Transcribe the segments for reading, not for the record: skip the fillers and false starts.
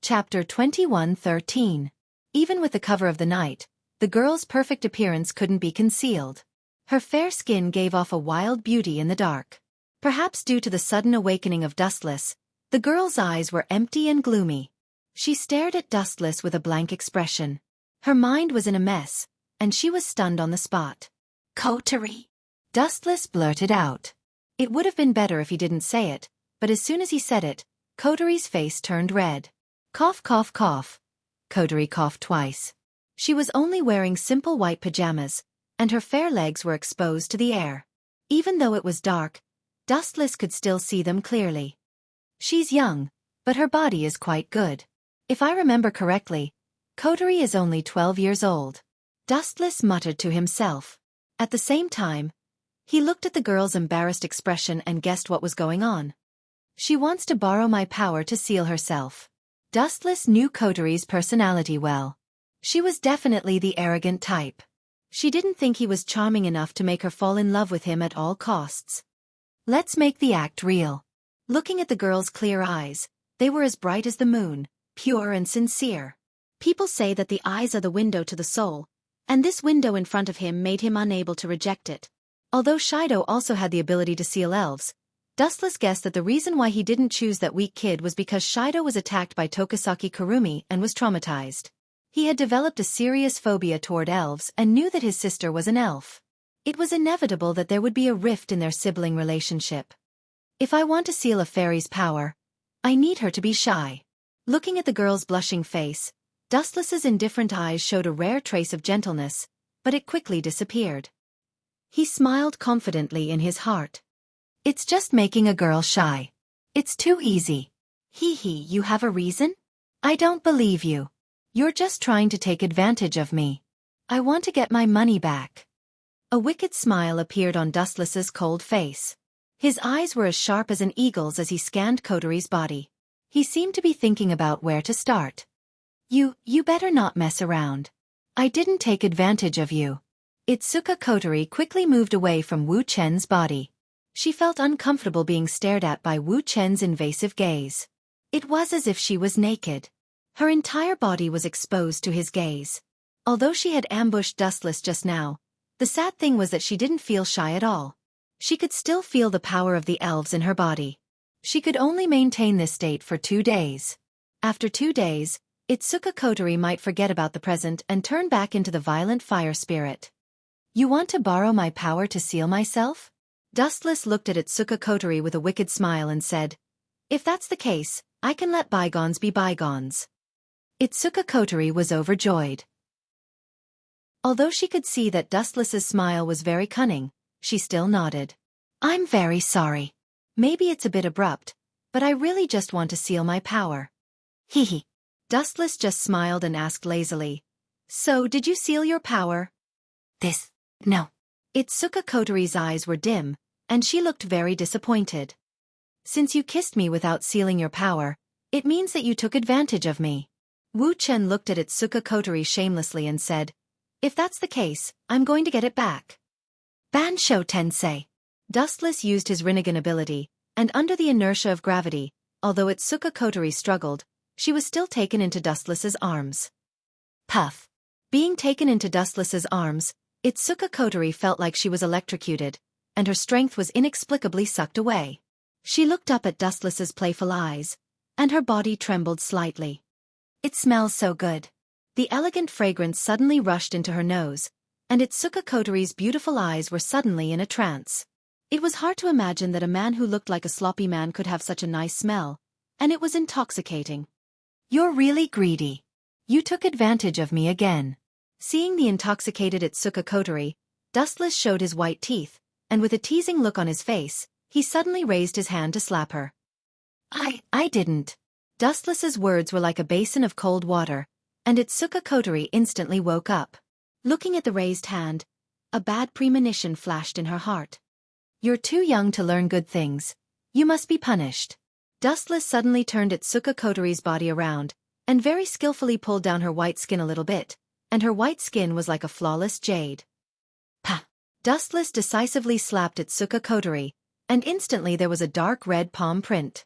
Chapter 21:13. Even with the cover of the night, the girl's perfect appearance couldn't be concealed. Her fair skin gave off a wild beauty in the dark. Perhaps due to the sudden awakening of Dustless, the girl's eyes were empty and gloomy. She stared at Dustless with a blank expression. Her mind was in a mess, and she was stunned on the spot. Coterie, Dustless blurted out. It would have been better if he didn't say it, but as soon as he said it, Coterie's face turned red. Cough, cough, cough. Coterie coughed twice. She was only wearing simple white pajamas, and her fair legs were exposed to the air. Even though it was dark, Dustless could still see them clearly. She's young, but her body is quite good. If I remember correctly, Coterie is only 12 years old. Dustless muttered to himself. At the same time, he looked at the girl's embarrassed expression and guessed what was going on. She wants to borrow my power to seal herself. Dustless knew Coterie's personality well. She was definitely the arrogant type. She didn't think he was charming enough to make her fall in love with him at all costs. Let's make the act real. Looking at the girl's clear eyes, they were as bright as the moon, pure and sincere. People say that the eyes are the window to the soul, and this window in front of him made him unable to reject it. Although Shido also had the ability to seal elves, Dustless guessed that the reason why he didn't choose that weak kid was because Shido was attacked by Tokisaki Kurumi and was traumatized. He had developed a serious phobia toward elves and knew that his sister was an elf. It was inevitable that there would be a rift in their sibling relationship. If I want to seal a fairy's power, I need her to be shy. Looking at the girl's blushing face, Dustless's indifferent eyes showed a rare trace of gentleness, but it quickly disappeared. He smiled confidently in his heart. It's just making a girl shy. It's too easy. Hee hee, you have a reason? I don't believe you. You're just trying to take advantage of me. I want to get my money back. A wicked smile appeared on Dustless's cold face. His eyes were as sharp as an eagle's as he scanned Coterie's body. He seemed to be thinking about where to start. You better not mess around. I didn't take advantage of you. Itsuka Coterie quickly moved away from Wu Chen's body. She felt uncomfortable being stared at by Wu Chen's invasive gaze. It was as if she was naked. Her entire body was exposed to his gaze. Although she had ambushed Dustless just now, the sad thing was that she didn't feel shy at all. She could still feel the power of the elves in her body. She could only maintain this state for 2 days. After 2 days, Itsuka Coterie might forget about the present and turn back into the violent fire spirit. You want to borrow my power to seal myself? Dustless looked at Itsuka Coterie with a wicked smile and said, If that's the case, I can let bygones be bygones. Itsuka Coterie was overjoyed. Although she could see that Dustless's smile was very cunning, she still nodded. I'm very sorry. Maybe it's a bit abrupt, but I really just want to seal my power. Hee. Dustless just smiled and asked lazily, So did you seal your power? No. Itsuka Coterie's eyes were dim, and she looked very disappointed. Since you kissed me without sealing your power, it means that you took advantage of me. Wu Chen looked at Itsuka Coterie shamelessly and said, If that's the case, I'm going to get it back. Bansho Tensei. Dustless used his Rinnegan ability, and under the inertia of gravity, although Itsuka Coterie struggled, she was still taken into Dustless's arms. Puff. Being taken into Dustless's arms, Itsuka Coterie felt like she was electrocuted, and her strength was inexplicably sucked away. She looked up at Dustless's playful eyes, and her body trembled slightly. It smells so good. The elegant fragrance suddenly rushed into her nose, and Itsuka Coterie's beautiful eyes were suddenly in a trance. It was hard to imagine that a man who looked like a sloppy man could have such a nice smell, and it was intoxicating. You're really greedy. You took advantage of me again. Seeing the intoxicated Itsuka Coterie, Dustless showed his white teeth, and with a teasing look on his face, he suddenly raised his hand to slap her. I didn't. Dustless's words were like a basin of cold water, and Itsuka Coterie instantly woke up. Looking at the raised hand, a bad premonition flashed in her heart. You're too young to learn good things. You must be punished. Dustless suddenly turned Itsuka Coterie's body around, and very skillfully pulled down her white skin a little bit, and her white skin was like a flawless jade. Pah! Dustless decisively slapped Itsuka Coterie, and instantly there was a dark red palm print.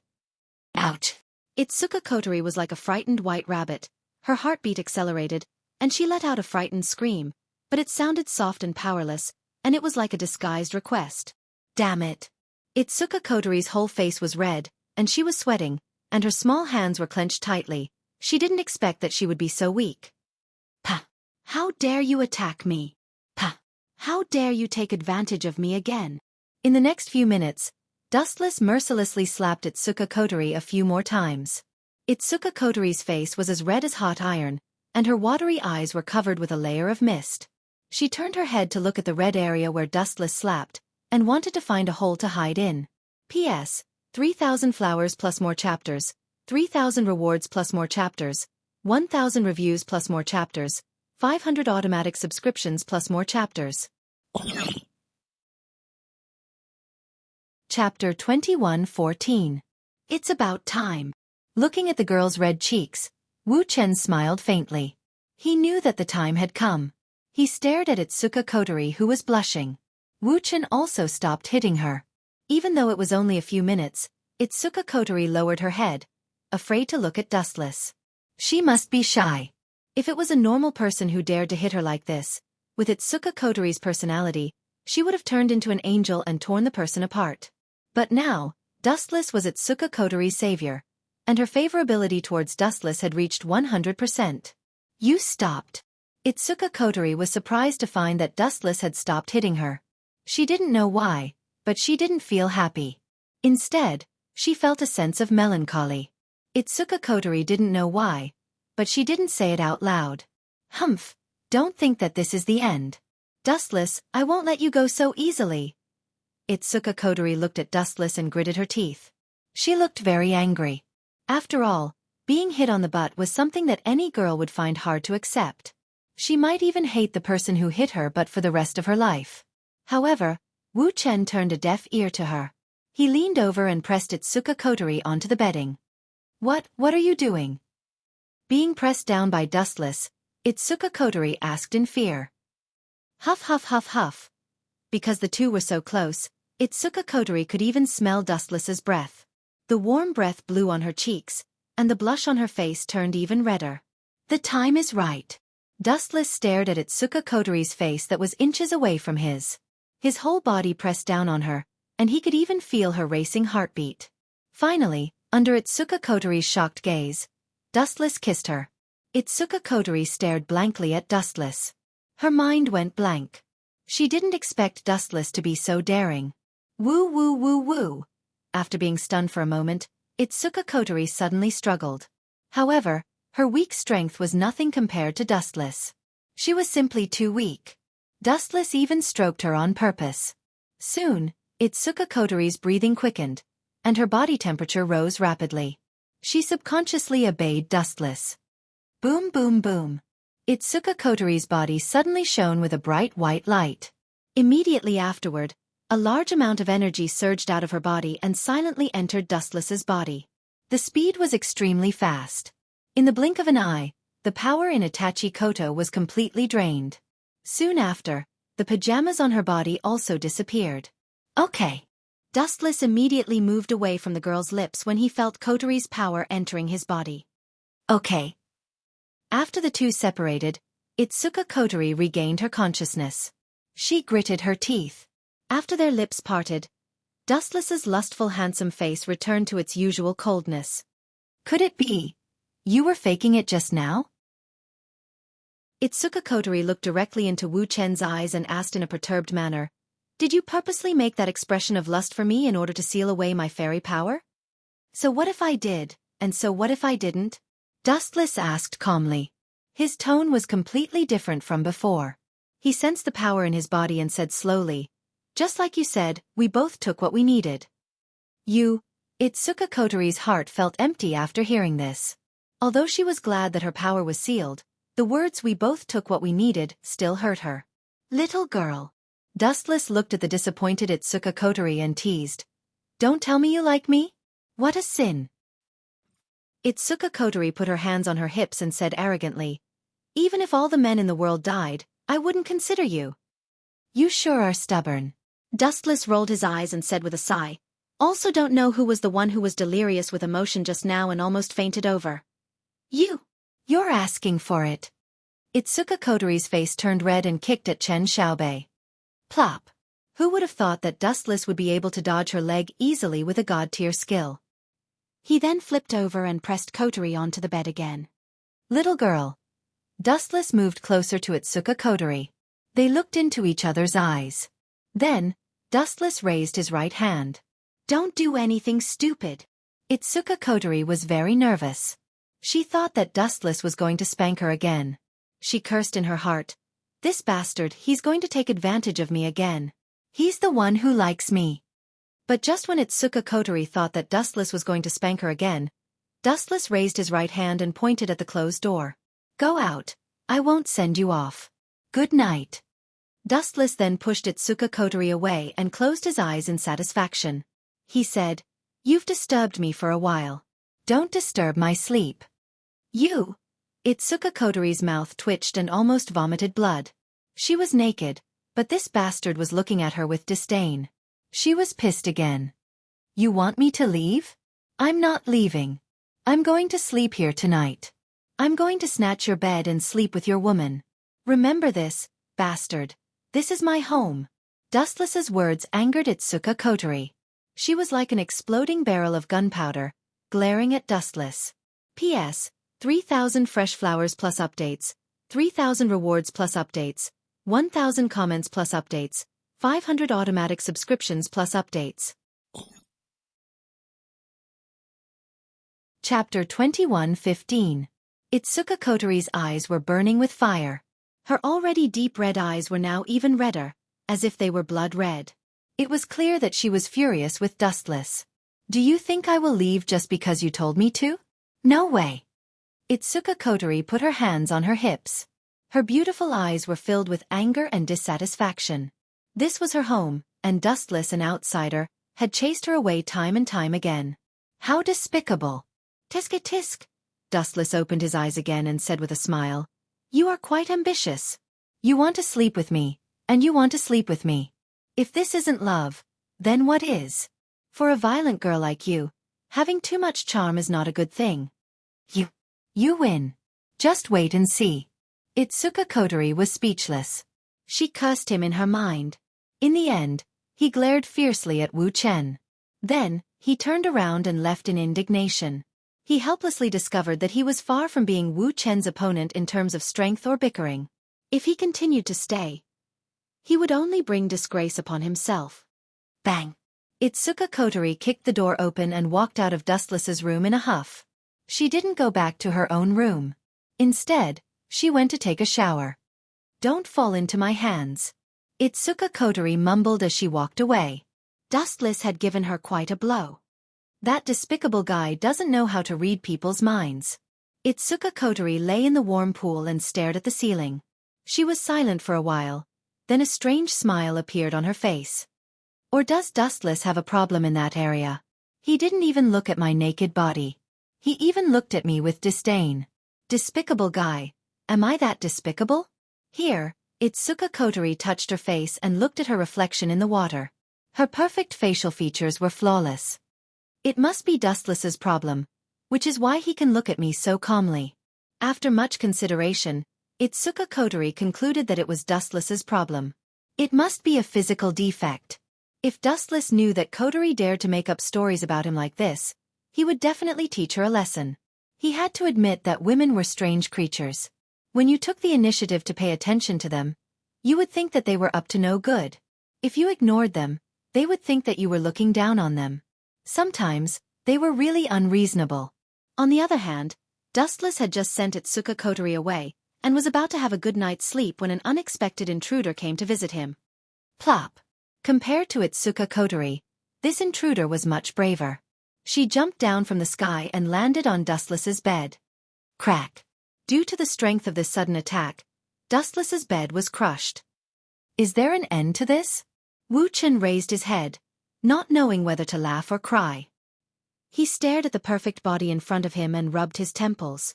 Ouch! Itsuka Kotori was like a frightened white rabbit. Her heartbeat accelerated, and she let out a frightened scream, but it sounded soft and powerless, and it was like a disguised request. Damn it. Itsuka Kotori's whole face was red, and she was sweating, and her small hands were clenched tightly. She didn't expect that she would be so weak. Pah! How dare you attack me? Pah! How dare you take advantage of me again? In the next few minutes, Dustless mercilessly slapped Itsuka Kotori a few more times. Itsuka Kotori's face was as red as hot iron, and her watery eyes were covered with a layer of mist. She turned her head to look at the red area where Dustless slapped, and wanted to find a hole to hide in. P.S. 3,000 flowers plus more chapters, 3,000 rewards plus more chapters, 1,000 reviews plus more chapters, 500 automatic subscriptions plus more chapters. Chapter 21:14. It's about time. Looking at the girl's red cheeks, Wu Chen smiled faintly. He knew that the time had come. He stared at Itsuka Kotori, who was blushing. Wu Chen also stopped hitting her. Even though it was only a few minutes, Itsuka Kotori lowered her head, afraid to look at Dustless. She must be shy. If it was a normal person who dared to hit her like this, with Itsuka Kotori's personality, she would have turned into an angel and torn the person apart. But now, Dustless was Itsuka Kotori's savior, and her favorability towards Dustless had reached 100%. You stopped. Itsuka Kotori was surprised to find that Dustless had stopped hitting her. She didn't know why, but she didn't feel happy. Instead, she felt a sense of melancholy. Itsuka Kotori didn't know why, but she didn't say it out loud. Humph, don't think that this is the end. Dustless, I won't let you go so easily. Itsuka Kotori looked at Dustless and gritted her teeth. She looked very angry. After all, being hit on the butt was something that any girl would find hard to accept. She might even hate the person who hit her but for the rest of her life. However, Wu Chen turned a deaf ear to her. He leaned over and pressed Itsuka Kotori onto the bedding. What are you doing? Being pressed down by Dustless, Itsuka Kotori asked in fear. Huff huff huff huff. Because the two were so close, Itsuka Kotori could even smell Dustless's breath. The warm breath blew on her cheeks, and the blush on her face turned even redder. The time is right. Dustless stared at Itsuka Kotori's face that was inches away from his. His whole body pressed down on her, and he could even feel her racing heartbeat. Finally, under Itsuka Kotori's shocked gaze, Dustless kissed her. Itsuka Kotori stared blankly at Dustless. Her mind went blank. She didn't expect Dustless to be so daring. Woo woo woo woo. After being stunned for a moment, Itsuka Kotori suddenly struggled. However, her weak strength was nothing compared to Dustless. She was simply too weak. Dustless even stroked her on purpose. Soon, Itsuka Kotori's breathing quickened, and her body temperature rose rapidly. She subconsciously obeyed Dustless. Boom boom boom. Itsuka Kotori's body suddenly shone with a bright white light. Immediately afterward, a large amount of energy surged out of her body and silently entered Dustless's body. The speed was extremely fast. In the blink of an eye, the power in Itachi Koto was completely drained. Soon after, the pajamas on her body also disappeared. Okay. Dustless immediately moved away from the girl's lips when he felt Kotori's power entering his body. Okay. After the two separated, Itsuka Kotori regained her consciousness. She gritted her teeth. After their lips parted, Dustless's lustful handsome face returned to its usual coldness. Could it be? You were faking it just now? Itsuka Kotori looked directly into Wu Chen's eyes and asked in a perturbed manner, Did you purposely make that expression of lust for me in order to seal away my fairy power? So what if I did, and so what if I didn't? Dustless asked calmly. His tone was completely different from before. He sensed the power in his body and said slowly, Just like you said, we both took what we needed. Itsuka Kotori's heart felt empty after hearing this. Although she was glad that her power was sealed, the words we both took what we needed still hurt her. Little girl. Dustless looked at the disappointed Itsuka Kotori and teased. Don't tell me you like me? What a sin. Itsuka Kotori put her hands on her hips and said arrogantly, Even if all the men in the world died, I wouldn't consider you. You sure are stubborn. Dustless rolled his eyes and said with a sigh, Also don't know who was the one who was delirious with emotion just now and almost fainted over. You're asking for it. Itsuka Kotori's face turned red and kicked at Chen Xiaobei. Plop. Who would have thought that Dustless would be able to dodge her leg easily with a god-tier skill? He then flipped over and pressed Kotori onto the bed again. Little girl. Dustless moved closer to Itsuka Kotori. They looked into each other's eyes. Then, Dustless raised his right hand. Don't do anything stupid. Itsuka Kotori was very nervous. She thought that Dustless was going to spank her again. She cursed in her heart. This bastard, he's going to take advantage of me again. He's the one who likes me. But just when Itsuka Kotori thought that Dustless was going to spank her again, Dustless raised his right hand and pointed at the closed door. Go out. I won't send you off. Good night. Dustless then pushed Itsuka Kotori away and closed his eyes in satisfaction. He said, You've disturbed me for a while. Don't disturb my sleep. You. Itsuka Kotori's mouth twitched and almost vomited blood. She was naked, but this bastard was looking at her with disdain. She was pissed again. You want me to leave? I'm not leaving. I'm going to sleep here tonight. I'm going to snatch your bed and sleep with your woman. Remember this, bastard. This is my home. Dustless's words angered Itsuka Kotori. She was like an exploding barrel of gunpowder, glaring at Dustless. P.S. 3,000 fresh flowers plus updates, 3,000 rewards plus updates, 1,000 comments plus updates, 500 automatic subscriptions plus updates. Chapter 21:15. Itsuka Kotori's eyes were burning with fire. Her already deep red eyes were now even redder, as if they were blood red. It was clear that she was furious with Dustless. Do you think I will leave just because you told me to? No way. Itsuka Kotori put her hands on her hips. Her beautiful eyes were filled with anger and dissatisfaction. This was her home, and Dustless, an outsider, had chased her away time and time again. How despicable. Tisk tisk. Dustless opened his eyes again and said with a smile, You are quite ambitious. You want to sleep with me, and you want to sleep with me. If this isn't love, then what is? For a violent girl like you, having too much charm is not a good thing. You win. Just wait and see. Itsuka Kotori was speechless. She cursed him in her mind. In the end, he glared fiercely at Wu Chen. Then, he turned around and left in indignation. He helplessly discovered that he was far from being Wu Chen's opponent in terms of strength or bickering. If he continued to stay, he would only bring disgrace upon himself. Bang! Itsuka Kotori kicked the door open and walked out of Dustless's room in a huff. She didn't go back to her own room. Instead, she went to take a shower. Don't fall into my hands. Itsuka Kotori mumbled as she walked away. Dustless had given her quite a blow. That despicable guy doesn't know how to read people's minds. Itsuka Kotori lay in the warm pool and stared at the ceiling. She was silent for a while, then a strange smile appeared on her face. Or does Dustless have a problem in that area? He didn't even look at my naked body. He even looked at me with disdain. Despicable guy. Am I that despicable? Here, Itsuka Kotori touched her face and looked at her reflection in the water. Her perfect facial features were flawless. It must be Dustless's problem, which is why he can look at me so calmly. After much consideration, Itsuka Kotori concluded that it was Dustless's problem. It must be a physical defect. If Dustless knew that Kotori dared to make up stories about him like this, he would definitely teach her a lesson. He had to admit that women were strange creatures. When you took the initiative to pay attention to them, you would think that they were up to no good. If you ignored them, they would think that you were looking down on them. Sometimes, they were really unreasonable. On the other hand, Dustless had just sent Itsuka Kotori away, and was about to have a good night's sleep when an unexpected intruder came to visit him. Plop. Compared to Itsuka Kotori, this intruder was much braver. She jumped down from the sky and landed on Dustless's bed. Crack. Due to the strength of this sudden attack, Dustless's bed was crushed. Is there an end to this? Wu Chen raised his head, not knowing whether to laugh or cry. He stared at the perfect body in front of him and rubbed his temples.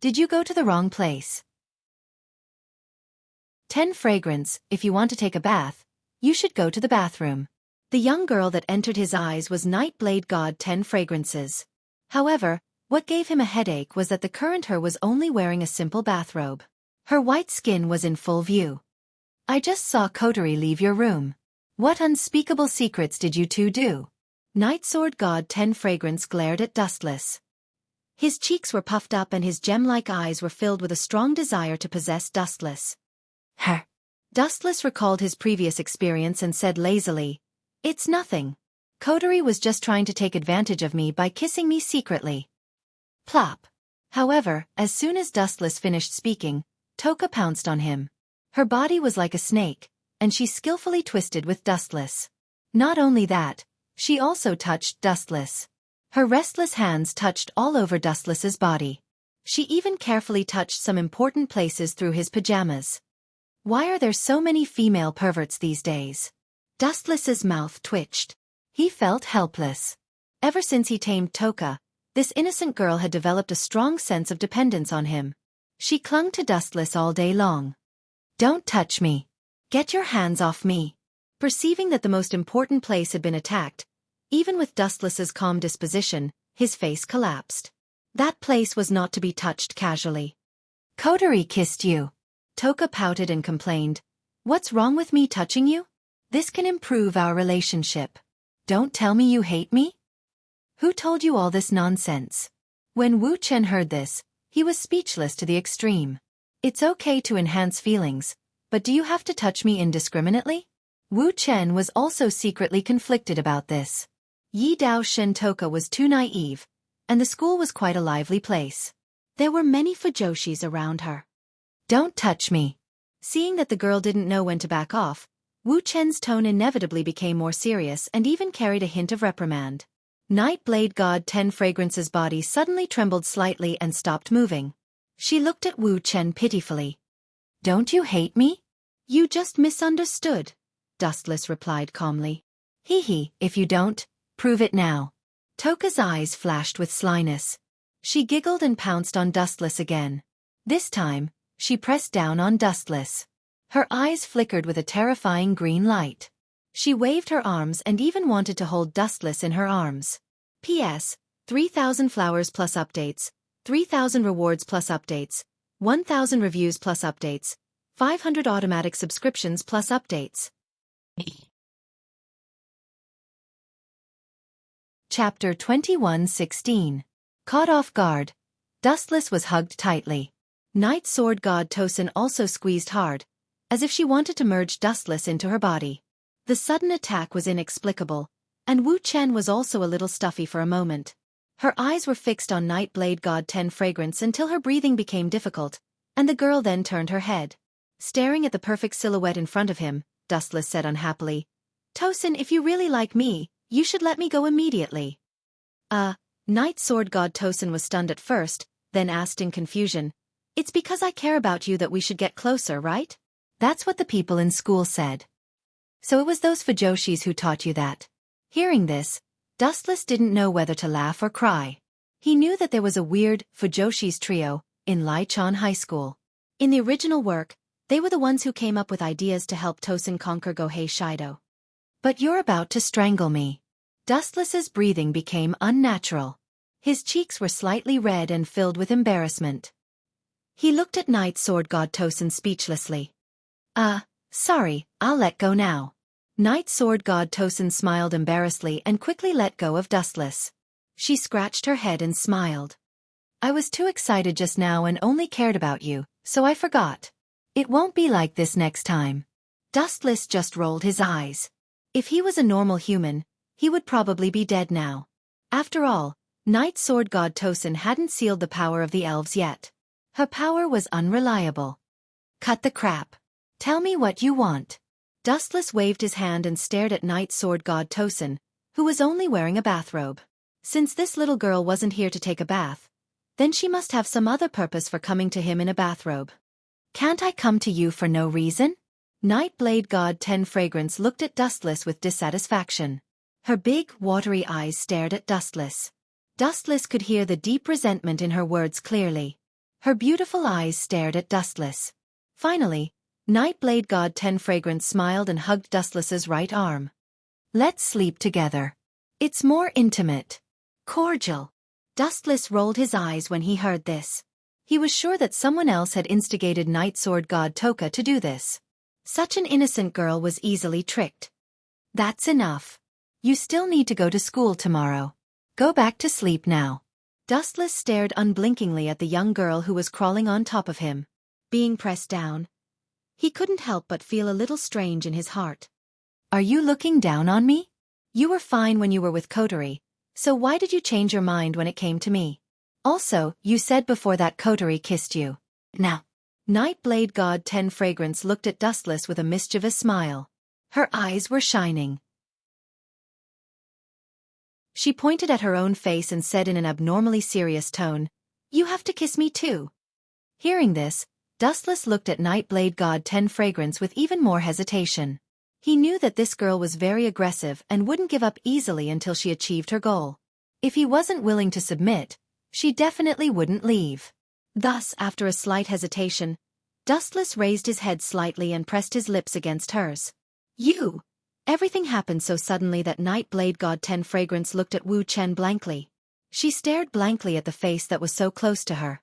Did you go to the wrong place? 10 Fragrance, if you want to take a bath, you should go to the bathroom. The young girl that entered his eyes was Nightblade God 10 Fragrances. However, what gave him a headache was that the current her was only wearing a simple bathrobe. Her white skin was in full view. I just saw Kotori leave your room. What unspeakable secrets did you two do? Nightsword God 10 Fragrance glared at Dustless. His cheeks were puffed up and his gem-like eyes were filled with a strong desire to possess Dustless. Her. Dustless recalled his previous experience and said lazily, "It's nothing. Kotori was just trying to take advantage of me by kissing me secretly." Plop. However, as soon as Dustless finished speaking, Toka pounced on him. Her body was like a snake, and she skillfully twisted with Dustless. Not only that, she also touched Dustless. Her restless hands touched all over Dustless's body. She even carefully touched some important places through his pajamas. Why are there so many female perverts these days? Dustless's mouth twitched. He felt helpless. Ever since he tamed Toka, this innocent girl had developed a strong sense of dependence on him. She clung to Dustless all day long. "Don't touch me. Get your hands off me." Perceiving that the most important place had been attacked, even with Dustless's calm disposition, his face collapsed. That place was not to be touched casually. "Kotori kissed you." Toka pouted and complained. "What's wrong with me touching you? This can improve our relationship. Don't tell me you hate me? Who told you all this nonsense?" When Wu Chen heard this, he was speechless to the extreme. "It's okay to enhance feelings, but do you have to touch me indiscriminately?" Wu Chen was also secretly conflicted about this. Yi Dao Shen Toka was too naive, and the school was quite a lively place. There were many fujoshis around her. "Don't touch me." Seeing that the girl didn't know when to back off, Wu Chen's tone inevitably became more serious and even carried a hint of reprimand. Nightblade God 10 Fragrance's body suddenly trembled slightly and stopped moving. She looked at Wu Chen pitifully. "Don't you hate me?" "You just misunderstood," Dustless replied calmly. "Hee, if you don't, prove it now." Toka's eyes flashed with slyness. She giggled and pounced on Dustless again. This time, she pressed down on Dustless. Her eyes flickered with a terrifying green light. She waved her arms and even wanted to hold Dustless in her arms. P.S. 3,000 flowers plus updates, 3,000 rewards plus updates, 1,000 reviews plus updates, 500 automatic subscriptions plus updates. Chapter 21:16. Caught off guard, Dustless was hugged tightly. Night Sword God Tosin also squeezed hard, as if she wanted to merge Dustless into her body. The sudden attack was inexplicable, and Wu Chen was also a little stuffy for a moment. Her eyes were fixed on Nightblade God 10 Fragrance until her breathing became difficult, and the girl then turned her head. Staring at the perfect silhouette in front of him, Dustless said unhappily, "Tosin, if you really like me, you should let me go immediately." Night Sword God Tosin was stunned at first, then asked in confusion, "It's because I care about you that we should get closer, right?" "That's what the people in school said." "So it was those fujoshis who taught you that." Hearing this, Dustless didn't know whether to laugh or cry. He knew that there was a weird fujoshis trio in Lichon High School. In the original work, they were the ones who came up with ideas to help Tosin conquer Gohei Shido. "But you're about to strangle me." Dustless's breathing became unnatural. His cheeks were slightly red and filled with embarrassment. He looked at Night Sword God Tosin speechlessly. Sorry, I'll let go now." Night Sword God Tosin smiled embarrassedly and quickly let go of Dustless. She scratched her head and smiled. "I was too excited just now and only cared about you, so I forgot. It won't be like this next time." Dustless just rolled his eyes. If he was a normal human, he would probably be dead now. After all, Night Sword God Tosin hadn't sealed the power of the elves yet. Her power was unreliable. "Cut the crap. Tell me what you want." Dustless waved his hand and stared at Night Sword God Tosin, who was only wearing a bathrobe. Since this little girl wasn't here to take a bath, then she must have some other purpose for coming to him in a bathrobe. "Can't I come to you for no reason?" Nightblade God 10 Fragrance looked at Dustless with dissatisfaction. Her big, watery eyes stared at Dustless. Dustless could hear the deep resentment in her words clearly. Her beautiful eyes stared at Dustless. Finally, Nightblade God 10 Fragrance smiled and hugged Dustless's right arm. Let's sleep together. It's more intimate. Cordial. Dustless rolled his eyes when he heard this. He was sure that someone else had instigated Night Sword God Toka to do this. Such an innocent girl was easily tricked. That's enough. You still need to go to school tomorrow. Go back to sleep now. Dustless stared unblinkingly at the young girl who was crawling on top of him. Being pressed down, he couldn't help but feel a little strange in his heart. Are you looking down on me? You were fine when you were with Kotori, so why did you change your mind when it came to me? Also, you said before that Kotori kissed you. Now. Night Blade God 10 Fragrance looked at Dustless with a mischievous smile. Her eyes were shining. She pointed at her own face and said in an abnormally serious tone, "You have to kiss me too." Hearing this, Dustless looked at Night Blade God 10 Fragrance with even more hesitation. He knew that this girl was very aggressive and wouldn't give up easily until she achieved her goal. If he wasn't willing to submit, she definitely wouldn't leave. Thus, after a slight hesitation, Dustless raised his head slightly and pressed his lips against hers. "You!" Everything happened so suddenly that Night Blade God 10 Fragrance looked at Wu Chen blankly. She stared blankly at the face that was so close to her.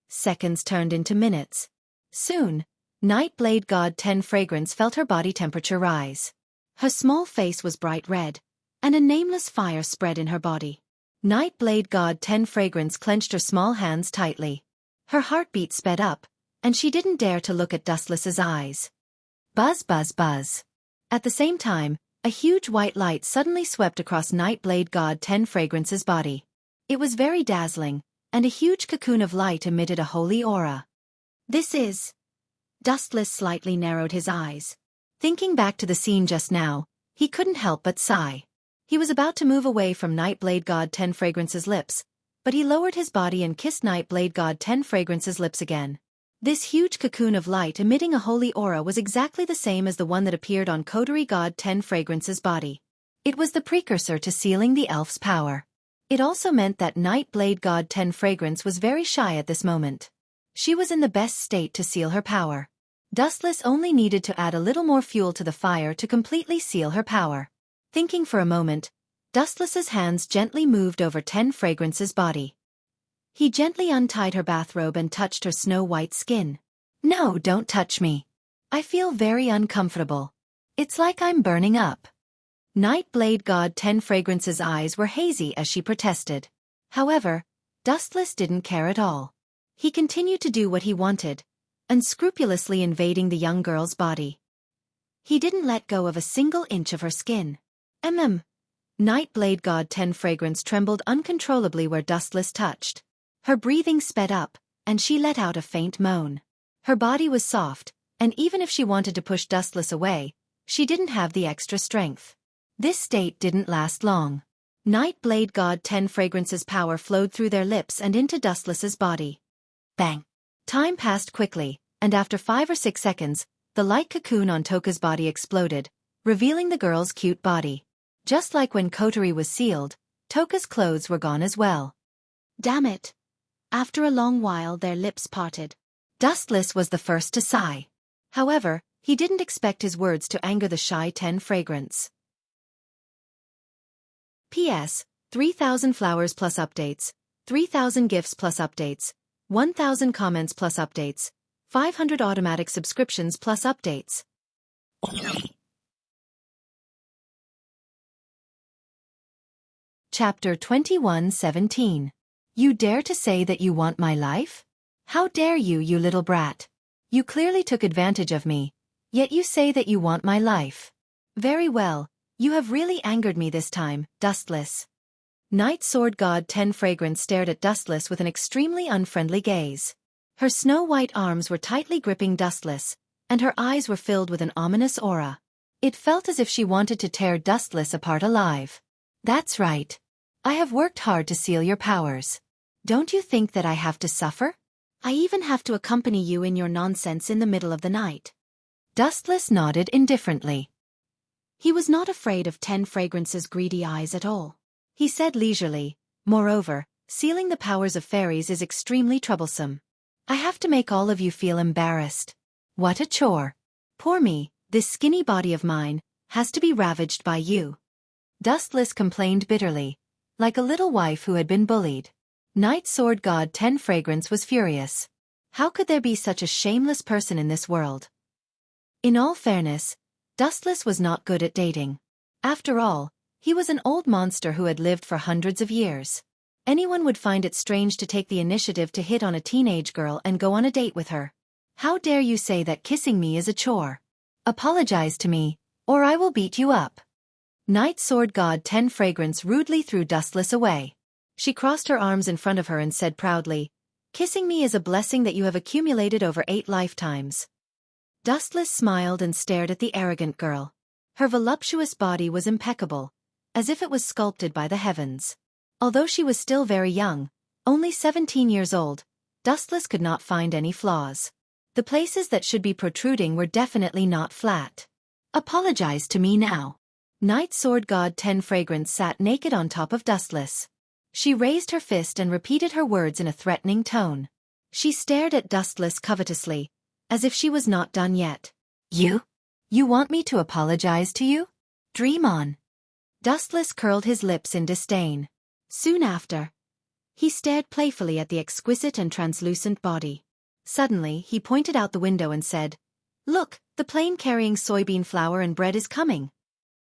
Seconds turned into minutes. Soon, Night Blade God 10 Fragrance felt her body temperature rise. Her small face was bright red, and a nameless fire spread in her body. Night Blade God 10 Fragrance clenched her small hands tightly. Her heartbeat sped up, and she didn't dare to look at Dustless's eyes. Buzz buzz buzz. At the same time, a huge white light suddenly swept across Night Blade God 10 Fragrance's body. It was very dazzling, and a huge cocoon of light emitted a holy aura. "This is..." Dustless slightly narrowed his eyes. Thinking back to the scene just now, he couldn't help but sigh. He was about to move away from Night Blade God 10 Fragrance's lips, but he lowered his body and kissed Night Blade God 10 Fragrance's lips again. This huge cocoon of light emitting a holy aura was exactly the same as the one that appeared on Kotori God 10 Fragrance's body. It was the precursor to sealing the elf's power. It also meant that Night Blade God 10 Fragrance was very shy at this moment. She was in the best state to seal her power. Dustless only needed to add a little more fuel to the fire to completely seal her power. Thinking for a moment, Dustless's hands gently moved over 10 Fragrance's body. He gently untied her bathrobe and touched her snow-white skin. "No, don't touch me. I feel very uncomfortable. It's like I'm burning up." Night Blade God 10 Fragrance's eyes were hazy as she protested. However, Dustless didn't care at all. He continued to do what he wanted, unscrupulously invading the young girl's body. He didn't let go of a single inch of her skin. Night Blade God 10 Fragrance trembled uncontrollably where Dustless touched. Her breathing sped up, and she let out a faint moan. Her body was soft, and even if she wanted to push Dustless away, she didn't have the extra strength. This state didn't last long. Night Blade God 10 Fragrance's power flowed through their lips and into Dustless's body. Bang! Time passed quickly, and after 5 or 6 seconds, the light cocoon on Toka's body exploded, revealing the girl's cute body. Just like when Kotori was sealed, Toka's clothes were gone as well. "Damn it." After a long while their lips parted. Dustless was the first to sigh. However, he didn't expect his words to anger the shy 10 Fragrance. P.S. 3,000 flowers plus updates, 3,000 gifts plus updates, 1,000 comments plus updates, 500 automatic subscriptions plus updates. Chapter 21:17. You dare to say that you want my life? How dare you, you little brat? You clearly took advantage of me, yet you say that you want my life. Very well, you have really angered me this time, Dustless. Night Sword God 10 Fragrance stared at Dustless with an extremely unfriendly gaze. Her snow-white arms were tightly gripping Dustless, and her eyes were filled with an ominous aura. It felt as if she wanted to tear Dustless apart alive. That's right. I have worked hard to seal your powers. Don't you think that I have to suffer? I even have to accompany you in your nonsense in the middle of the night. Dustless nodded indifferently. He was not afraid of 10 Fragrance's greedy eyes at all. He said leisurely, "Moreover, sealing the powers of fairies is extremely troublesome. I have to make all of you feel embarrassed. What a chore." Poor me, this skinny body of mine has to be ravaged by you. Dustless complained bitterly, like a little wife who had been bullied. Night Sword God 10 Fragrance was furious. How could there be such a shameless person in this world? In all fairness, Dustless was not good at dating. After all, he was an old monster who had lived for hundreds of years. Anyone would find it strange to take the initiative to hit on a teenage girl and go on a date with her. How dare you say that kissing me is a chore? Apologize to me, or I will beat you up. Night Sword God 10 Fragrance rudely threw Dustless away. She crossed her arms in front of her and said proudly, "Kissing me is a blessing that you have accumulated over 8 lifetimes." Dustless smiled and stared at the arrogant girl. Her voluptuous body was impeccable, as if it was sculpted by the heavens. Although she was still very young, only 17 years old, Dustless could not find any flaws. The places that should be protruding were definitely not flat. Apologize to me now. Night Sword God 10 Fragrance sat naked on top of Dustless. She raised her fist and repeated her words in a threatening tone. She stared at Dustless covetously, as if she was not done yet. You want me to apologize to you? Dream on. Dustless curled his lips in disdain. Soon after, he stared playfully at the exquisite and translucent body. Suddenly, he pointed out the window and said, "Look, the plane carrying soybean flour and bread is coming."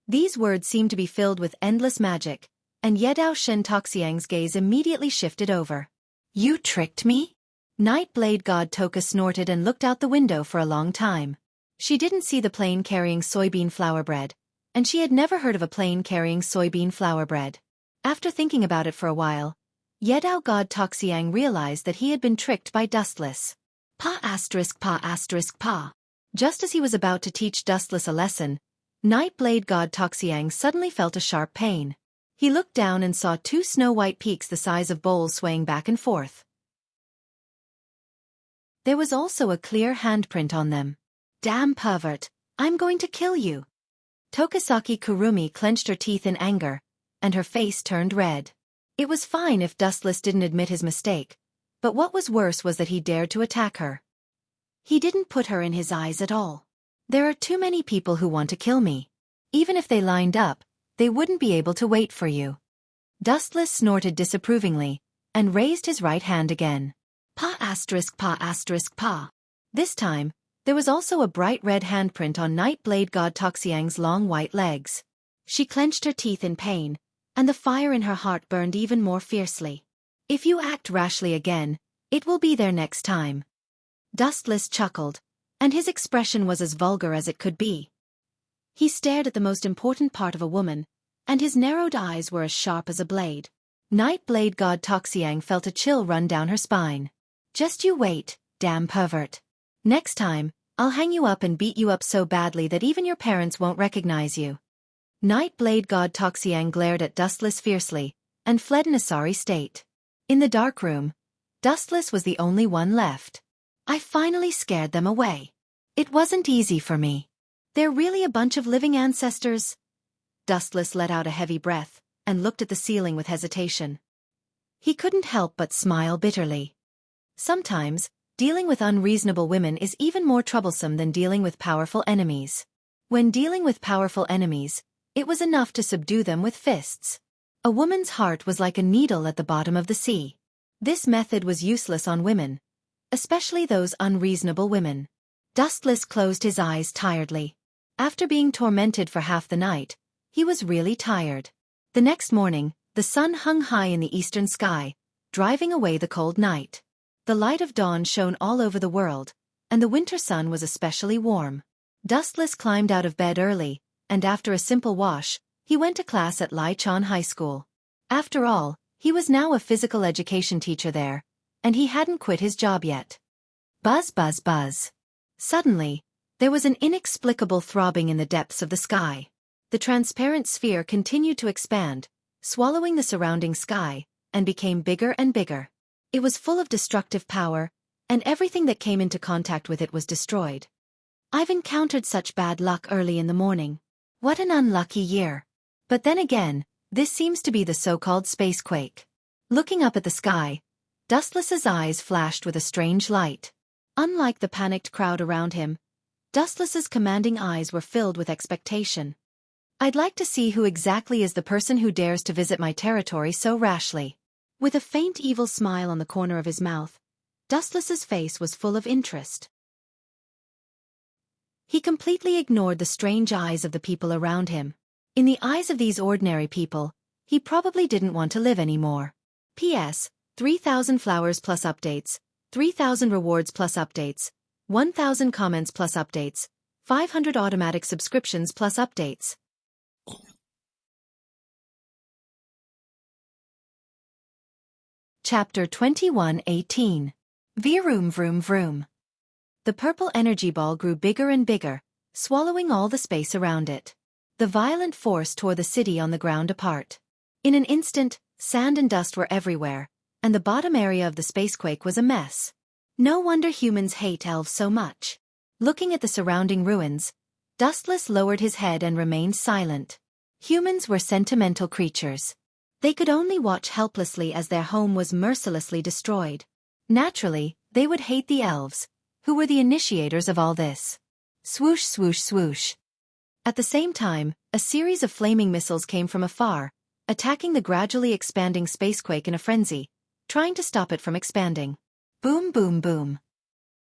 These words seemed to be filled with endless magic, and Yedao Shen Toxiang's gaze immediately shifted over. You tricked me? Night Blade God Toka snorted and looked out the window for a long time. She didn't see the plane carrying soybean flour bread, and she had never heard of a plane carrying soybean flour bread. After thinking about it for a while, Yedao God Toxiang realized that he had been tricked by Dustless. Pa**pa**. Just as he was about to teach Dustless a lesson, Night Blade God Toxiang suddenly felt a sharp pain. He looked down and saw 2 snow-white peaks the size of bowls swaying back and forth. There was also a clear handprint on them. Damn pervert, I'm going to kill you. Tokisaki Kurumi clenched her teeth in anger, and her face turned red. It was fine if Dustless didn't admit his mistake, but what was worse was that he dared to attack her. He didn't put her in his eyes at all. There are too many people who want to kill me. Even if they lined up, they wouldn't be able to wait for you. Dustless snorted disapprovingly, and raised his right hand again. Pa**pa**. This time, there was also a bright red handprint on Night Blade God Toxiang's long white legs. She clenched her teeth in pain, and the fire in her heart burned even more fiercely. If you act rashly again, it will be there next time. Dustless chuckled, and his expression was as vulgar as it could be. He stared at the most important part of a woman, and his narrowed eyes were as sharp as a blade. Night Blade God Toxiang felt a chill run down her spine. Just you wait, damn pervert. Next time, I'll hang you up and beat you up so badly that even your parents won't recognize you. Night Blade God Toxiang glared at Dustless fiercely, and fled in a sorry state. In the dark room, Dustless was the only one left. I finally scared them away. It wasn't easy for me. They're really a bunch of living ancestors. Dustless let out a heavy breath, and looked at the ceiling with hesitation. He couldn't help but smile bitterly. Sometimes, dealing with unreasonable women is even more troublesome than dealing with powerful enemies. When dealing with powerful enemies, it was enough to subdue them with fists. A woman's heart was like a needle at the bottom of the sea. This method was useless on women, especially those unreasonable women. Dustless closed his eyes tiredly. After being tormented for half the night, he was really tired. The next morning, the sun hung high in the eastern sky, driving away the cold night. The light of dawn shone all over the world, and the winter sun was especially warm. Dustless climbed out of bed early, and after a simple wash, he went to class at Lai Chan High School. After all, he was now a physical education teacher there, and he hadn't quit his job yet. Buzz buzz buzz. Suddenly, there was an inexplicable throbbing in the depths of the sky. The transparent sphere continued to expand, swallowing the surrounding sky, and became bigger and bigger. It was full of destructive power, and everything that came into contact with it was destroyed. I've encountered such bad luck early in the morning. What an unlucky year. But then again, this seems to be the so-called spacequake. Looking up at the sky, Dustless's eyes flashed with a strange light. Unlike the panicked crowd around him, Dustless's commanding eyes were filled with expectation. I'd like to see who exactly is the person who dares to visit my territory so rashly. With a faint evil smile on the corner of his mouth, Dustless's face was full of interest. He completely ignored the strange eyes of the people around him. In the eyes of these ordinary people, he probably didn't want to live anymore. P.S. 3,000 flowers plus updates, 3,000 rewards plus updates, 1,000 comments plus updates, 500 automatic subscriptions plus updates. Chapter 21:18. Vroom vroom vroom. The purple energy ball grew bigger and bigger, swallowing all the space around it. The violent force tore the city on the ground apart. In an instant, sand and dust were everywhere, and the bottom area of the spacequake was a mess. No wonder humans hate elves so much. Looking at the surrounding ruins, Dustless lowered his head and remained silent. Humans were sentimental creatures. They could only watch helplessly as their home was mercilessly destroyed. Naturally, they would hate the elves, who were the initiators of all this. Swoosh swoosh swoosh. At the same time, a series of flaming missiles came from afar, attacking the gradually expanding spacequake in a frenzy, trying to stop it from expanding. Boom boom boom.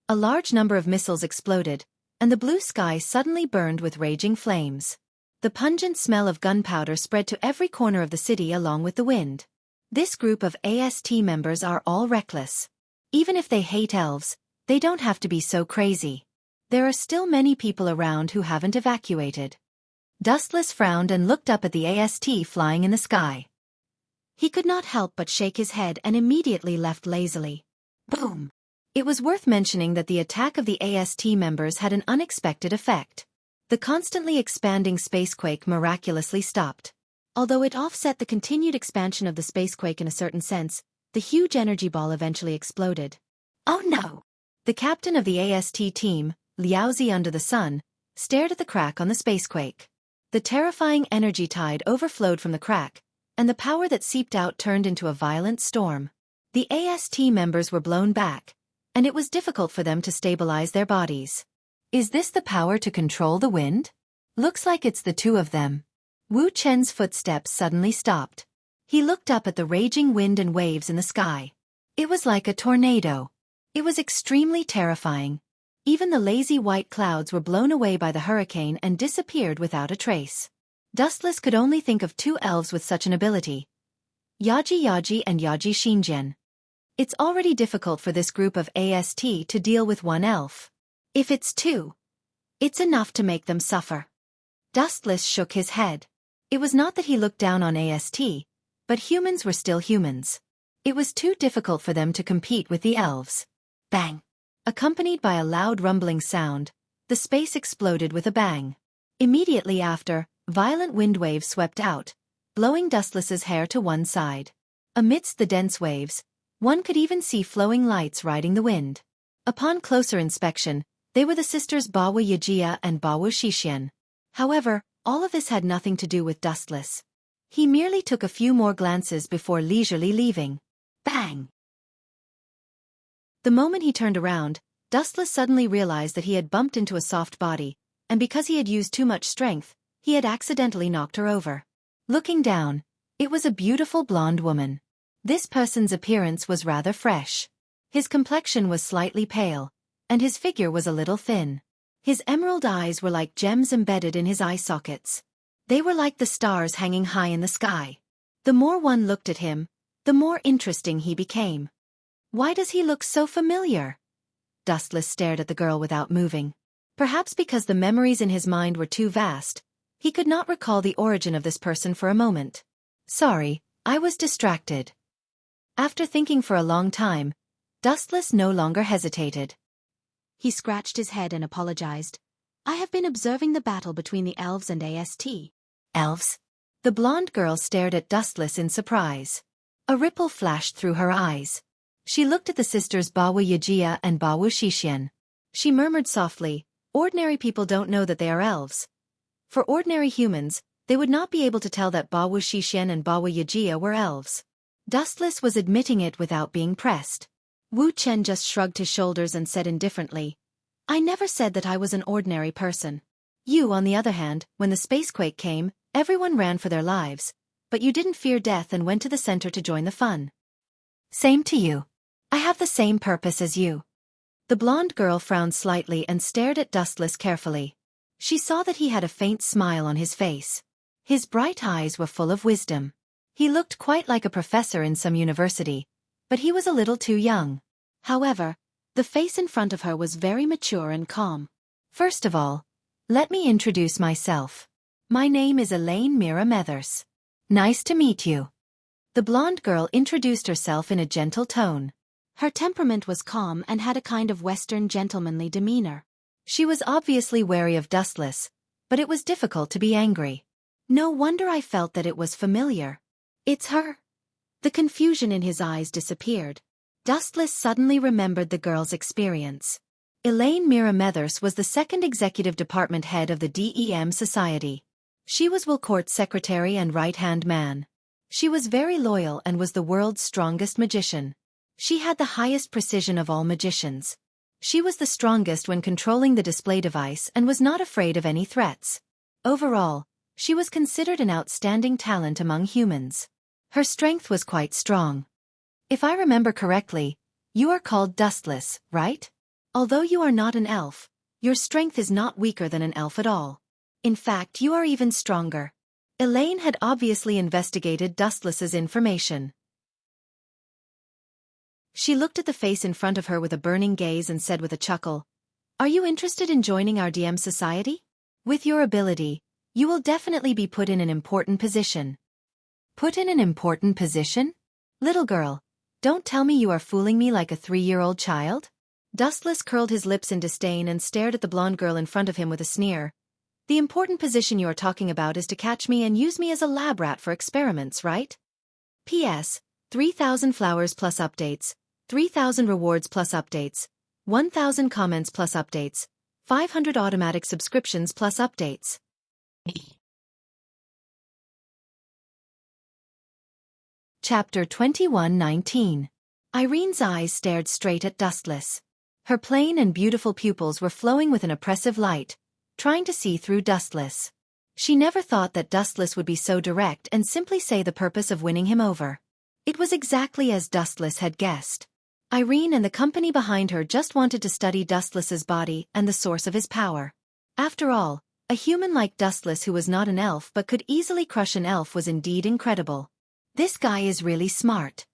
A large number of missiles exploded, and the blue sky suddenly burned with raging flames. The pungent smell of gunpowder spread to every corner of the city along with the wind. This group of AST members are all reckless. Even if they hate elves, they don't have to be so crazy. There are still many people around who haven't evacuated. Dustless frowned and looked up at the AST flying in the sky. He could not help but shake his head and immediately left lazily. Boom! It was worth mentioning that the attack of the AST members had an unexpected effect. The constantly expanding spacequake miraculously stopped. Although it offset the continued expansion of the spacequake in a certain sense, the huge energy ball eventually exploded. Oh no! The captain of the AST team, Liaozi under the sun, stared at the crack on the spacequake. The terrifying energy tide overflowed from the crack, and the power that seeped out turned into a violent storm. The AST members were blown back, and it was difficult for them to stabilize their bodies. Is this the power to control the wind? Looks like it's the two of them. Wu Chen's footsteps suddenly stopped. He looked up at the raging wind and waves in the sky. It was like a tornado. It was extremely terrifying. Even the lazy white clouds were blown away by the hurricane and disappeared without a trace. Dustless could only think of two elves with such an ability. Yaji and Yaji Xinjian. It's already difficult for this group of AST to deal with one elf. If it's two, it's enough to make them suffer. Dustless shook his head. It was not that he looked down on AST, but humans were still humans. It was too difficult for them to compete with the elves. Bang! Accompanied by a loud rumbling sound, the space exploded with a bang. Immediately after, violent wind waves swept out, blowing Dustless's hair to one side. Amidst the dense waves, one could even see flowing lights riding the wind. Upon closer inspection, they were the sisters Bawu Yijia and Bawu Xixian. However, all of this had nothing to do with Dustless. He merely took a few more glances before leisurely leaving. Bang! The moment he turned around, Dustless suddenly realized that he had bumped into a soft body, and because he had used too much strength, he had accidentally knocked her over. Looking down, it was a beautiful blonde woman. This person's appearance was rather fresh. His complexion was slightly pale, and his figure was a little thin. His emerald eyes were like gems embedded in his eye sockets. They were like the stars hanging high in the sky. The more one looked at him, the more interesting he became. Why does he look so familiar? Dustless stared at the girl without moving. Perhaps because the memories in his mind were too vast, he could not recall the origin of this person for a moment. Sorry, I was distracted. After thinking for a long time, Dustless no longer hesitated. He scratched his head and apologized. I have been observing the battle between the elves and AST. Elves? The blonde girl stared at Dustless in surprise. A ripple flashed through her eyes. She looked at the sisters Bawu Yijia and Bawu Xixian. She murmured softly, ordinary people don't know that they are elves. For ordinary humans, they would not be able to tell that Bawu Xixian and Bawu Yijia were elves. Dustless was admitting it without being pressed. Wu Chen just shrugged his shoulders and said indifferently, I never said that I was an ordinary person. You, on the other hand, when the spacequake came, everyone ran for their lives, but you didn't fear death and went to the center to join the fun. Same to you. I have the same purpose as you. The blonde girl frowned slightly and stared at Dustless carefully. She saw that he had a faint smile on his face. His bright eyes were full of wisdom. He looked quite like a professor in some university, but he was a little too young. However, the face in front of her was very mature and calm. First of all, let me introduce myself. My name is Elaine Mira Methers. Nice to meet you. The blonde girl introduced herself in a gentle tone. Her temperament was calm and had a kind of Western gentlemanly demeanor. She was obviously wary of Dustless, but it was difficult to be angry. No wonder I felt that it was familiar. It's her. The confusion in his eyes disappeared. Dustless suddenly remembered the girl's experience. Elaine Mira Methers was the second executive department head of the DEM Society. She was Wilcourt's secretary and right-hand man. She was very loyal and was the world's strongest magician. She had the highest precision of all magicians. She was the strongest when controlling the display device and was not afraid of any threats. Overall, she was considered an outstanding talent among humans. Her strength was quite strong. If I remember correctly, you are called Dustless, right? Although you are not an elf, your strength is not weaker than an elf at all. In fact, you are even stronger. Elaine had obviously investigated Dustless's information. She looked at the face in front of her with a burning gaze and said with a chuckle, "Are you interested in joining our DM society? With your ability, you will definitely be put in an important position." Put in an important position? Little girl, don't tell me you are fooling me like a 3-year-old child? Dustless curled his lips in disdain and stared at the blonde girl in front of him with a sneer. "The important position you are talking about is to catch me and use me as a lab rat for experiments, right? P.S. 3,000 flowers plus updates, 3,000 rewards plus updates, 1,000 comments plus updates, 500 automatic subscriptions plus updates." Chapter 21:19. Irene's eyes stared straight at Dustless. Her plain and beautiful pupils were flowing with an oppressive light, trying to see through Dustless. She never thought that Dustless would be so direct and simply say the purpose of winning him over. It was exactly as Dustless had guessed. Irene and the company behind her just wanted to study Dustless's body and the source of his power. After all, a human like Dustless who was not an elf but could easily crush an elf was indeed incredible. This guy is really smart.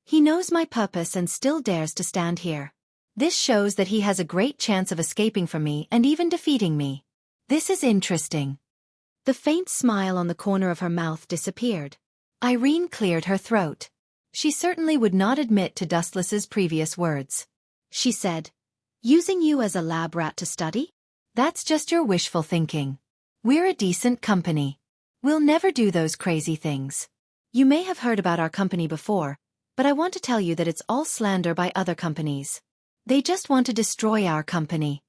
He knows my purpose and still dares to stand here. This shows that he has a great chance of escaping from me and even defeating me. This is interesting. The faint smile on the corner of her mouth disappeared. Irene cleared her throat. She certainly would not admit to Dustless's previous words. She said, "Using you as a lab rat to study? That's just your wishful thinking. We're a decent company. We'll never do those crazy things. You may have heard about our company before, but I want to tell you that it's all slander by other companies. They just want to destroy our company."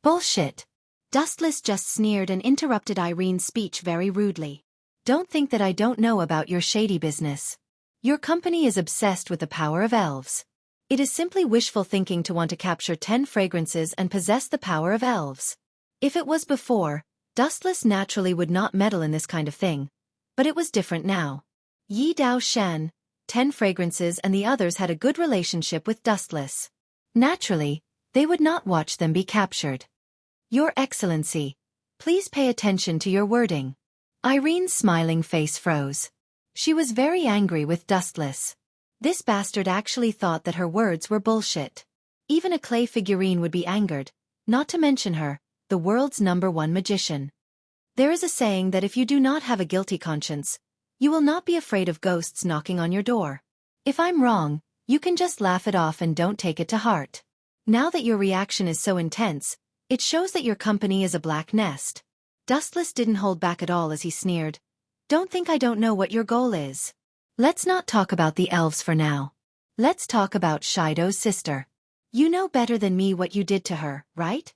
Bullshit. Dustless just sneered and interrupted Irene's speech very rudely. "Don't think that I don't know about your shady business. Your company is obsessed with the power of elves. It is simply wishful thinking to want to capture 10 fragrances and possess the power of elves. If it was before, Dustless naturally would not meddle in this kind of thing. But it was different now. Yi Dao Shen, 10 fragrances and the others had a good relationship with Dustless. Naturally, they would not watch them be captured. Your Excellency, please pay attention to your wording." Irene's smiling face froze. She was very angry with Dustless. This bastard actually thought that her words were bullshit. Even a clay figurine would be angered, not to mention her, the world's #1 magician. There is a saying that if you do not have a guilty conscience, you will not be afraid of ghosts knocking on your door. If I'm wrong, you can just laugh it off and don't take it to heart. Now that your reaction is so intense, it shows that your company is a black nest. Dustless didn't hold back at all as he sneered. "Don't think I don't know what your goal is. Let's not talk about the elves for now. Let's talk about Shido's sister. You know better than me what you did to her, right?"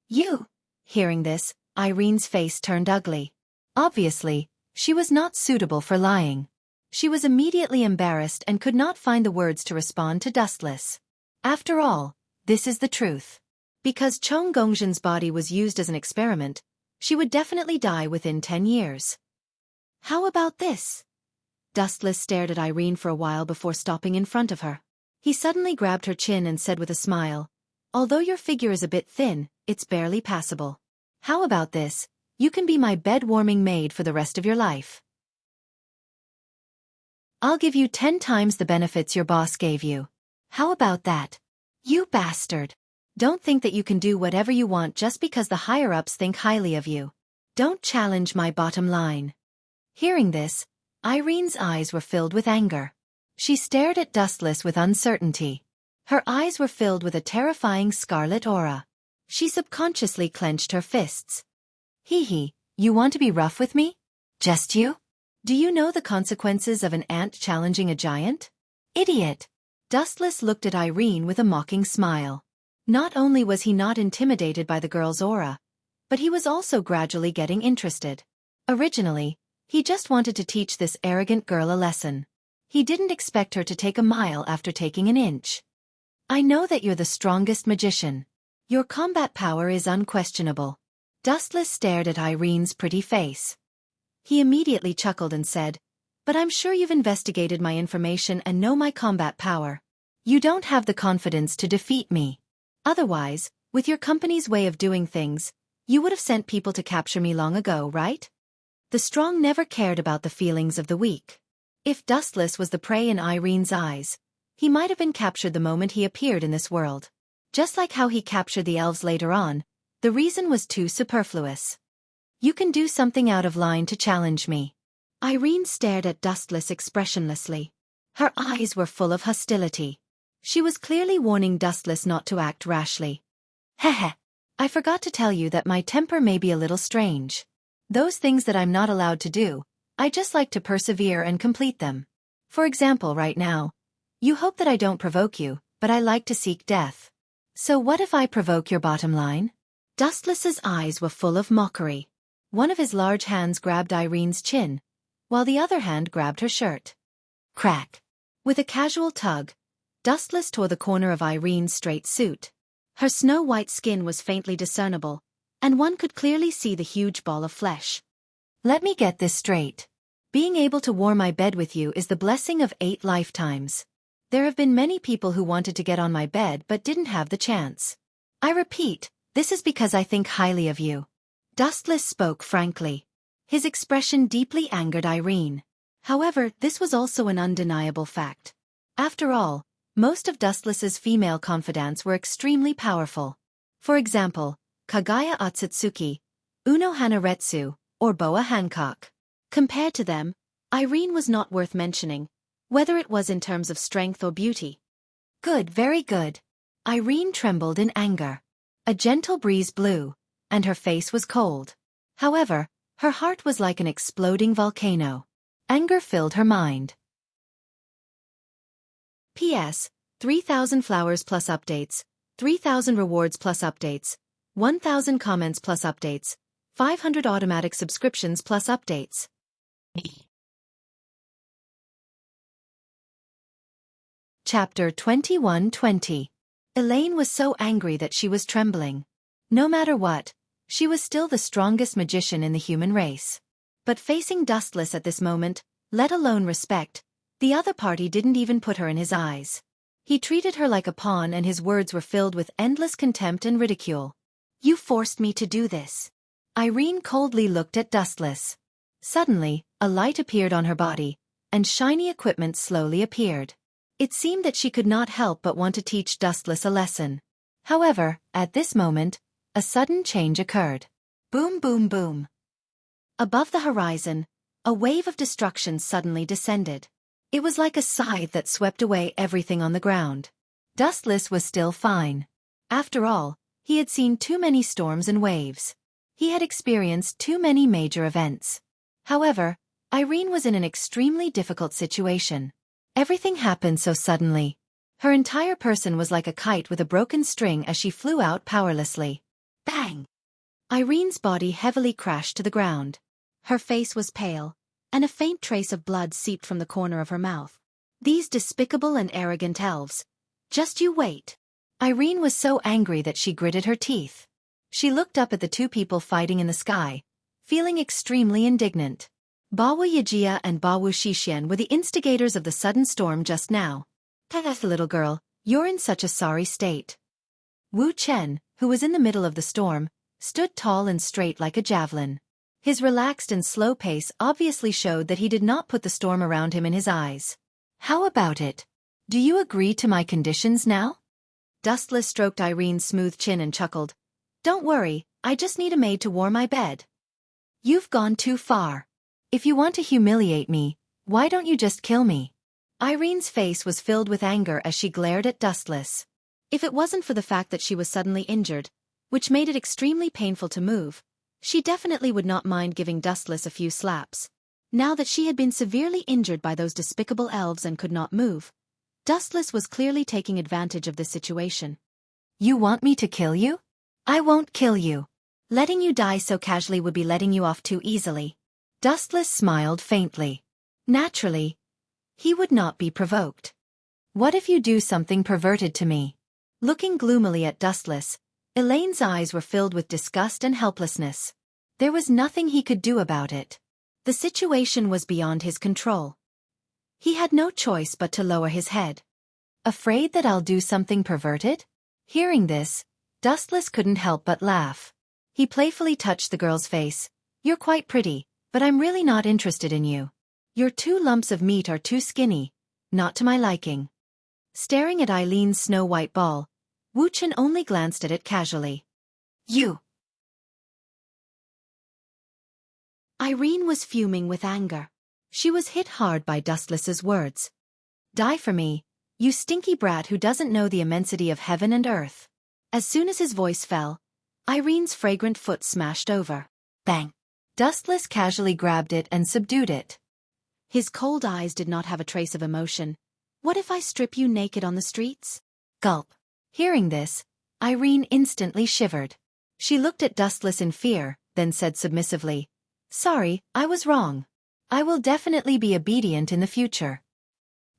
"You?" Hearing this, Irene's face turned ugly. Obviously, she was not suitable for lying. She was immediately embarrassed and could not find the words to respond to Dustless. After all, this is the truth. Because Chong Gongzhen's body was used as an experiment, she would definitely die within 10 years. How about this? Dustless stared at Irene for a while before stopping in front of her. He suddenly grabbed her chin and said with a smile, "Although your figure is a bit thin, it's barely passable. How about this? You can be my bed-warming maid for the rest of your life. I'll give you 10 times the benefits your boss gave you. How about that? You bastard. Don't think that you can do whatever you want just because the higher-ups think highly of you. Don't challenge my bottom line." Hearing this, Irene's eyes were filled with anger. She stared at Dustless with uncertainty. Her eyes were filled with a terrifying scarlet aura. She subconsciously clenched her fists. Hee, you want to be rough with me? Just you? Do you know the consequences of an ant challenging a giant? Idiot! Dustless looked at Irene with a mocking smile. Not only was he not intimidated by the girl's aura, but he was also gradually getting interested. Originally, he just wanted to teach this arrogant girl a lesson. He didn't expect her to take a mile after taking an inch. I know that you're the strongest magician. Your combat power is unquestionable. Dustless stared at Irene's pretty face. He immediately chuckled and said, "But I'm sure you've investigated my information and know my combat power. You don't have the confidence to defeat me. Otherwise, with your company's way of doing things, you would have sent people to capture me long ago, right?" The strong never cared about the feelings of the weak. If Dustless was the prey in Irene's eyes, he might have been captured the moment he appeared in this world. Just like how he captured the elves later on, the reason was too superfluous. You can do something out of line to challenge me. Irene stared at Dustless expressionlessly. Her eyes were full of hostility. She was clearly warning Dustless not to act rashly. Heh. I forgot to tell you that my temper may be a little strange. Those things that I'm not allowed to do, I just like to persevere and complete them. For example, right now, you hope that I don't provoke you, but I like to seek death. So what if I provoke your bottom line? Dustless's eyes were full of mockery. One of his large hands grabbed Irene's chin, while the other hand grabbed her shirt. Crack. With a casual tug, Dustless tore the corner of Irene's straight suit. Her snow-white skin was faintly discernible, and one could clearly see the huge ball of flesh. Let me get this straight. Being able to warm my bed with you is the blessing of 8 lifetimes. There have been many people who wanted to get on my bed but didn't have the chance. I repeat, this is because I think highly of you. Dustless spoke frankly. His expression deeply angered Irene. However, this was also an undeniable fact. After all, most of Dustless's female confidants were extremely powerful. For example, Kagaya Otsutsuki, Uno Hanaretsu, or Boa Hancock. Compared to them, Irene was not worth mentioning, whether it was in terms of strength or beauty. Good, very good. Irene trembled in anger. A gentle breeze blew, and her face was cold. However, her heart was like an exploding volcano. Anger filled her mind. P.S. 3,000 flowers plus updates, 3,000 rewards plus updates, 1,000 comments plus updates, 500 automatic subscriptions plus updates. Chapter 21:20. Elaine was so angry that she was trembling. No matter what, she was still the strongest magician in the human race. But facing Dustless at this moment, let alone respect, the other party didn't even put her in his eyes. He treated her like a pawn and his words were filled with endless contempt and ridicule. You forced me to do this. Irene coldly looked at Dustless. Suddenly, a light appeared on her body, and shiny equipment slowly appeared. It seemed that she could not help but want to teach Dustless a lesson. However, at this moment, a sudden change occurred. Boom, boom, boom. Above the horizon, a wave of destruction suddenly descended. It was like a scythe that swept away everything on the ground. Dustless was still fine. After all, he had seen too many storms and waves. He had experienced too many major events. However, Irene was in an extremely difficult situation. Everything happened so suddenly. Her entire person was like a kite with a broken string as she flew out powerlessly. Bang! Irene's body heavily crashed to the ground. Her face was pale, and a faint trace of blood seeped from the corner of her mouth. These despicable and arrogant elves. Just you wait. Irene was so angry that she gritted her teeth. She looked up at the two people fighting in the sky, feeling extremely indignant. Bawu Yijia and Bawu Shixian were the instigators of the sudden storm just now. "Teth, little girl, you're in such a sorry state." Wu Chen, who was in the middle of the storm, stood tall and straight like a javelin. His relaxed and slow pace obviously showed that he did not put the storm around him in his eyes. "How about it? Do you agree to my conditions now?" Dustless stroked Irene's smooth chin and chuckled. "Don't worry, I just need a maid to warm my bed." "You've gone too far. If you want to humiliate me, why don't you just kill me?" Irene's face was filled with anger as she glared at Dustless. If it wasn't for the fact that she was suddenly injured, which made it extremely painful to move, she definitely would not mind giving Dustless a few slaps. Now that she had been severely injured by those despicable elves and could not move, Dustless was clearly taking advantage of this situation. "You want me to kill you? I won't kill you. Letting you die so casually would be letting you off too easily." Dustless smiled faintly. Naturally, he would not be provoked. "What if you do something perverted to me?" Looking gloomily at Dustless, Elaine's eyes were filled with disgust and helplessness. There was nothing he could do about it. The situation was beyond his control. He had no choice but to lower his head. "Afraid that I'll do something perverted?" Hearing this, Dustless couldn't help but laugh. He playfully touched the girl's face. "You're quite pretty, but I'm really not interested in you. Your two lumps of meat are too skinny, not to my liking." Staring at Eileen's snow-white ball, Wu Chen only glanced at it casually. "You!" Irene was fuming with anger. She was hit hard by Dustless's words. "Die for me, you stinky brat who doesn't know the immensity of heaven and earth." As soon as his voice fell, Irene's fragrant foot smashed over. Bang! Dustless casually grabbed it and subdued it. His cold eyes did not have a trace of emotion. "What if I strip you naked on the streets?" Gulp. Hearing this, Irene instantly shivered. She looked at Dustless in fear, then said submissively, "Sorry, I was wrong. I will definitely be obedient in the future.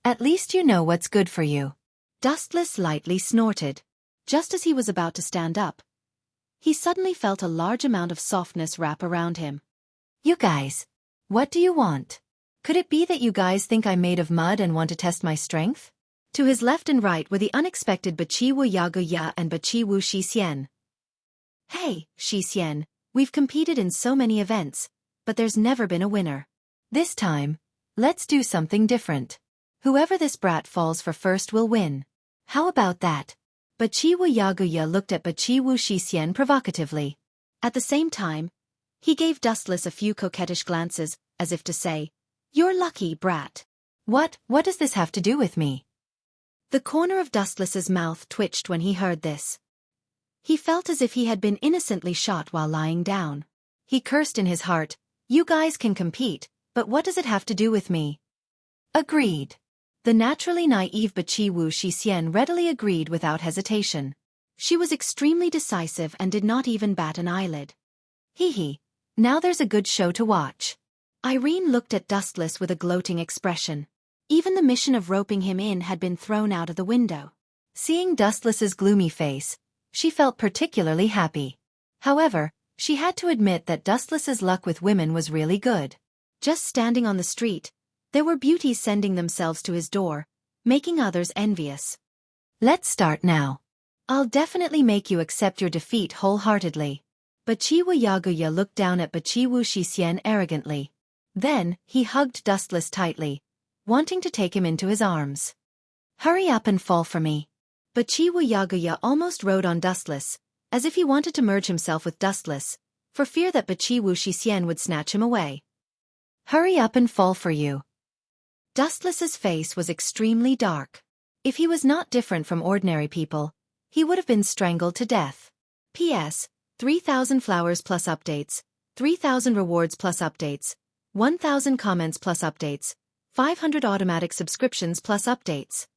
At least you know what's good for you." Dustless lightly snorted. Just as he was about to stand up, he suddenly felt a large amount of softness wrap around him. "You guys, what do you want? Could it be that you guys think I'm made of mud and want to test my strength?" To his left and right were the unexpected Bachi Wu Yaguya and Bachi Wu Shixian. "Hey, Shixian, we've competed in so many events, but there's never been a winner. This time, let's do something different. Whoever this brat falls for first will win. How about that?" Bachi Wu Yaguya looked at Bachi Wu Shixian provocatively. At the same time, he gave Dustless a few coquettish glances, as if to say, "You're lucky, brat." What does this have to do with me?" The corner of Dustless's mouth twitched when he heard this. He felt as if he had been innocently shot while lying down. He cursed in his heart, "You guys can compete, but what does it have to do with me?" "Agreed." The naturally naive Bachi Wu Shixian readily agreed without hesitation. She was extremely decisive and did not even bat an eyelid. Hee, now there's a good show to watch." Irene looked at Dustless with a gloating expression. Even the mission of roping him in had been thrown out of the window. Seeing Dustless's gloomy face, she felt particularly happy. However, she had to admit that Dustless's luck with women was really good. Just standing on the street, there were beauties sending themselves to his door, making others envious. "Let's start now. I'll definitely make you accept your defeat wholeheartedly." Bachi Wu Yaguya looked down at Bachi Wu Shixian arrogantly. Then, he hugged Dustless tightly, wanting to take him into his arms. "Hurry up and fall for me." Bachi Wu Yaguya almost rode on Dustless, as if he wanted to merge himself with Dustless, for fear that Bachi Wu Shixian would snatch him away. "Hurry up and fall for you." Dustless's face was extremely dark. If he was not different from ordinary people, he would have been strangled to death. P.S. 3,000 flowers plus updates, 3,000 rewards plus updates, 1,000 comments plus updates, 500 automatic subscriptions plus updates.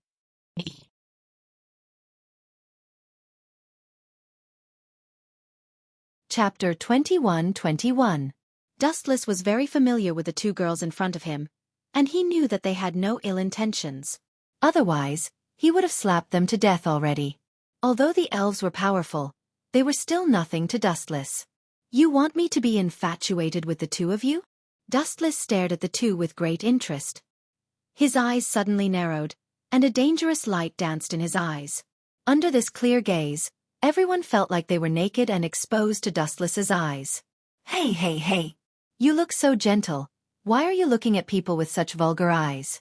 Chapter 21-21. Dustless was very familiar with the two girls in front of him, and he knew that they had no ill intentions. Otherwise, he would have slapped them to death already. Although the elves were powerful, they were still nothing to Dustless. You want me to be infatuated with the two of you? Dustless stared at the two with great interest. His eyes suddenly narrowed, and a dangerous light danced in his eyes. Under this clear gaze, everyone felt like they were naked and exposed to Dustless's eyes. Hey, hey, hey! You look so gentle. Why are you looking at people with such vulgar eyes?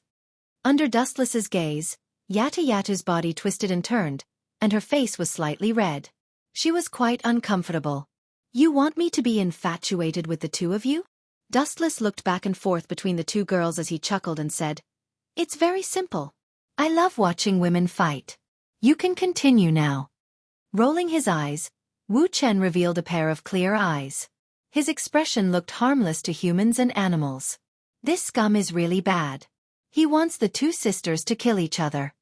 Under Dustless's gaze, Yatta Yatta's body twisted and turned, and her face was slightly red. She was quite uncomfortable. You want me to be infatuated with the two of you? Dustless looked back and forth between the two girls as he chuckled and said, It's very simple. I love watching women fight. You can continue now. Rolling his eyes, Wu Chen revealed a pair of clear eyes. His expression looked harmless to humans and animals. This scum is really bad. He wants the two sisters to kill each other.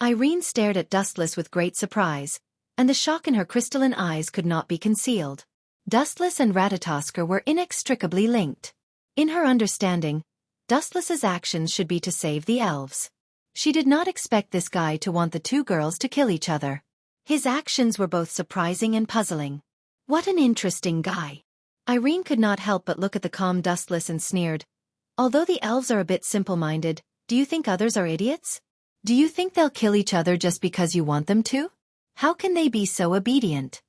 Irene stared at Dustless with great surprise, and the shock in her crystalline eyes could not be concealed. Dustless and Ratatoskr were inextricably linked. In her understanding, Dustless's actions should be to save the elves. She did not expect this guy to want the two girls to kill each other. His actions were both surprising and puzzling. What an interesting guy. Irene could not help but look at the calm Dustless and sneered. Although the elves are a bit simple-minded, do you think others are idiots? Do you think they'll kill each other just because you want them to? How can they be so obedient?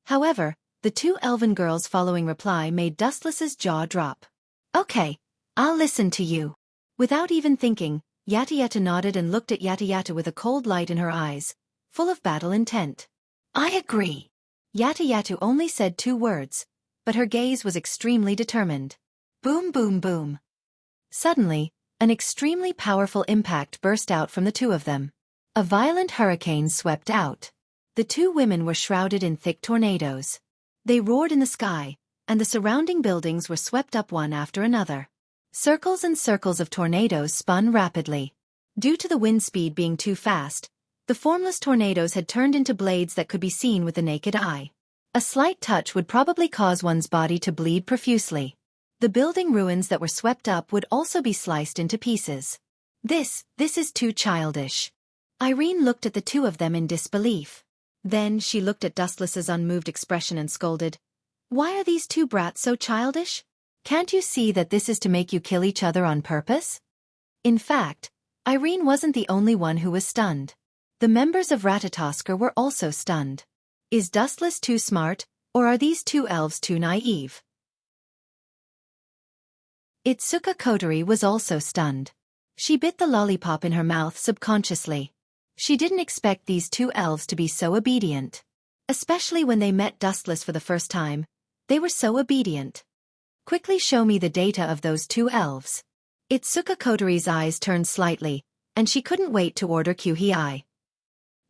However, the two elven girls' following reply made Dustless's jaw drop. Okay, I'll listen to you. Without even thinking, Yatta Yatta nodded and looked at Yatta Yatta with a cold light in her eyes, full of battle intent. I agree. Yatta Yatta only said 2 words, but her gaze was extremely determined. Boom, boom, boom. Suddenly, an extremely powerful impact burst out from the two of them. A violent hurricane swept out. The two women were shrouded in thick tornadoes. They roared in the sky, and the surrounding buildings were swept up one after another. Circles and circles of tornadoes spun rapidly. Due to the wind speed being too fast, the formless tornadoes had turned into blades that could be seen with the naked eye. A slight touch would probably cause one's body to bleed profusely. The building ruins that were swept up would also be sliced into pieces. This is too childish. Irene looked at the two of them in disbelief. Then she looked at Dustless's unmoved expression and scolded. Why are these two brats so childish? Can't you see that this is to make you kill each other on purpose? In fact, Irene wasn't the only one who was stunned. The members of Ratatoskr were also stunned. Is Dustless too smart, or are these two elves too naive? Itsuka Kotori was also stunned. She bit the lollipop in her mouth subconsciously. She didn't expect these two elves to be so obedient. Especially when they met Dustless for the first time, they were so obedient. Quickly show me the data of those two elves. Itsuka Kotori's eyes turned slightly, and she couldn't wait to order Kyuhei.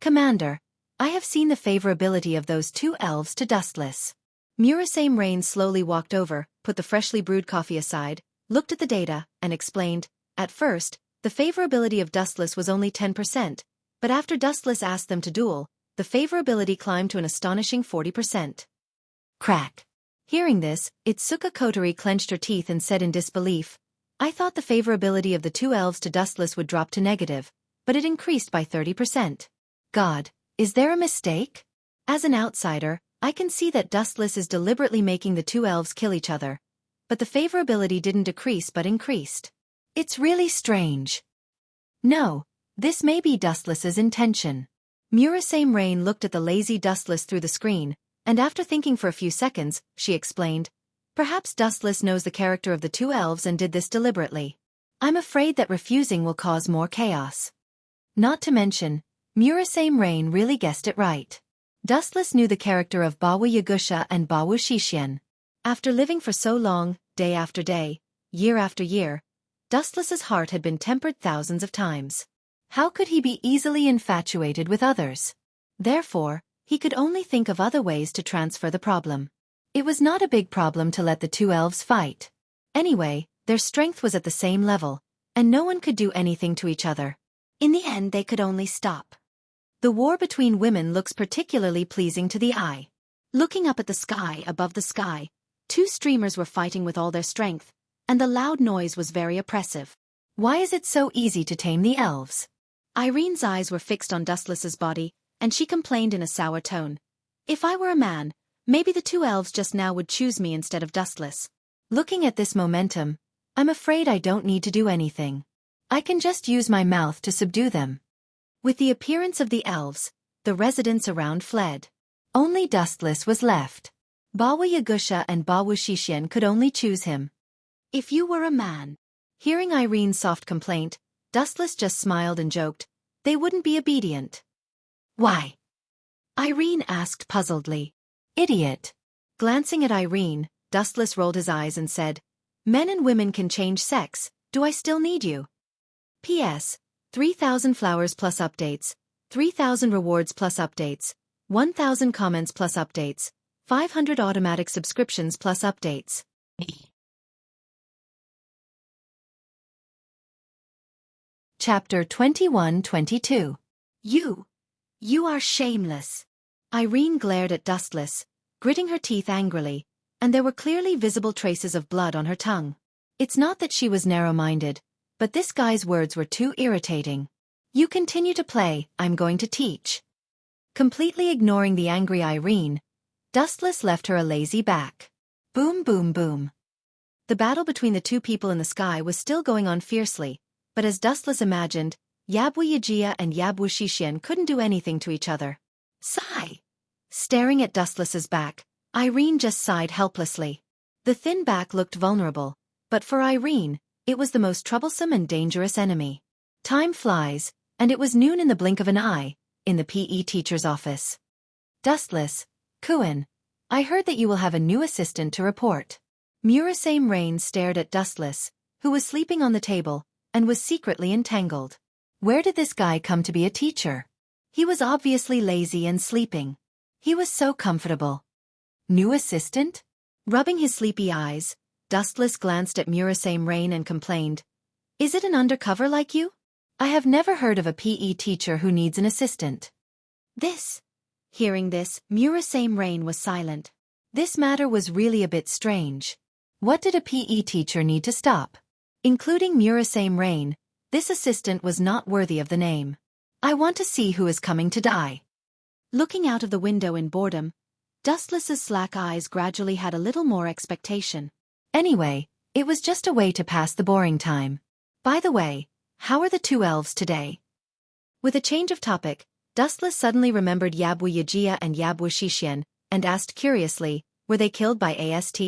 Commander, I have seen the favorability of those two elves to Dustless. Murasame Rain slowly walked over, put the freshly brewed coffee aside, looked at the data, and explained, at first, the favorability of Dustless was only 10%, but after Dustless asked them to duel, the favorability climbed to an astonishing 40%. Crack. Hearing this, Itsuka Kotori clenched her teeth and said in disbelief, I thought the favorability of the two elves to Dustless would drop to negative, but it increased by 30%. God, is there a mistake? As an outsider, I can see that Dustless is deliberately making the two elves kill each other, but the favorability didn't decrease but increased. It's really strange. No, this may be Dustless's intention. Murasame Rain looked at the lazy Dustless through the screen, and after thinking for a few seconds, she explained, perhaps Dustless knows the character of the two elves and did this deliberately. I'm afraid that refusing will cause more chaos. Not to mention, Murasame Rain really guessed it right. Dustless knew the character of Bawu Yagusha and Bawu Shishian. After living for so long, day after day, year after year, Dustless's heart had been tempered thousands of times. How could he be easily infatuated with others? Therefore, he could only think of other ways to transfer the problem. It was not a big problem to let the two elves fight. Anyway, their strength was at the same level, and no one could do anything to each other. In the end, they could only stop. The war between women looks particularly pleasing to the eye. Looking up at the sky above the sky, two streamers were fighting with all their strength, and the loud noise was very oppressive. Why is it so easy to tame the elves? Irene's eyes were fixed on Dustless's body, and she complained in a sour tone. If I were a man, maybe the two elves just now would choose me instead of Dustless. Looking at this momentum, I'm afraid I don't need to do anything. I can just use my mouth to subdue them. With the appearance of the elves, the residents around fled. Only Dustless was left. Wuxia and Wuxixian could only choose him. If you were a man. Hearing Irene's soft complaint, Dustless just smiled and joked, they wouldn't be obedient. Why? Irene asked puzzledly. Idiot. Glancing at Irene, Dustless rolled his eyes and said, men and women can change sex, do I still need you? P.S. 3,000 flowers plus updates, 3,000 rewards plus updates, 1,000 comments plus updates, 500 automatic subscriptions plus updates. Chapter 21-22. You are shameless. Irene glared at Dustless, gritting her teeth angrily, and there were clearly visible traces of blood on her tongue. It's not that she was narrow-minded, but this guy's words were too irritating. You continue to play, I'm going to teach. Completely ignoring the angry Irene, Dustless left her a lazy back. Boom boom boom. The battle between the two people in the sky was still going on fiercely, but as Dustless imagined, Wuxia and Wuxixian couldn't do anything to each other. Sigh. Staring at Dustless's back, Irene just sighed helplessly. The thin back looked vulnerable, but for Irene, it was the most troublesome and dangerous enemy. Time flies, and it was noon in the blink of an eye, in the PE teacher's office. Dustless, Kuan, I heard that you will have a new assistant to report. Murasame Rain stared at Dustless, who was sleeping on the table, and was secretly entangled. Where did this guy come to be a teacher? He was obviously lazy and sleeping. He was so comfortable. New assistant? Rubbing his sleepy eyes, Dustless glanced at Murasame Rain and complained, is it an undercover like you? I have never heard of a PE teacher who needs an assistant. Hearing this, Murasame Rain was silent. This matter was really a bit strange. What did a PE teacher need to stop? Including Murasame Rain, this assistant was not worthy of the name. I want to see who is coming to die. Looking out of the window in boredom, Dustless's slack eyes gradually had a little more expectation. Anyway, it was just a way to pass the boring time. By the way, how are the two elves today? With a change of topic, Dustless suddenly remembered Wuxia and Wuxixian, and asked curiously, were they killed by AST?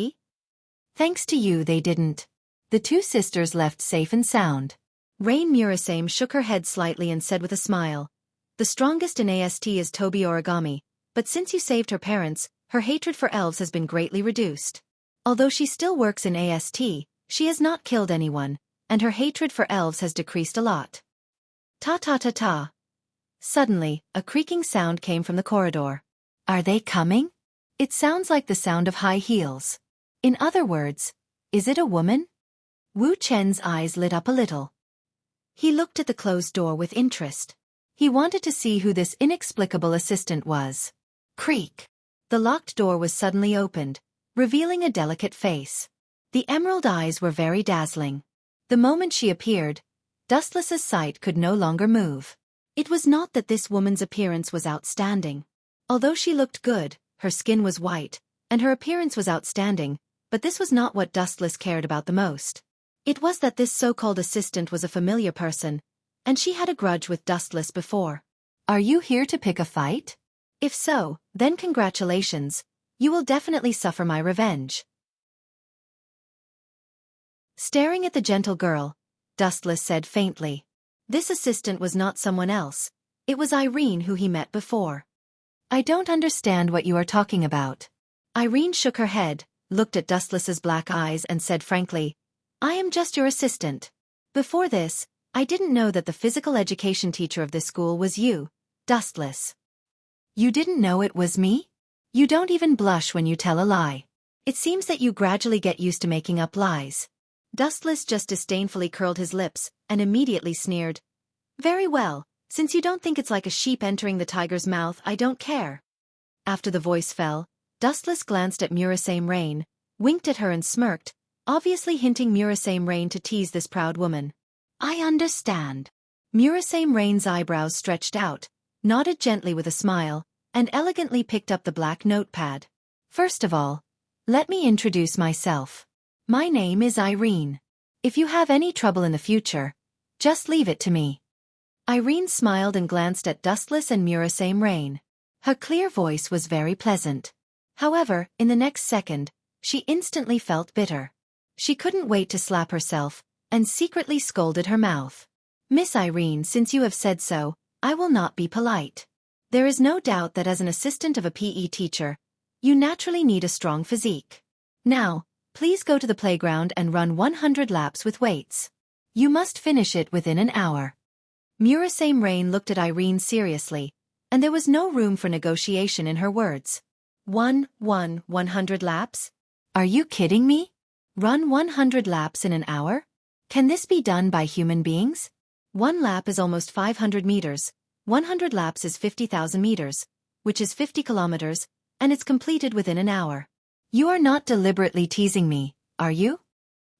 Thanks to you they didn't. The two sisters left safe and sound. Rain Murasame shook her head slightly and said with a smile, the strongest in AST is Toby Origami, but since you saved her parents, her hatred for elves has been greatly reduced. Although she still works in AST, she has not killed anyone, and her hatred for elves has decreased a lot. Ta-ta-ta-ta. Suddenly, a creaking sound came from the corridor. Are they coming? It sounds like the sound of high heels. In other words, is it a woman? Wu Chen's eyes lit up a little. He looked at the closed door with interest. He wanted to see who this inexplicable assistant was. Creak. The locked door was suddenly opened, revealing a delicate face. The emerald eyes were very dazzling. The moment she appeared, Dustless's sight could no longer move. It was not that this woman's appearance was outstanding. Although she looked good, her skin was white, and her appearance was outstanding, but this was not what Dustless cared about the most. It was that this so-called assistant was a familiar person, and she had a grudge with Dustless before. Are you here to pick a fight? If so, then congratulations. You will definitely suffer my revenge. Staring at the gentle girl, Dustless said faintly. This assistant was not someone else. It was Irene who he met before. I don't understand what you are talking about. Irene shook her head, looked at Dustless's black eyes and said frankly, I am just your assistant. Before this, I didn't know that the physical education teacher of this school was you, Dustless. You didn't know it was me? You don't even blush when you tell a lie. It seems that you gradually get used to making up lies. Dustless just disdainfully curled his lips and immediately sneered. Very well, since you don't think it's like a sheep entering the tiger's mouth, I don't care. After the voice fell, Dustless glanced at Murasame Rain, winked at her and smirked, obviously hinting Murasame Rain to tease this proud woman. I understand. Murasame Rain's eyebrows stretched out, nodded gently with a smile, and elegantly picked up the black notepad. First of all, let me introduce myself. My name is Irene. If you have any trouble in the future, just leave it to me. Irene smiled and glanced at Dustless and Murasame Rain. Her clear voice was very pleasant. However, in the next second, she instantly felt bitter. She couldn't wait to slap herself, and secretly scolded her mouth. Miss Irene, since you have said so, I will not be polite. There is no doubt that as an assistant of a PE teacher, you naturally need a strong physique. Now, please go to the playground and run 100 laps with weights. You must finish it within an hour. Murasame Rain looked at Irene seriously, and there was no room for negotiation in her words. 100 laps? Are you kidding me? Run 100 laps in an hour? Can this be done by human beings? 1 lap is almost 500 meters, 100 laps is 50,000 meters, which is 50 kilometers, and it's completed within an hour. You are not deliberately teasing me, are you?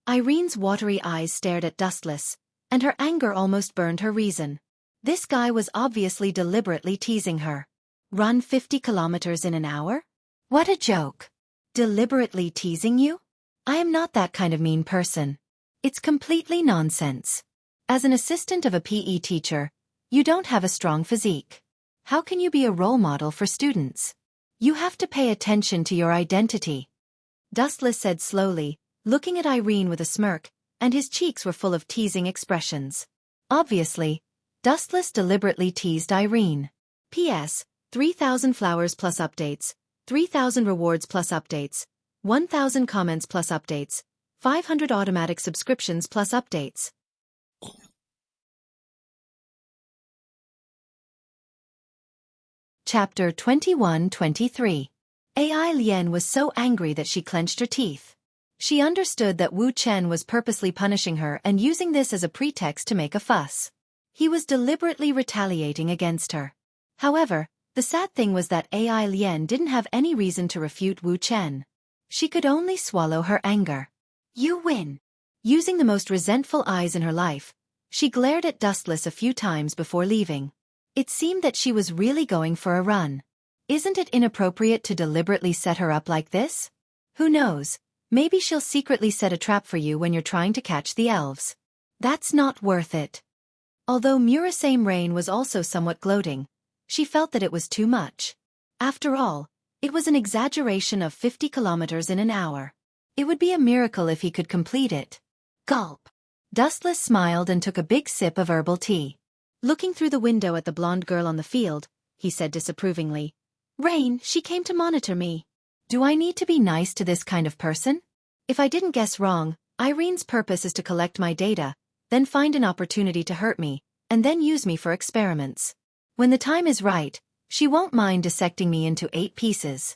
Irene's watery eyes stared at Dustless, and her anger almost burned her reason. This guy was obviously deliberately teasing her. Run 50 kilometers in an hour? What a joke. Deliberately teasing you? I am not that kind of mean person. It's completely nonsense. As an assistant of a PE teacher, you don't have a strong physique. How can you be a role model for students? You have to pay attention to your identity. Dustless said slowly, looking at Irene with a smirk, and his cheeks were full of teasing expressions. Obviously, Dustless deliberately teased Irene. P.S. 3,000 flowers plus updates, 3,000 rewards plus updates, 1,000 comments plus updates, 500 automatic subscriptions plus updates. Chapter 21-23. AI Lian was so angry that she clenched her teeth. She understood that Wu Chen was purposely punishing her and using this as a pretext to make a fuss. He was deliberately retaliating against her. However, the sad thing was that AI Lian didn't have any reason to refute Wu Chen. She could only swallow her anger. You win. Using the most resentful eyes in her life, she glared at Dustless a few times before leaving. It seemed that she was really going for a run. Isn't it inappropriate to deliberately set her up like this? Who knows? Maybe she'll secretly set a trap for you when you're trying to catch the elves. That's not worth it. Although Murasame Rain was also somewhat gloating, she felt that it was too much. After all, it was an exaggeration of 50 kilometers in an hour. It would be a miracle if he could complete it. Gulp. Dustless smiled and took a big sip of herbal tea. Looking through the window at the blonde girl on the field, he said disapprovingly, Rain, she came to monitor me. Do I need to be nice to this kind of person? If I didn't guess wrong, Irene's purpose is to collect my data, then find an opportunity to hurt me, and then use me for experiments. When the time is right, she won't mind dissecting me into 8 pieces.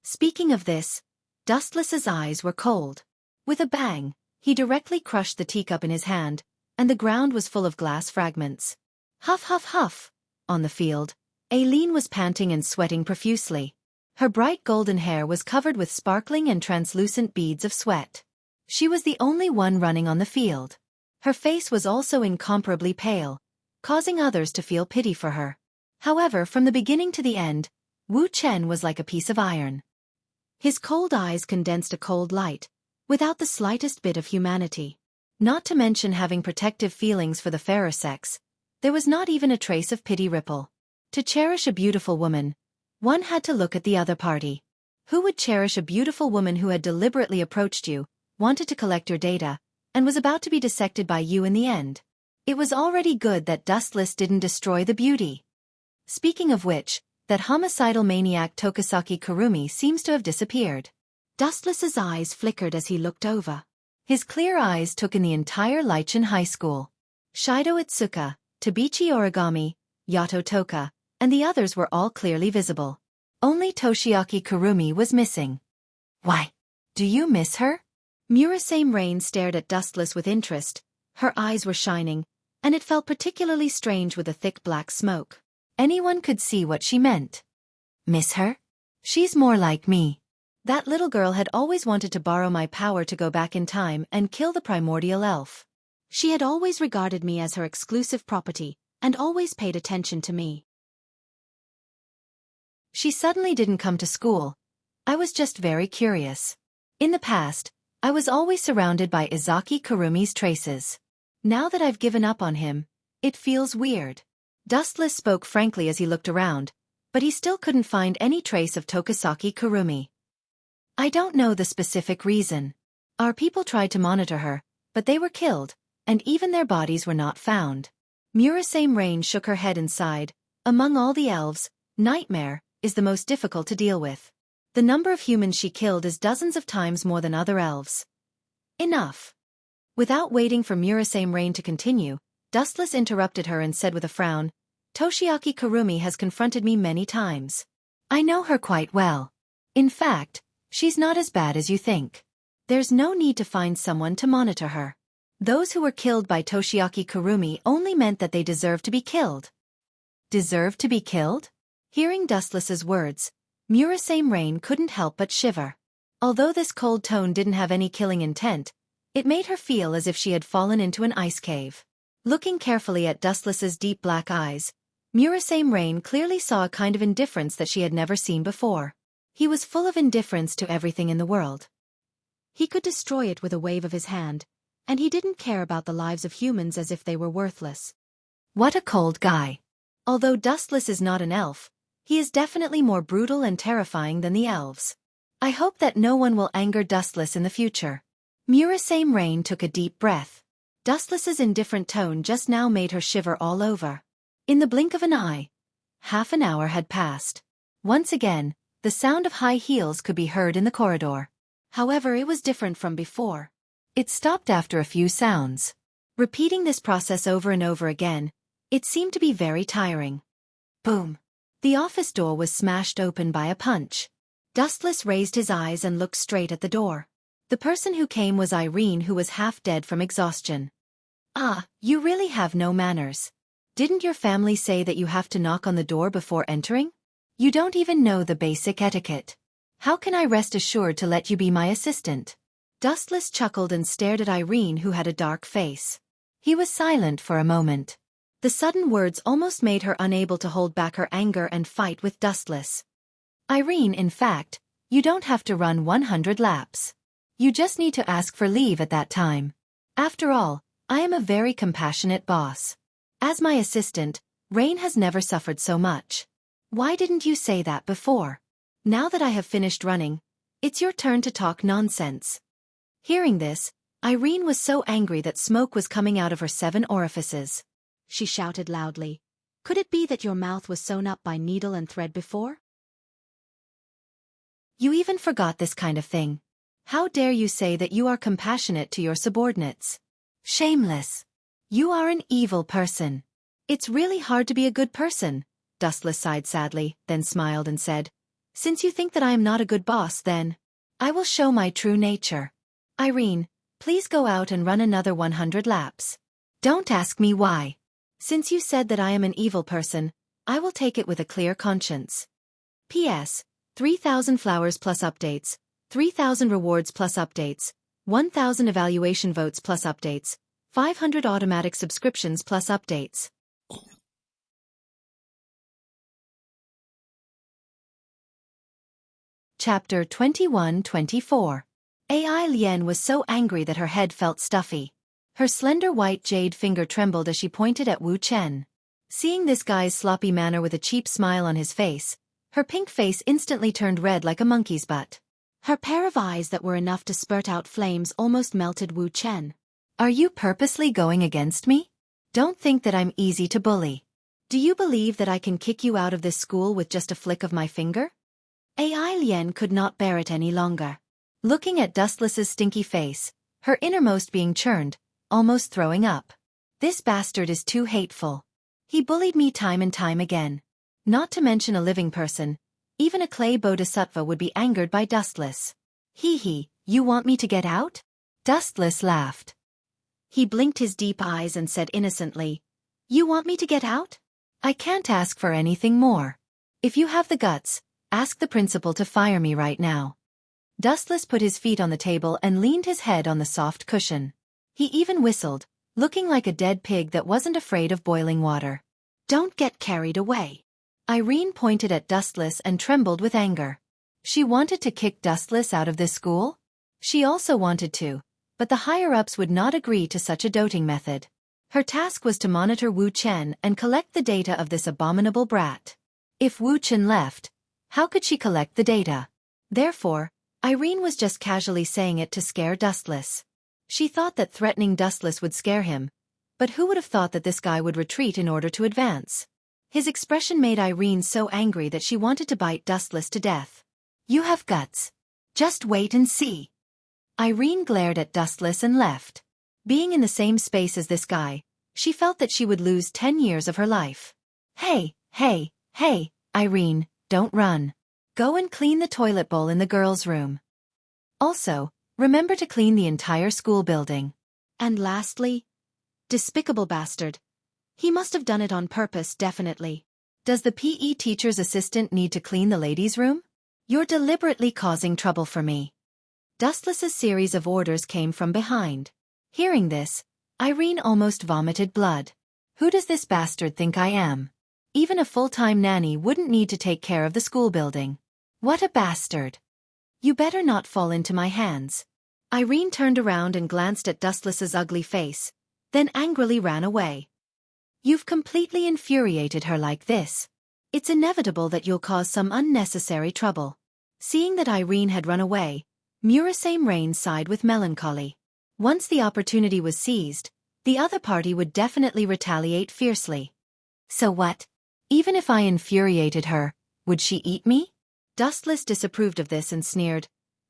Speaking of this, Dustless's eyes were cold. With a bang, he directly crushed the teacup in his hand, and the ground was full of glass fragments. Huff huff huff. On the field, Aileen was panting and sweating profusely. Her bright golden hair was covered with sparkling and translucent beads of sweat. She was the only one running on the field. Her face was also incomparably pale, causing others to feel pity for her. However, from the beginning to the end, Wu Chen was like a piece of iron. His cold eyes condensed a cold light, without the slightest bit of humanity. Not to mention having protective feelings for the fairer sex, there was not even a trace of pity ripple. To cherish a beautiful woman, one had to look at the other party. Who would cherish a beautiful woman who had deliberately approached you, wanted to collect your data, and was about to be dissected by you in the end? It was already good that Dustless didn't destroy the beauty. Speaking of which, that homicidal maniac Tokisaki Kurumi seems to have disappeared. Dustless's eyes flickered as he looked over. His clear eyes took in the entire Lichen High School. Shido Itsuka, Tabichi Origami, Yato Toka, and the others were all clearly visible. Only Toshiaki Kurumi was missing. Why? Do you miss her? Murasame Rain stared at Dustless with interest. Her eyes were shining, and it felt particularly strange with the thick black smoke. Anyone could see what she meant. Miss her? She's more like me. That little girl had always wanted to borrow my power to go back in time and kill the primordial elf. She had always regarded me as her exclusive property, and always paid attention to me. She suddenly didn't come to school. I was just very curious. In the past, I was always surrounded by Izaki Kurumi's traces. Now that I've given up on him, it feels weird. Dustless spoke frankly as he looked around, but he still couldn't find any trace of Tokisaki Kurumi. I don't know the specific reason. Our people tried to monitor her, but they were killed, and even their bodies were not found. Murasame Rain shook her head and sighed. Among all the elves, Nightmare is the most difficult to deal with. The number of humans she killed is dozens of times more than other elves. Enough. Without waiting for Murasame Rain to continue, Dustless interrupted her and said with a frown, Toshiaki Kurumi has confronted me many times. I know her quite well. In fact, she's not as bad as you think. There's no need to find someone to monitor her. Those who were killed by Toshiaki Kurumi only meant that they deserved to be killed. Deserved to be killed? Hearing Dustless's words, Murasame Rain couldn't help but shiver. Although this cold tone didn't have any killing intent, it made her feel as if she had fallen into an ice cave. Looking carefully at Dustless's deep black eyes, Murasame Rain clearly saw a kind of indifference that she had never seen before. He was full of indifference to everything in the world. He could destroy it with a wave of his hand, and he didn't care about the lives of humans as if they were worthless. What a cold guy. Although Dustless is not an elf, he is definitely more brutal and terrifying than the elves. I hope that no one will anger Dustless in the future. Murasame Rain took a deep breath. Dustless's indifferent tone just now made her shiver all over. In the blink of an eye, half an hour had passed. Once again, the sound of high heels could be heard in the corridor. However, it was different from before. It stopped after a few sounds. Repeating this process over and over again, it seemed to be very tiring. Boom. The office door was smashed open by a punch. Dustless raised his eyes and looked straight at the door. The person who came was Irene, who was half dead from exhaustion. Ah, you really have no manners. Didn't your family say that you have to knock on the door before entering? You don't even know the basic etiquette. How can I rest assured to let you be my assistant? Dustless chuckled and stared at Irene, who had a dark face. He was silent for a moment. The sudden words almost made her unable to hold back her anger and fight with Dustless. Irene, in fact, you don't have to run 100 laps. You just need to ask for leave at that time. After all, I am a very compassionate boss. As my assistant, Rain has never suffered so much. Why didn't you say that before? Now that I have finished running, it's your turn to talk nonsense. Hearing this, Irene was so angry that smoke was coming out of her 7 orifices. She shouted loudly. Could it be that your mouth was sewn up by needle and thread before? You even forgot this kind of thing. How dare you say that you are compassionate to your subordinates? Shameless. You are an evil person. It's really hard to be a good person. Dustless sighed sadly, then smiled and said, Since you think that I am not a good boss, then I will show my true nature. Irene, please go out and run another 100 laps. Don't ask me why. Since you said that I am an evil person, I will take it with a clear conscience. P.S. 3,000 flowers plus updates, 3,000 rewards plus updates, 1,000 evaluation votes plus updates, 500 automatic subscriptions plus updates. Chapter 21-24. Ai Lien was so angry that her head felt stuffy. Her slender white jade finger trembled as she pointed at Wu Chen. Seeing this guy's sloppy manner with a cheap smile on his face, her pink face instantly turned red like a monkey's butt. Her pair of eyes that were enough to spurt out flames almost melted Wu Chen. Are you purposely going against me? Don't think that I'm easy to bully. Do you believe that I can kick you out of this school with just a flick of my finger? Ai Lien could not bear it any longer. Looking at Dustless's stinky face, her innermost being churned, almost throwing up. This bastard is too hateful. He bullied me time and time again. Not to mention a living person, even a clay bodhisattva would be angered by Dustless. Hee, you want me to get out? Dustless laughed. He blinked his deep eyes and said innocently, You want me to get out? I can't ask for anything more. If you have the guts, ask the principal to fire me right now. Dustless put his feet on the table and leaned his head on the soft cushion. He even whistled, looking like a dead pig that wasn't afraid of boiling water. Don't get carried away. Irene pointed at Dustless and trembled with anger. She wanted to kick Dustless out of this school? She also wanted to, but the higher-ups would not agree to such a doting method. Her task was to monitor Wu Chen and collect the data of this abominable brat. If Wu Chen left, how could she collect the data? Therefore, Irene was just casually saying it to scare Dustless. She thought that threatening Dustless would scare him, but who would have thought that this guy would retreat in order to advance? His expression made Irene so angry that she wanted to bite Dustless to death. You have guts. Just wait and see. Irene glared at Dustless and left. Being in the same space as this guy, she felt that she would lose 10 years of her life. Hey, Irene, don't run. Go and clean the toilet bowl in the girls' room. Also, remember to clean the entire school building. And lastly, despicable bastard. He must have done it on purpose, definitely. Does the PE teacher's assistant need to clean the ladies' room? You're deliberately causing trouble for me. Dustless's series of orders came from behind. Hearing this, Irene almost vomited blood. Who does this bastard think I am? Even a full-time nanny wouldn't need to take care of the school building. What a bastard. You better not fall into my hands. Irene turned around and glanced at Dustless's ugly face, then angrily ran away. You've completely infuriated her like this. It's inevitable that you'll cause some unnecessary trouble. Seeing that Irene had run away, Murasame Rain sighed with melancholy. Once the opportunity was seized, the other party would definitely retaliate fiercely. So what? Even if I infuriated her, would she eat me? Dustless disapproved of this and sneered.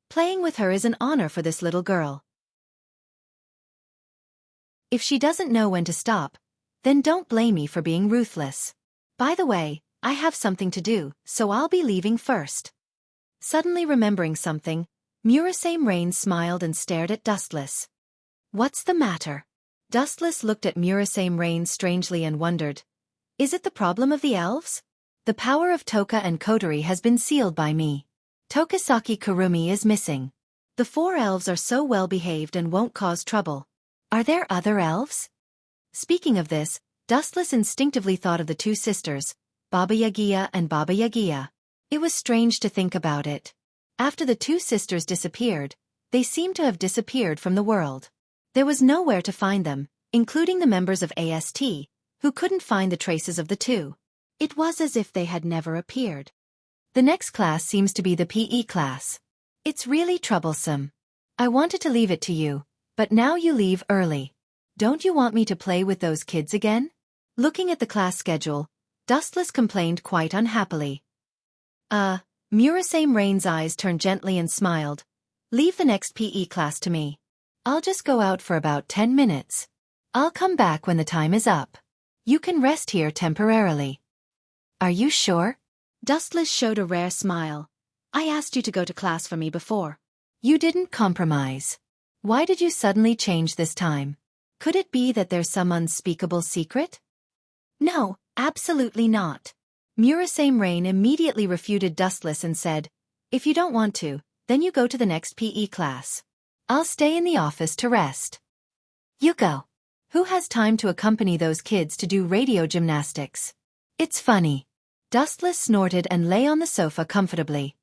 Playing with her is an honor for this little girl. If she doesn't know when to stop, then don't blame me for being ruthless. By the way, I have something to do, so I'll be leaving first. Suddenly remembering something, Murasame Rain smiled and stared at Dustless. What's the matter? Dustless looked at Murasame Rain strangely and wondered. Is it the problem of the elves? The power of Toka and Kotori has been sealed by me. Tokisaki Kurumi is missing. The 4 elves are so well behaved and won't cause trouble. Are there other elves? Speaking of this, Dustless instinctively thought of the 2 sisters, Baba Yagia and Baba Yagia. It was strange to think about it. After the 2 sisters disappeared, they seemed to have disappeared from the world. There was nowhere to find them, including the members of AST, who couldn't find the traces of the 2. It was as if they had never appeared. The next class seems to be the PE class. It's really troublesome. I wanted to leave it to you, but now you leave early. Don't you want me to play with those kids again? Looking at the class schedule, Dustless complained quite unhappily. Murasame Rain's eyes turned gently and smiled. Leave the next PE class to me. I'll just go out for about 10 minutes. I'll come back when the time is up. You can rest here temporarily. Are you sure? Dustless showed a rare smile. I asked you to go to class for me before. You didn't compromise. Why did you suddenly change this time? Could it be that there's some unspeakable secret? No, absolutely not. Murasame Rain immediately refuted Dustless and said, if you don't want to, then you go to the next PE class. I'll stay in the office to rest. You go. Who has time to accompany those kids to do radio gymnastics? It's funny. Dustless snorted and lay on the sofa comfortably.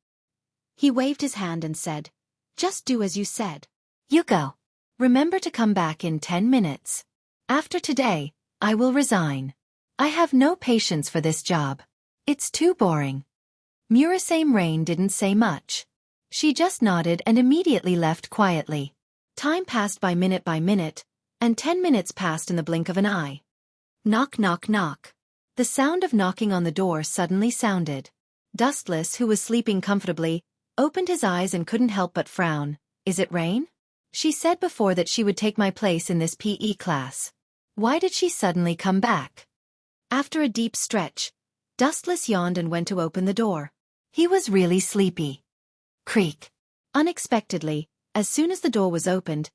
He waved his hand and said, just do as you said. You go. Remember to come back in 10 minutes. After today, I will resign. I have no patience for this job. It's too boring. Murasame Rain didn't say much. She just nodded and immediately left quietly. Time passed by minute, and 10 minutes passed in the blink of an eye. Knock, knock, knock. The sound of knocking on the door suddenly sounded. Dustless, who was sleeping comfortably, opened his eyes and couldn't help but frown. Is it Rain? She said before that she would take my place in this PE class. Why did she suddenly come back? After a deep stretch, Dustless yawned and went to open the door. He was really sleepy. Creak. Unexpectedly, as soon as the door was opened,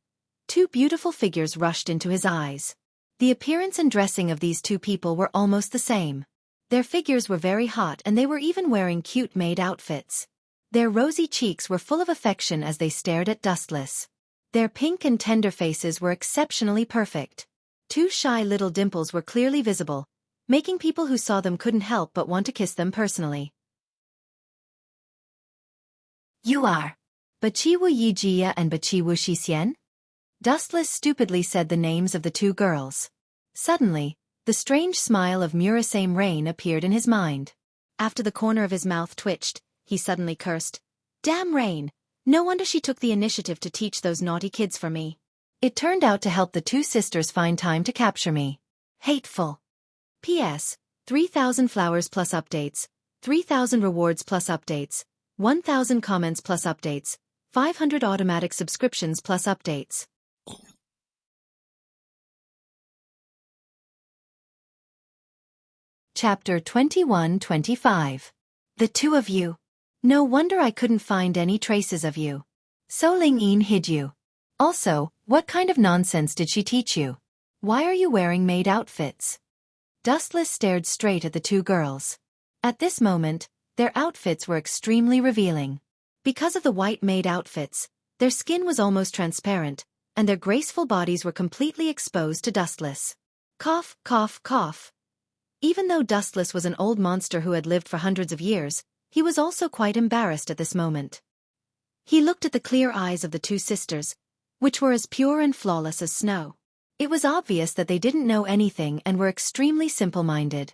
2 beautiful figures rushed into his eyes. The appearance and dressing of these 2 people were almost the same. Their figures were very hot and they were even wearing cute maid outfits. Their rosy cheeks were full of affection as they stared at Dustless. Their pink and tender faces were exceptionally perfect. 2 shy little dimples were clearly visible, making people who saw them couldn't help but want to kiss them personally. You are Baqiwu Yijia and Baqiwu Xixian? Dustless stupidly said the names of the two girls. Suddenly, the strange smile of Murasame Rain appeared in his mind. After the corner of his mouth twitched, he suddenly cursed. Damn Rain! No wonder she took the initiative to teach those naughty kids for me. It turned out to help the two sisters find time to capture me. Hateful. P.S. 3,000 flowers plus updates, 3,000 rewards plus updates, 1,000 comments plus updates, 500 automatic subscriptions plus updates. Chapter 21-25. The two of you. No wonder I couldn't find any traces of you. So Ling Yin hid you. Also, what kind of nonsense did she teach you? Why are you wearing maid outfits? Dustless stared straight at the two girls. At this moment, their outfits were extremely revealing. Because of the white maid outfits, their skin was almost transparent, and their graceful bodies were completely exposed to Dustless. Cough, cough, cough. Even though Dustless was an old monster who had lived for hundreds of years, he was also quite embarrassed at this moment. He looked at the clear eyes of the two sisters, which were as pure and flawless as snow. It was obvious that they didn't know anything and were extremely simple-minded.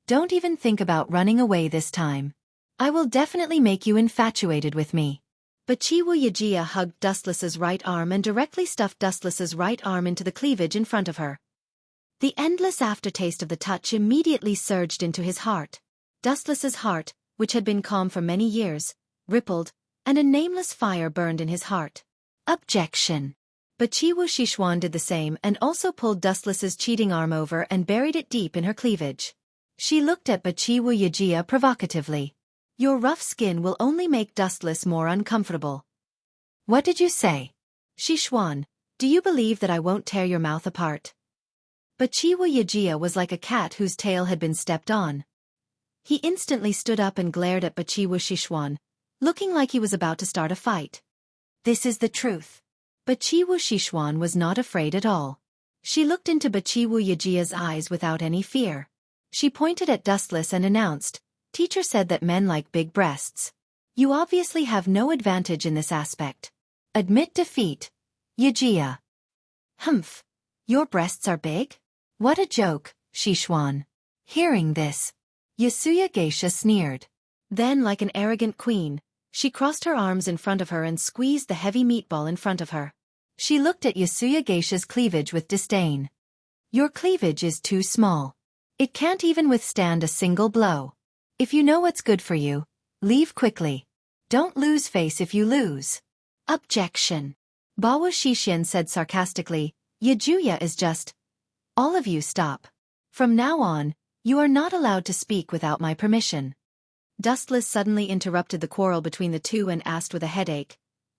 Don't even think about running away this time. I will definitely make you infatuated with me. Baqiwu Yijia hugged Dustless's right arm and directly stuffed Dustless's right arm into the cleavage in front of her. The endless aftertaste of the touch immediately surged into his heart. Dustless's heart, which had been calm for many years, rippled, and a nameless fire burned in his heart. Objection. Baqiwu Xixuan did the same and also pulled Dustless's cheating arm over and buried it deep in her cleavage. She looked at Baqiwu Yijia provocatively. Your rough skin will only make Dustless more uncomfortable. What did you say? Xixuan, do you believe that I won't tear your mouth apart? Baqiwu Yijia was like a cat whose tail had been stepped on. He instantly stood up and glared at Baqiwu Xixuan, looking like he was about to start a fight. This is the truth. Baqiwu Xixuan was not afraid at all. She looked into Baqiwu Yijia's eyes without any fear. She pointed at Dustless and announced, Teacher said that men like big breasts. You obviously have no advantage in this aspect. Admit defeat. Yijia. Humph. Your breasts are big? What a joke, Xixuan. Hearing this, Yasuya Geisha sneered. Then, like an arrogant queen, she crossed her arms in front of her and squeezed the heavy meatball in front of her. She looked at Yasuya Geisha's cleavage with disdain. Your cleavage is too small. It can't even withstand a single blow. If you know what's good for you, leave quickly. Don't lose face if you lose. Objection. Bawu Xixian said sarcastically, Yijuya is just... All of you stop. From now on, you are not allowed to speak without my permission. Dustless suddenly interrupted the quarrel between the two and asked with a headache,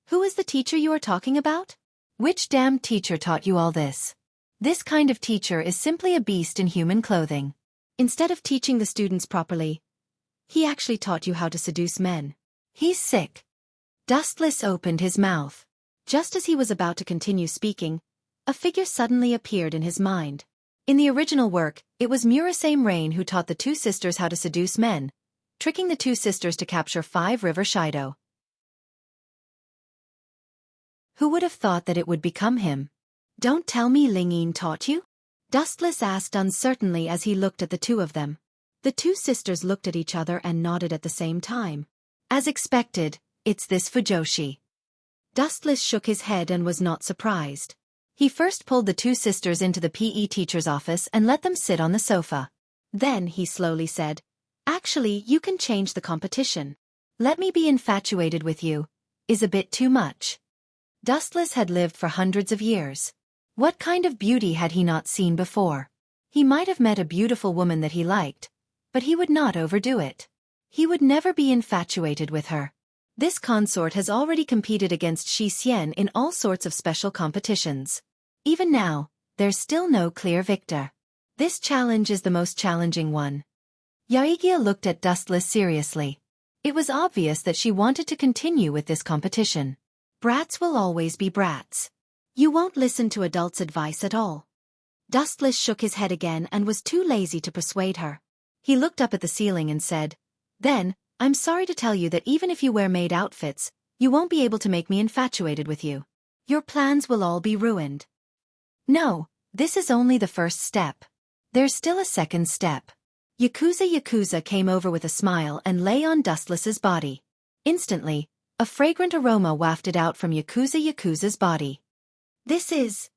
Who is the teacher you are talking about? Which damn teacher taught you all this? This kind of teacher is simply a beast in human clothing. Instead of teaching the students properly, he actually taught you how to seduce men. He's sick. Dustless opened his mouth. Just as he was about to continue speaking, a figure suddenly appeared in his mind. In the original work, it was Murasame Rain who taught the two sisters how to seduce men, tricking the two sisters to capture 5 River Shido. Who would have thought that it would become him? Don't tell me Ling Yin taught you? Dustless asked uncertainly as he looked at the two of them. The two sisters looked at each other and nodded at the same time. As expected, it's this Fujoshi. Dustless shook his head and was not surprised. He first pulled the two sisters into the PE teacher's office and let them sit on the sofa. Then he slowly said, Actually, you can change the competition. Let me be infatuated with you is a bit too much. Dustless had lived for hundreds of years. What kind of beauty had he not seen before? He might have met a beautiful woman that he liked, but he would not overdo it. He would never be infatuated with her. This consort has already competed against Shi Xian in all sorts of special competitions. Even now, there's still no clear victor. This challenge is the most challenging one. Yaigia looked at Dustless seriously. It was obvious that she wanted to continue with this competition. Brats will always be brats. You won't listen to adults' advice at all. Dustless shook his head again and was too lazy to persuade her. He looked up at the ceiling and said, "Then, I'm sorry to tell you that even if you wear maid outfits, you won't be able to make me infatuated with you. Your plans will all be ruined." No, this is only the first step. There's still a second step. Yakuza came over with a smile and lay on Dustless's body. Instantly, a fragrant aroma wafted out from Yakuza's body. This is...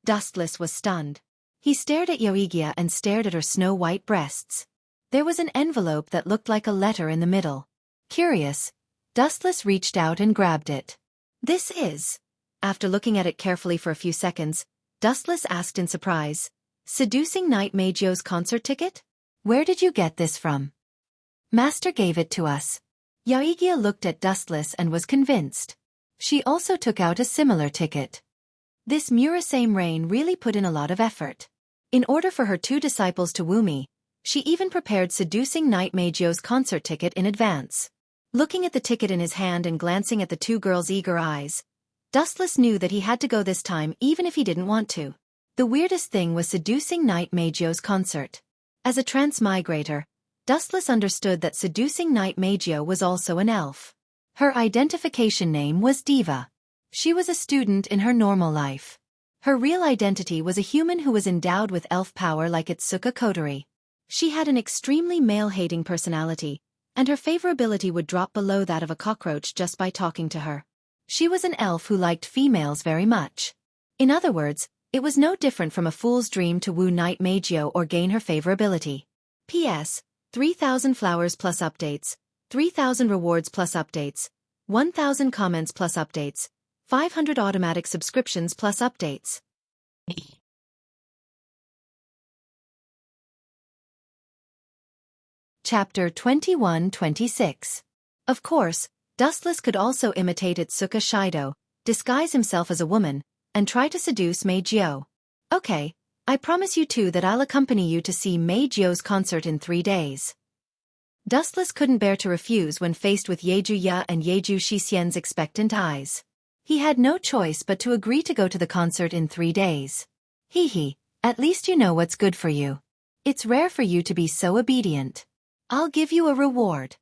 Dustless was stunned. He stared at Yoigia and stared at her snow-white breasts. There was an envelope that looked like a letter in the middle. Curious, Dustless reached out and grabbed it. This is... After looking at it carefully for a few seconds, Dustless asked in surprise, "Seducing Knight Meijio's concert ticket? Where did you get this from?" "Master gave it to us." Yoigia looked at Dustless and was convinced. She also took out a similar ticket. This Murasame Rain really put in a lot of effort. In order for her 2 disciples to woo me, she even prepared Seducing Knight Meijio's concert ticket in advance. Looking at the ticket in his hand and glancing at the 2 girls' eager eyes, Dustless knew that he had to go this time even if he didn't want to. The weirdest thing was Seducing Knight Meijio's concert. As a transmigrator, Dustless understood that Seducing Knight Meijio was also an elf. Her identification name was Diva. She was a student in her normal life. Her real identity was a human who was endowed with elf power like Itsuka Kotori. She had an extremely male-hating personality, and her favorability would drop below that of a cockroach just by talking to her. She was an elf who liked females very much. In other words, it was no different from a fool's dream to woo Knight Meijio or gain her favorability. P.S. 3,000 flowers plus updates, 3,000 rewards plus updates, 1,000 comments plus updates, 500 automatic subscriptions plus updates. Chapter 21-26. Of course, Dustless could also imitate Itsuka Shido, disguise himself as a woman, and try to seduce Meijio. "Okay, I promise you 2 that I'll accompany you to see Meijio's concert in 3 days." Dustless couldn't bear to refuse when faced with Yeju and Yeju Shixian's expectant eyes. He had no choice but to agree to go to the concert in 3 days. Hee, at least you know what's good for you. It's rare for you to be so obedient. I'll give you a reward.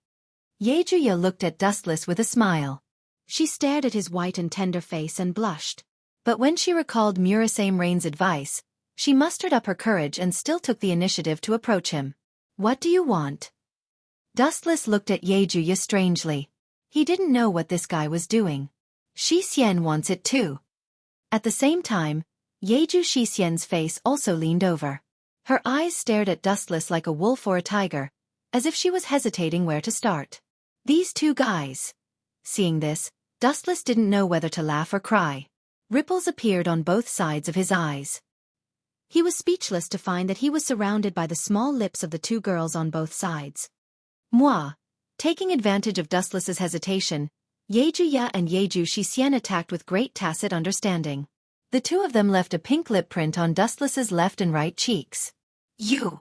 Yeju looked at Dustless with a smile. She stared at his white and tender face and blushed. But when she recalled Murasame Rain's advice, she mustered up her courage and still took the initiative to approach him. "What do you want?" Dustless looked at Yeju strangely. He didn't know what this guy was doing. Shixian wants it too. At the same time, Yeju Shixian's face also leaned over. Her eyes stared at Dustless like a wolf or a tiger, as if she was hesitating where to start. These 2 guys. Seeing this, Dustless didn't know whether to laugh or cry. Ripples appeared on both sides of his eyes. He was speechless to find that he was surrounded by the small lips of the 2 girls on both sides. Moi. Taking advantage of Dustless's hesitation, Yeju and Yeju Shixian attacked with great tacit understanding. The 2 of them left a pink lip print on Dustless's left and right cheeks. "You!"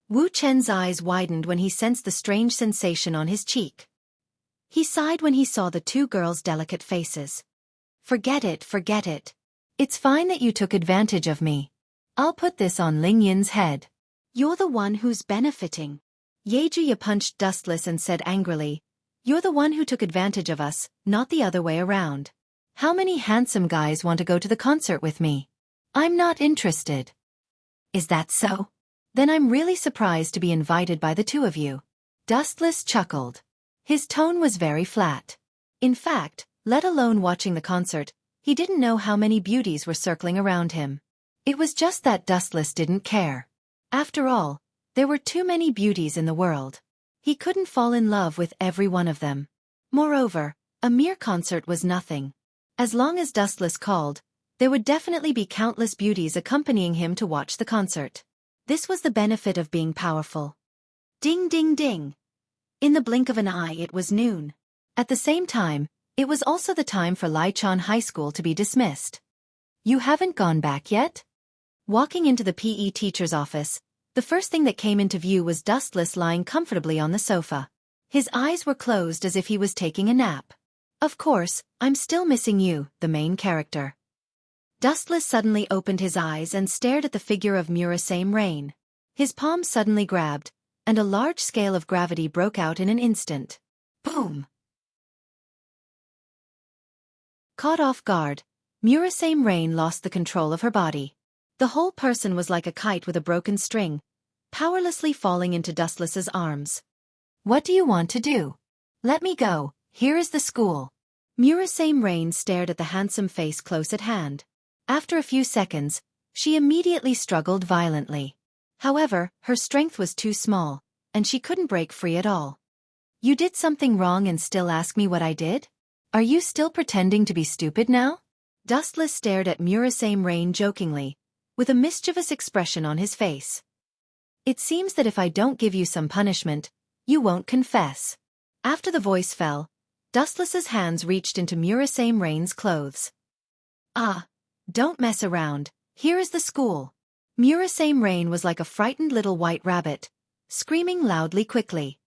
Wu Chen's eyes widened when he sensed the strange sensation on his cheek. He sighed when he saw the 2 girls' delicate faces. Forget it. It's fine that you took advantage of me. I'll put this on Ling Yin's head." "You're the one who's benefiting." Yeju punched Dustless and said angrily, "You're the one who took advantage of us, not the other way around. How many handsome guys want to go to the concert with me? I'm not interested." "Is that so? Then I'm really surprised to be invited by the 2 of you." Dustless chuckled. His tone was very flat. In fact, let alone watching the concert, he didn't know how many beauties were circling around him. It was just that Dustless didn't care. After all, there were too many beauties in the world. He couldn't fall in love with every one of them. Moreover, a mere concert was nothing. As long as Dustless called, there would definitely be countless beauties accompanying him to watch the concert. This was the benefit of being powerful. Ding ding ding. In the blink of an eye it was noon. At the same time, it was also the time for Lichon High School to be dismissed. "You haven't gone back yet?" Walking into the PE teacher's office, the first thing that came into view was Dustless lying comfortably on the sofa. His eyes were closed as if he was taking a nap. "Of course, I'm still missing you, the main character." Dustless suddenly opened his eyes and stared at the figure of Murasame Rain. His palm suddenly grabbed, and a large scale of gravity broke out in an instant. Boom! Caught off guard, Murasame Rain lost the control of her body. The whole person was like a kite with a broken string, powerlessly falling into Dustless's arms. What do you want to do? Let me go, here is the school. Murasame Rain stared at the handsome face close at hand. After a few seconds, she immediately struggled violently. However, her strength was too small, and she couldn't break free at all. You did something wrong and still ask me what I did? Are you still pretending to be stupid now? Dustless stared at Murasame Rain jokingly, with a mischievous expression on his face. It seems that if I don't give you some punishment, you won't confess. After the voice fell, Dustless's hands reached into Murasame Rain's clothes. Ah, don't mess around, here is the school. Murasame Rain was like a frightened little white rabbit, screaming loudly quickly.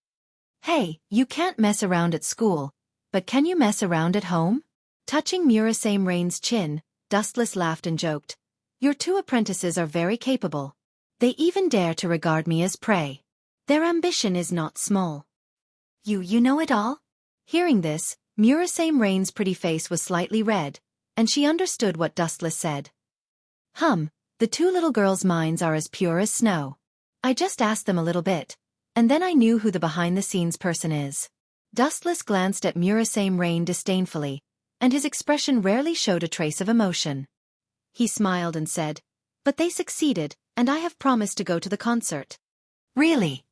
Hey, you can't mess around at school, but can you mess around at home? Touching Murasame Rain's chin, Dustless laughed and joked. Your two apprentices are very capable. They even dare to regard me as prey. Their ambition is not small. You know it all? Hearing this, Murasame Rain's pretty face was slightly red, and she understood what Dustless said. The two little girls' minds are as pure as snow. I just asked them a little bit, and then I knew who the behind-the-scenes person is. Dustless glanced at Murasame Rain disdainfully, and his expression rarely showed a trace of emotion. He smiled and said, but they succeeded, and I have promised to go to the concert. Really?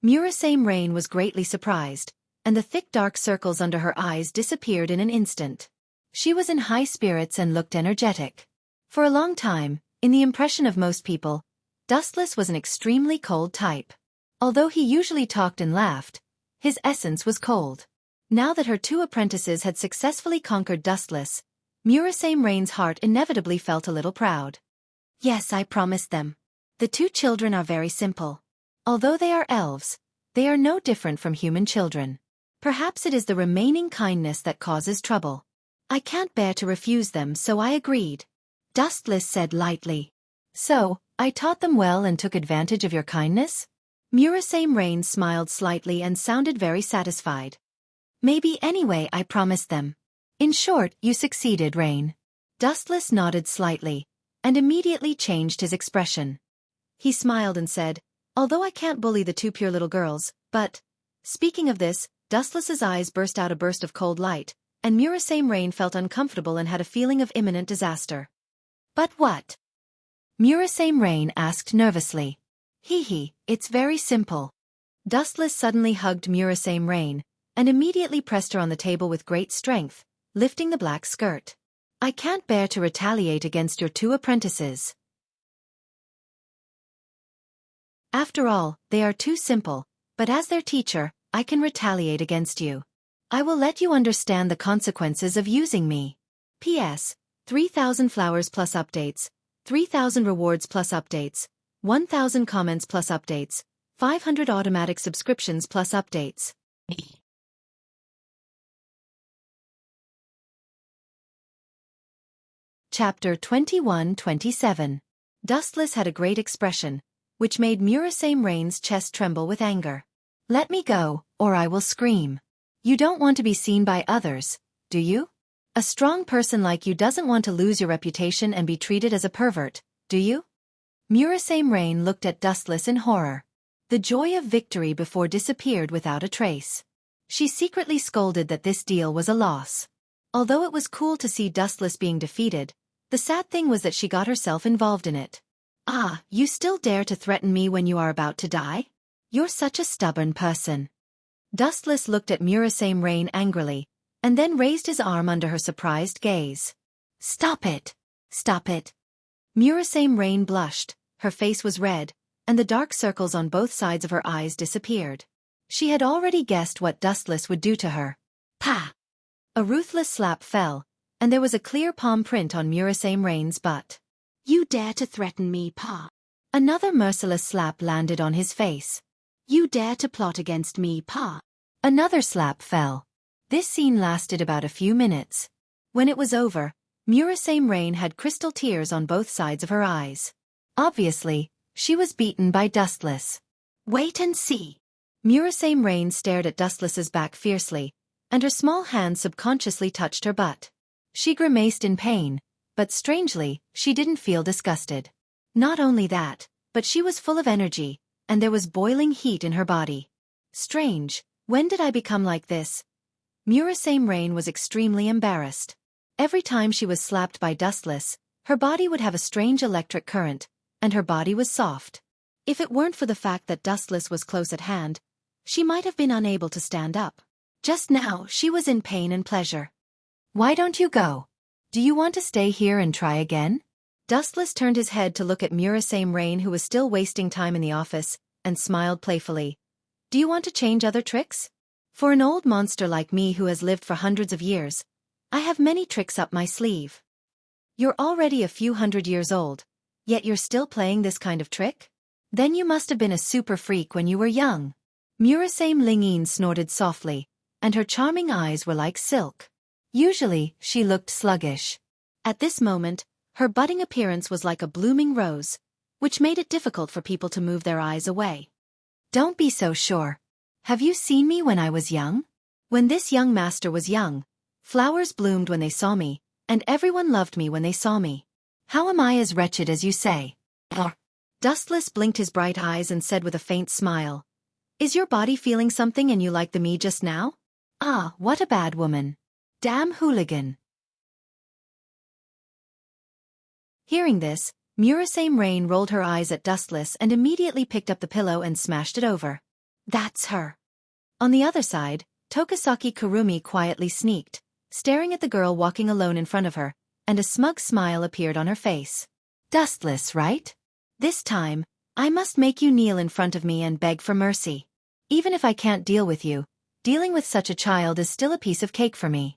Murasame Rain was greatly surprised, and the thick dark circles under her eyes disappeared in an instant. She was in high spirits and looked energetic. For a long time, in the impression of most people, Dustless was an extremely cold type. Although he usually talked and laughed, his essence was cold. Now that her two apprentices had successfully conquered Dustless, Murasame Rain's heart inevitably felt a little proud. Yes, I promised them. The two children are very simple. Although they are elves, they are no different from human children. Perhaps it is the remaining kindness that causes trouble. I can't bear to refuse them, so I agreed. Dustless said lightly. So, I taught them well and took advantage of your kindness? Murasame Rain smiled slightly and sounded very satisfied. Maybe anyway, I promised them. In short, you succeeded, Rain. Dustless nodded slightly, and immediately changed his expression. He smiled and said, although I can't bully the two pure little girls, but... Speaking of this, Dustless's eyes burst out a burst of cold light, and Murasame Rain felt uncomfortable and had a feeling of imminent disaster. But what? Murasame Rain asked nervously. It's very simple. Dustless suddenly hugged Murasame Rain, and immediately pressed her on the table with great strength, lifting the black skirt. I can't bear to retaliate against your two apprentices. After all, they are too simple, but as their teacher, I can retaliate against you. I will let you understand the consequences of using me. P.S. 3,000 flowers plus updates, 3,000 rewards plus updates, 1,000 comments plus updates, 500 automatic subscriptions plus updates. Chapter 21-27. Dustless had a great expression, which made Murasame Rain's chest tremble with anger. Let me go, or I will scream. You don't want to be seen by others, do you? A strong person like you doesn't want to lose your reputation and be treated as a pervert, do you? Murasame Rain looked at Dustless in horror. The joy of victory before disappeared without a trace. She secretly scolded that this deal was a loss. Although it was cool to see Dustless being defeated, the sad thing was that she got herself involved in it. Ah, you still dare to threaten me when you are about to die? You're such a stubborn person. Dustless looked at Murasame Rain angrily, and then raised his arm under her surprised gaze. Stop it! Stop it! Murasame Rain blushed, her face was red, and the dark circles on both sides of her eyes disappeared. She had already guessed what Dustless would do to her. Pa! A ruthless slap fell, and there was a clear palm print on Murasame Rain's butt. You dare to threaten me, Pa! Another merciless slap landed on his face. You dare to plot against me, Pa! Another slap fell. This scene lasted about a few minutes. When it was over, Murasame Rain had crystal tears on both sides of her eyes. Obviously, she was beaten by Dustless. Wait and see. Murasame Rain stared at Dustless's back fiercely, and her small hand subconsciously touched her butt. She grimaced in pain, but strangely, she didn't feel disgusted. Not only that, but she was full of energy, and there was boiling heat in her body. Strange, when did I become like this? Murasame Rain was extremely embarrassed. Every time she was slapped by Dustless, her body would have a strange electric current, and her body was soft. If it weren't for the fact that Dustless was close at hand, she might have been unable to stand up. Just now, she was in pain and pleasure. Why don't you go? Do you want to stay here and try again? Dustless turned his head to look at Murasame Rain, who was still wasting time in the office, and smiled playfully. Do you want to change other tricks? For an old monster like me who has lived for hundreds of years, I have many tricks up my sleeve. You're already a few hundred years old, yet you're still playing this kind of trick? Then you must have been a super freak when you were young. Murasame Lingyin snorted softly, and her charming eyes were like silk. Usually, she looked sluggish. At this moment, her budding appearance was like a blooming rose, which made it difficult for people to move their eyes away. Don't be so sure. Have you seen me when I was young? When this young master was young, flowers bloomed when they saw me, and everyone loved me when they saw me. How am I as wretched as you say? Dustless blinked his bright eyes and said with a faint smile, Is your body feeling something and you like the me just now? Ah, what a bad woman. Damn hooligan. Hearing this, Murasame Rain rolled her eyes at Dustless and immediately picked up the pillow and smashed it over. That's her. On the other side, Tokasaki Kurumi quietly sneaked, staring at the girl walking alone in front of her, and a smug smile appeared on her face. Dustless, right? This time, I must make you kneel in front of me and beg for mercy. Even if I can't deal with you, dealing with such a child is still a piece of cake for me.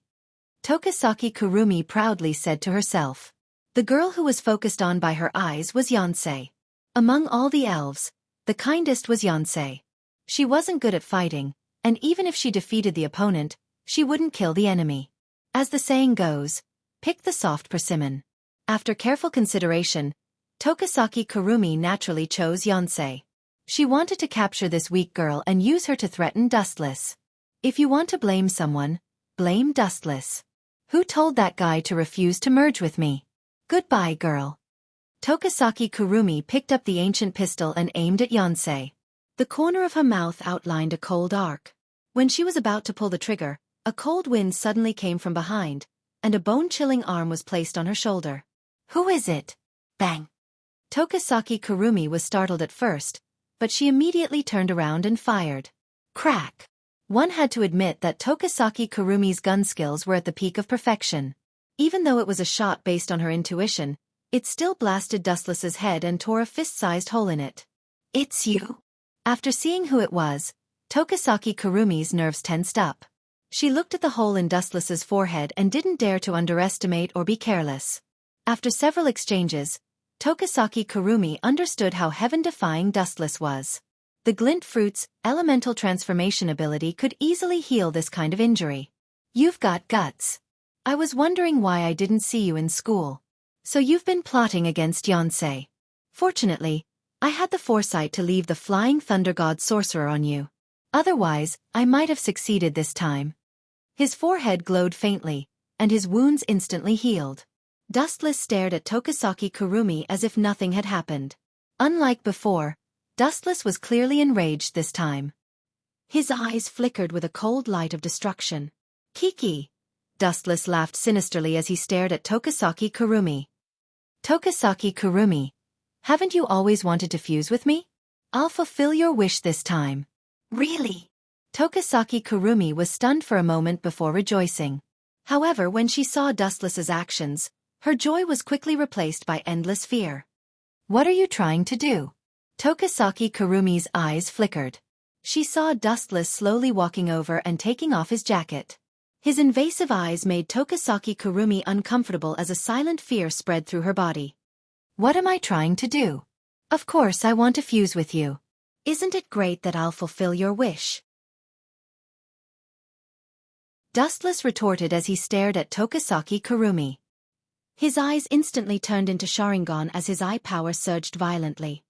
Tokasaki Kurumi proudly said to herself. The girl who was focused on by her eyes was Yonsei. Among all the elves, the kindest was Yonsei. She wasn't good at fighting, and even if she defeated the opponent, she wouldn't kill the enemy. As the saying goes, pick the soft persimmon. After careful consideration, Tokasaki Kurumi naturally chose Yonsei. She wanted to capture this weak girl and use her to threaten Dustless. If you want to blame someone, blame Dustless. Who told that guy to refuse to merge with me? Goodbye, girl. Tokasaki Kurumi picked up the ancient pistol and aimed at Yonsei. The corner of her mouth outlined a cold arc. When she was about to pull the trigger, a cold wind suddenly came from behind, and a bone-chilling arm was placed on her shoulder. Who is it? Bang! Tokasaki Kurumi was startled at first, but she immediately turned around and fired. Crack! One had to admit that Tokasaki Kurumi's gun skills were at the peak of perfection. Even though it was a shot based on her intuition, it still blasted Dustless's head and tore a fist-sized hole in it. It's you. After seeing who it was, Tokasaki Kurumi's nerves tensed up. She looked at the hole in Dustless's forehead and didn't dare to underestimate or be careless. After several exchanges, Tokasaki Kurumi understood how heaven-defying Dustless was. The Glint Fruit's elemental transformation ability could easily heal this kind of injury. You've got guts. I was wondering why I didn't see you in school. So you've been plotting against Yonsei. Fortunately, I had the foresight to leave the Flying Thunder God Sorcerer on you. Otherwise, I might have succeeded this time. His forehead glowed faintly, and his wounds instantly healed. Dustless stared at Tokasaki Kurumi as if nothing had happened. Unlike before, Dustless was clearly enraged this time. His eyes flickered with a cold light of destruction. Kiki! Dustless laughed sinisterly as he stared at Tokasaki Kurumi. Tokasaki Kurumi, haven't you always wanted to fuse with me? I'll fulfill your wish this time. Really? Tokasaki Kurumi was stunned for a moment before rejoicing. However, when she saw Dustless's actions, her joy was quickly replaced by endless fear. What are you trying to do? Tokasaki Kurumi's eyes flickered. She saw Dustless slowly walking over and taking off his jacket. His invasive eyes made Tokasaki Kurumi uncomfortable as a silent fear spread through her body. What am I trying to do? Of course I want to fuse with you. Isn't it great that I'll fulfill your wish? Dustless retorted as he stared at Tokasaki Kurumi. His eyes instantly turned into Sharingan as his eye power surged violently.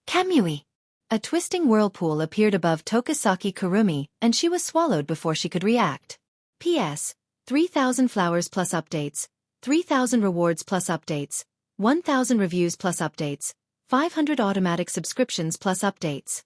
Kamui! A twisting whirlpool appeared above Tokisaki Kurumi, and she was swallowed before she could react. P.S. 3,000 flowers plus updates, 3,000 rewards plus updates, 1,000 reviews plus updates, 500 automatic subscriptions plus updates.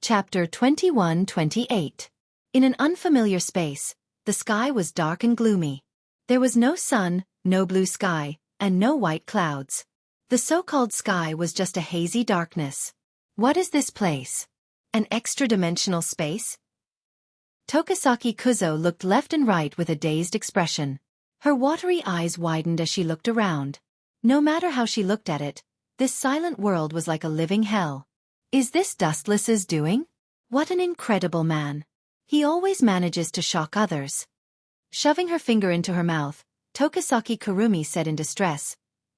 Chapter 21-28. In an unfamiliar space, the sky was dark and gloomy. There was no sun, no blue sky, and no white clouds. The so-called sky was just a hazy darkness. What is this place? An extra-dimensional space? Tokisaki Kuzo looked left and right with a dazed expression. Her watery eyes widened as she looked around. No matter how she looked at it, this silent world was like a living hell. Is this Dustless's doing? What an incredible man. He always manages to shock others. Shoving her finger into her mouth, Tokisaki Kurumi said in distress,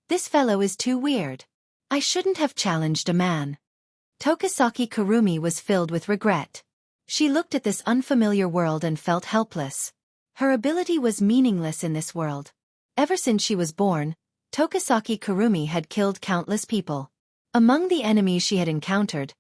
"This fellow is too weird. I shouldn't have challenged a man." Tokisaki Kurumi was filled with regret. She looked at this unfamiliar world and felt helpless. Her ability was meaningless in this world. Ever since she was born, Tokisaki Kurumi had killed countless people. Among the enemies she had encountered,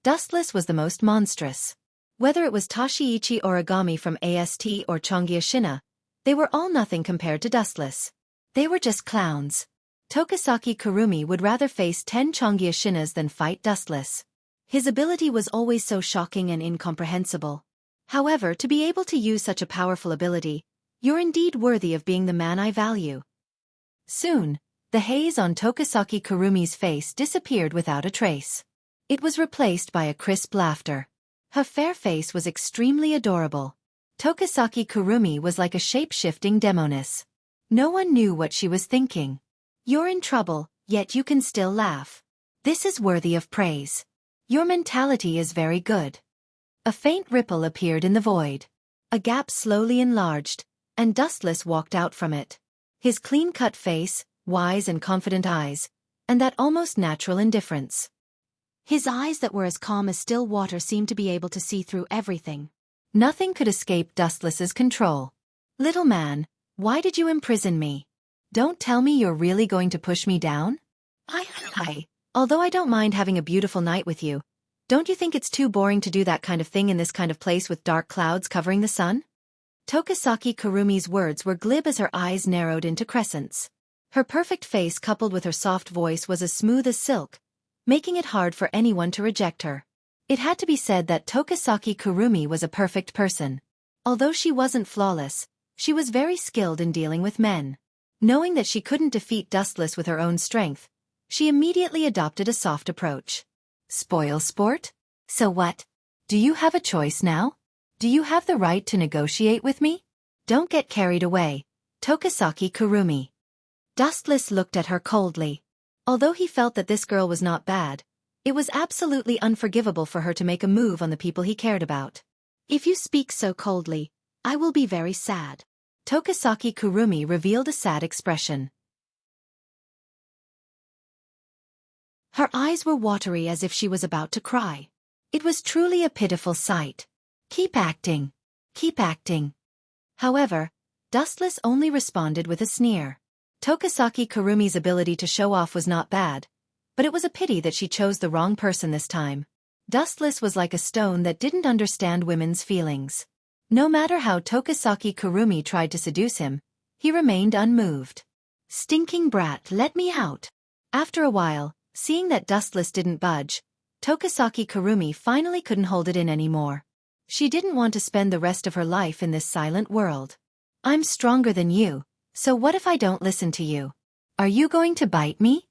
Dustless was the most monstrous. Whether it was Tashiichi Origami from AST or Chongyashina, they were all nothing compared to Dustless. They were just clowns. Tokisaki Kurumi would rather face 10 Chongyashinas than fight Dustless. His ability was always so shocking and incomprehensible. However, to be able to use such a powerful ability, you're indeed worthy of being the man I value. Soon, the haze on Tokisaki Kurumi's face disappeared without a trace. It was replaced by a crisp laughter. Her fair face was extremely adorable. Tokisaki Kurumi was like a shape-shifting demoness. No one knew what she was thinking. You're in trouble, yet you can still laugh. This is worthy of praise. Your mentality is very good. A faint ripple appeared in the void. A gap slowly enlarged, and Dustless walked out from it. His clean-cut face, wise and confident eyes, and that almost natural indifference. His eyes that were as calm as still water seemed to be able to see through everything. Nothing could escape Dustless's control. "Little man, why did you imprison me? Don't tell me you're really going to push me down?" Although I don't mind having a beautiful night with you, don't you think it's too boring to do that kind of thing in this kind of place with dark clouds covering the sun? Tokisaki Kurumi's words were glib as her eyes narrowed into crescents. Her perfect face coupled with her soft voice was as smooth as silk, making it hard for anyone to reject her. It had to be said that Tokisaki Kurumi was a perfect person. Although she wasn't flawless, she was very skilled in dealing with men. Knowing that she couldn't defeat Dustless with her own strength, she immediately adopted a soft approach. "Spoil sport? So what? Do you have a choice now? Do you have the right to negotiate with me? Don't get carried away, Tokisaki Kurumi." Dustless looked at her coldly. Although he felt that this girl was not bad, it was absolutely unforgivable for her to make a move on the people he cared about. "If you speak so coldly, I will be very sad." Tokisaki Kurumi revealed a sad expression. Her eyes were watery as if she was about to cry. It was truly a pitiful sight. "Keep acting. Keep acting." However, Dustless only responded with a sneer. Tokisaki Kurumi's ability to show off was not bad, but it was a pity that she chose the wrong person this time. Dustless was like a stone that didn't understand women's feelings. No matter how Tokisaki Kurumi tried to seduce him, he remained unmoved. "Stinking brat, let me out." After a while, seeing that Dustless didn't budge, Tokisaki Kurumi finally couldn't hold it in anymore. She didn't want to spend the rest of her life in this silent world. "I'm stronger than you, so what if I don't listen to you? Are you going to bite me?"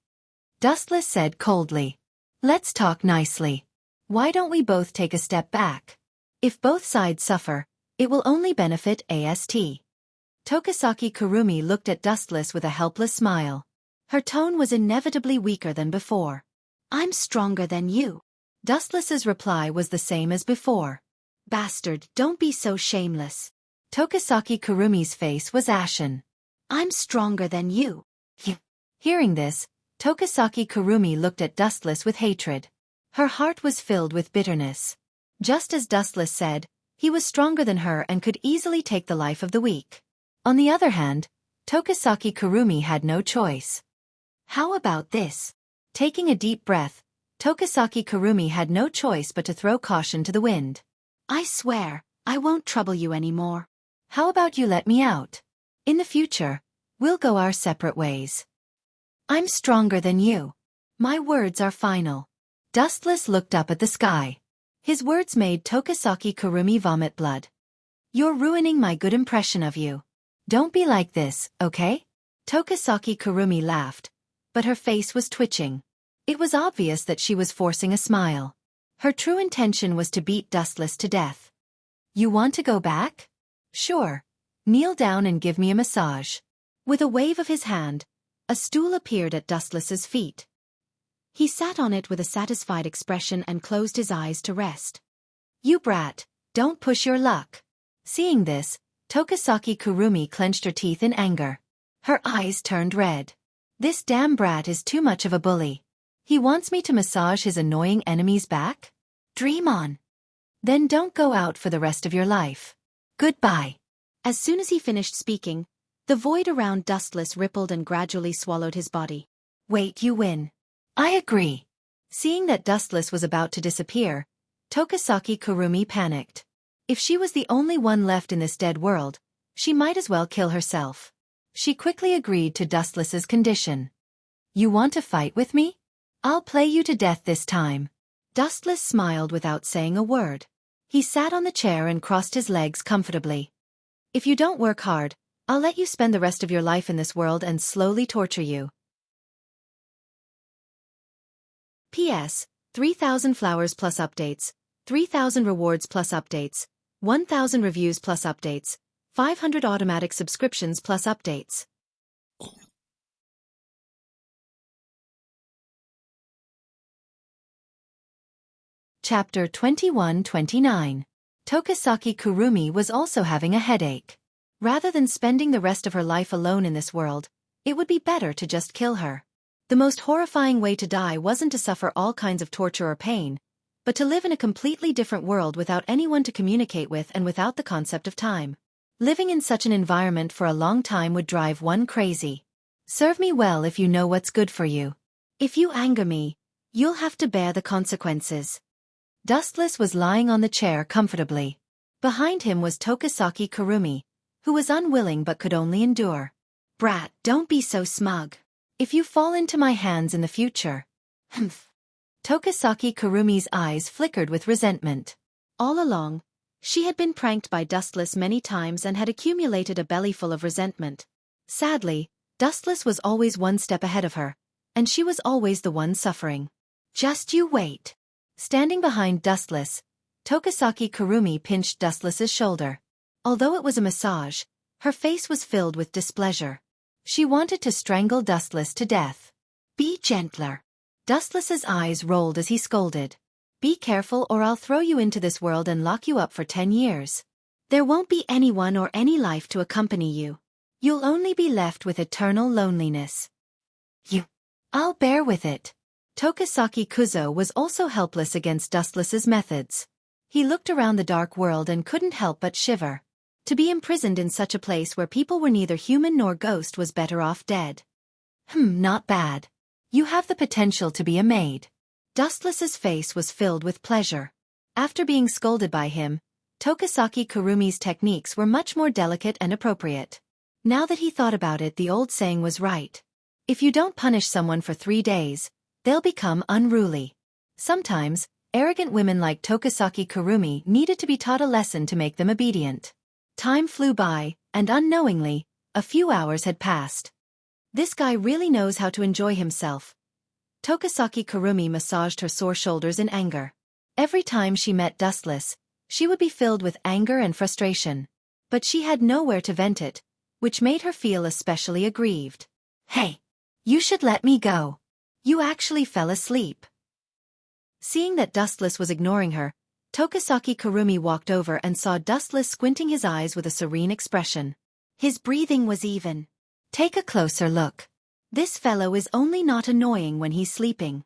Dustless said coldly. "Let's talk nicely. Why don't we both take a step back? If both sides suffer, it will only benefit AST." Tokisaki Kurumi looked at Dustless with a helpless smile. Her tone was inevitably weaker than before. "I'm stronger than you." Dustless's reply was the same as before. "Bastard, don't be so shameless." Tokisaki Kurumi's face was ashen. "I'm stronger than you." Hearing this, Tokisaki Kurumi looked at Dustless with hatred. Her heart was filled with bitterness. Just as Dustless said, He was stronger than her and could easily take the life of the weak. On the other hand, Tokisaki Kurumi had no choice. How about this? Taking a deep breath, Tokisaki Kurumi had no choice but to throw caution to the wind. I swear, I won't trouble you anymore. How about you let me out? In the future, we'll go our separate ways. I'm stronger than you. My words are final. Dustless looked up at the sky. His words made Tokisaki Kurumi vomit blood. You're ruining my good impression of you. Don't be like this, okay? Tokisaki Kurumi laughed, but her face was twitching. It was obvious that she was forcing a smile. Her true intention was to beat Dustless to death. You want to go back? Sure. Kneel down and give me a massage. With a wave of his hand, a stool appeared at Dustless's feet. He sat on it with a satisfied expression and closed his eyes to rest. You brat, don't push your luck. Seeing this, Tokisaki Kurumi clenched her teeth in anger. Her eyes turned red. This damn brat is too much of a bully. He wants me to massage his annoying enemy's back? Dream on. Then don't go out for the rest of your life. Goodbye. As soon as he finished speaking, the void around Dustless rippled and gradually swallowed his body. Wait, you win. I agree. Seeing that Dustless was about to disappear, Tokisaki Kurumi panicked. If she was the only one left in this dead world, she might as well kill herself. She quickly agreed to Dustless's condition. You want to fight with me? I'll play you to death this time. Dustless smiled without saying a word. He sat on the chair and crossed his legs comfortably. If you don't work hard, I'll let you spend the rest of your life in this world and slowly torture you. P.S. 3,000 flowers plus updates, 3,000 rewards plus updates, 1,000 reviews plus updates, 500 automatic subscriptions plus updates. Chapter 21-29. Tokisaki Kurumi was also having a headache. Rather than spending the rest of her life alone in this world, it would be better to just kill her. The most horrifying way to die wasn't to suffer all kinds of torture or pain, but to live in a completely different world without anyone to communicate with and without the concept of time. Living in such an environment for a long time would drive one crazy. Serve me well if you know what's good for you. If you anger me, you'll have to bear the consequences. Dustless was lying on the chair comfortably. Behind him was Tokisaki Kurumi, who was unwilling but could only endure. Brat, don't be so smug. If you fall into my hands in the future. Humph. Tokisaki Kurumi's eyes flickered with resentment. All along, she had been pranked by Dustless many times and had accumulated a bellyful of resentment. Sadly, Dustless was always one step ahead of her, and she was always the one suffering. Just you wait. Standing behind Dustless, Tokisaki Kurumi pinched Dustless's shoulder. Although it was a massage, her face was filled with displeasure. She wanted to strangle Dustless to death. Be gentler. Dustless's eyes rolled as he scolded. Be careful or I'll throw you into this world and lock you up for 10 years. There won't be anyone or any life to accompany you. You'll only be left with eternal loneliness. I'll bear with it. Tokisaki Kuzo was also helpless against Dustless's methods. He looked around the dark world and couldn't help but shiver. To be imprisoned in such a place where people were neither human nor ghost was better off dead. Not bad. You have the potential to be a maid. Dustless's face was filled with pleasure. After being scolded by him, Tokisaki Kurumi's techniques were much more delicate and appropriate. Now that he thought about it, the old saying was right. If you don't punish someone for 3 days, they'll become unruly. Sometimes, arrogant women like Tokisaki Kurumi needed to be taught a lesson to make them obedient. Time flew by, and unknowingly, a few hours had passed. This guy really knows how to enjoy himself. Tokisaki Kurumi massaged her sore shoulders in anger. Every time she met Dustless, she would be filled with anger and frustration. But she had nowhere to vent it, which made her feel especially aggrieved. Hey! You should let me go. You actually fell asleep. Seeing that Dustless was ignoring her, Tokisaki Kurumi walked over and saw Dustless squinting his eyes with a serene expression. His breathing was even. Take a closer look. This fellow is only not annoying when he's sleeping.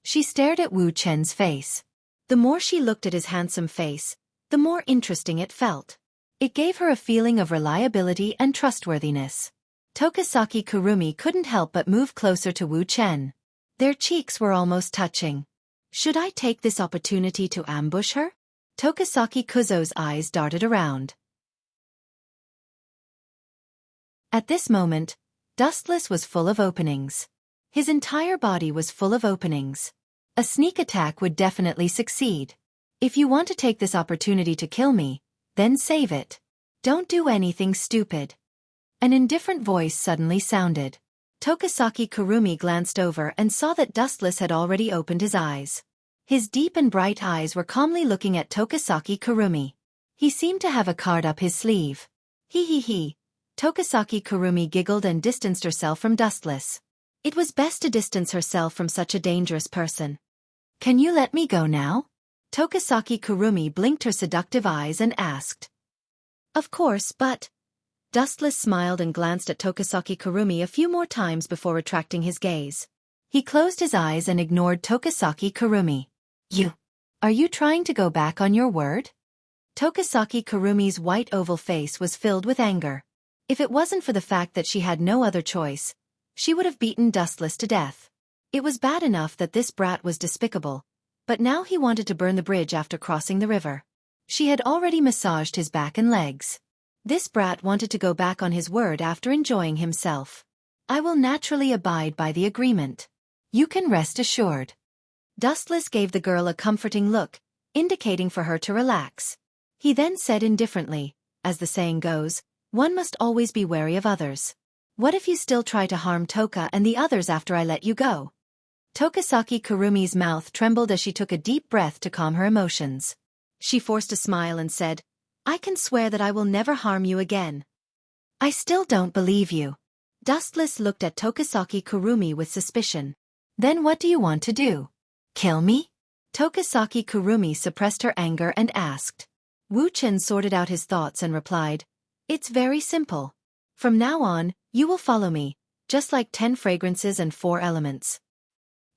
She stared at Wu Chen's face. The more she looked at his handsome face, the the more interesting it felt. It gave her a feeling of reliability and trustworthiness. Tokasaki Kurumi couldn't help but move closer to Wu Chen. Their cheeks were almost touching. Should I take this opportunity to ambush her? Tokasaki Kuzo's eyes darted around. At this moment, Dustless was full of openings. His entire body was full of openings. A sneak attack would definitely succeed. If you want to take this opportunity to kill me, then save it. Don't do anything stupid. An indifferent voice suddenly sounded. Tokasaki Kurumi glanced over and saw that Dustless had already opened his eyes. His deep and bright eyes were calmly looking at Tokasaki Kurumi. He seemed to have a card up his sleeve. He. Tokasaki Kurumi giggled and distanced herself from Dustless. It was best to distance herself from such a dangerous person. Can you let me go now? Tokasaki Kurumi blinked her seductive eyes and asked. Of course, but... Dustless smiled and glanced at Tokasaki Kurumi a few more times before retracting his gaze. He closed his eyes and ignored Tokasaki Kurumi. Are you trying to go back on your word? Tokasaki Kurumi's white oval face was filled with anger. If it wasn't for the fact that she had no other choice, she would have beaten Dustless to death. It was bad enough that this brat was despicable, but now he wanted to burn the bridge after crossing the river. She had already massaged his back and legs. This brat wanted to go back on his word after enjoying himself. I will naturally abide by the agreement. You can rest assured. Dustless gave the girl a comforting look, indicating for her to relax. He then said indifferently, as the saying goes, one must always be wary of others. What if you still try to harm Toka and the others after I let you go? Tokasaki Kurumi's mouth trembled as she took a deep breath to calm her emotions. She forced a smile and said, I can swear that I will never harm you again. I still don't believe you. Dustless looked at Tokasaki Kurumi with suspicion. Then what do you want to do? Kill me? Tokasaki Kurumi suppressed her anger and asked. Wu Chen sorted out his thoughts and replied, It's very simple. From now on, you will follow me, just like 10 fragrances and 4 elements.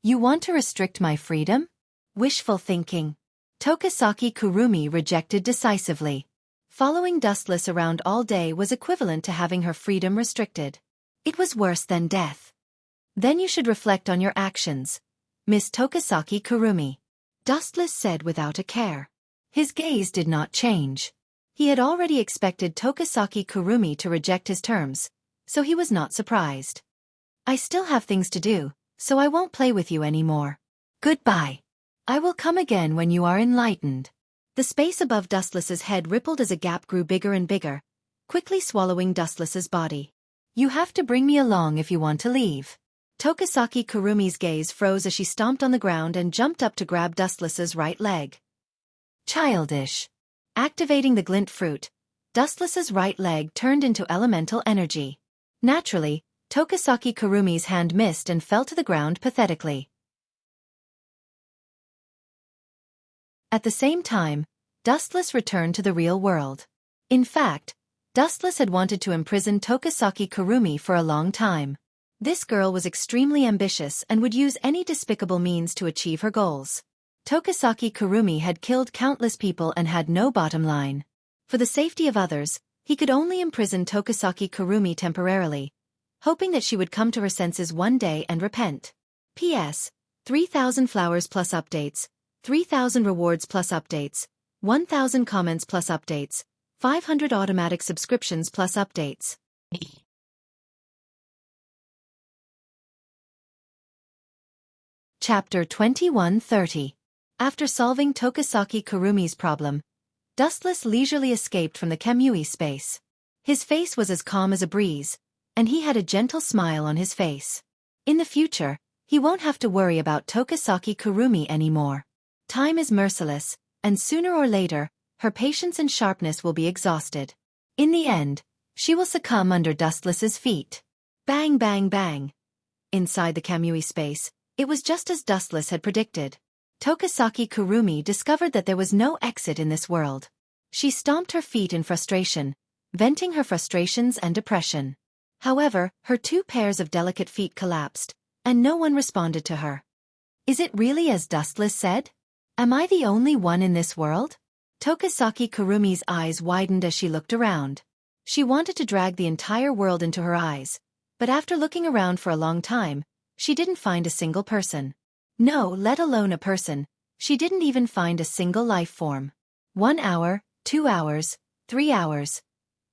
You want to restrict my freedom? Wishful thinking. Tokasaki Kurumi rejected decisively. Following Dustless around all day was equivalent to having her freedom restricted. It was worse than death. Then you should reflect on your actions, Miss Tokasaki Kurumi. Dustless said without a care. His gaze did not change. He had already expected Tokasaki Kurumi to reject his terms, so he was not surprised. I still have things to do, so I won't play with you anymore. Goodbye. I will come again when you are enlightened. The space above Dustless's head rippled as a gap grew bigger and bigger, quickly swallowing Dustless's body. You have to bring me along if you want to leave. Tokasaki Kurumi's gaze froze as she stomped on the ground and jumped up to grab Dustless's right leg. Childish. Activating the glint fruit, Dustless's right leg turned into elemental energy. Naturally, Tokasaki Kurumi's hand missed and fell to the ground pathetically. At the same time, Dustless returned to the real world. In fact, Dustless had wanted to imprison Tokasaki Kurumi for a long time. This girl was extremely ambitious and would use any despicable means to achieve her goals. Tokasaki Kurumi had killed countless people and had no bottom line. For the safety of others, he could only imprison Tokasaki Kurumi temporarily, hoping that she would come to her senses one day and repent. P.S. 3,000 flowers plus updates, 3,000 rewards plus updates, 1,000 comments plus updates, 500 automatic subscriptions plus updates. Chapter 2130. After solving Tokasaki Kurumi's problem, Dustless leisurely escaped from the Kamui space. His face was as calm as a breeze, and he had a gentle smile on his face. In the future, he won't have to worry about Tokasaki Kurumi anymore. Time is merciless, and sooner or later, her patience and sharpness will be exhausted. In the end, she will succumb under Dustless's feet. Bang bang bang. Inside the Kamui space, it was just as Dustless had predicted. Tokasaki Kurumi discovered that there was no exit in this world. She stomped her feet in frustration, venting her frustrations and depression. However, her 2 pairs of delicate feet collapsed, and no one responded to her. Is it really as Dustless said? Am I the only one in this world? Tokasaki Kurumi's eyes widened as she looked around. She wanted to drag the entire world into her eyes, but after looking around for a long time, she didn't find a single person. No, let alone a person, she didn't even find a single life form. 1 hour, 2 hours, 3 hours.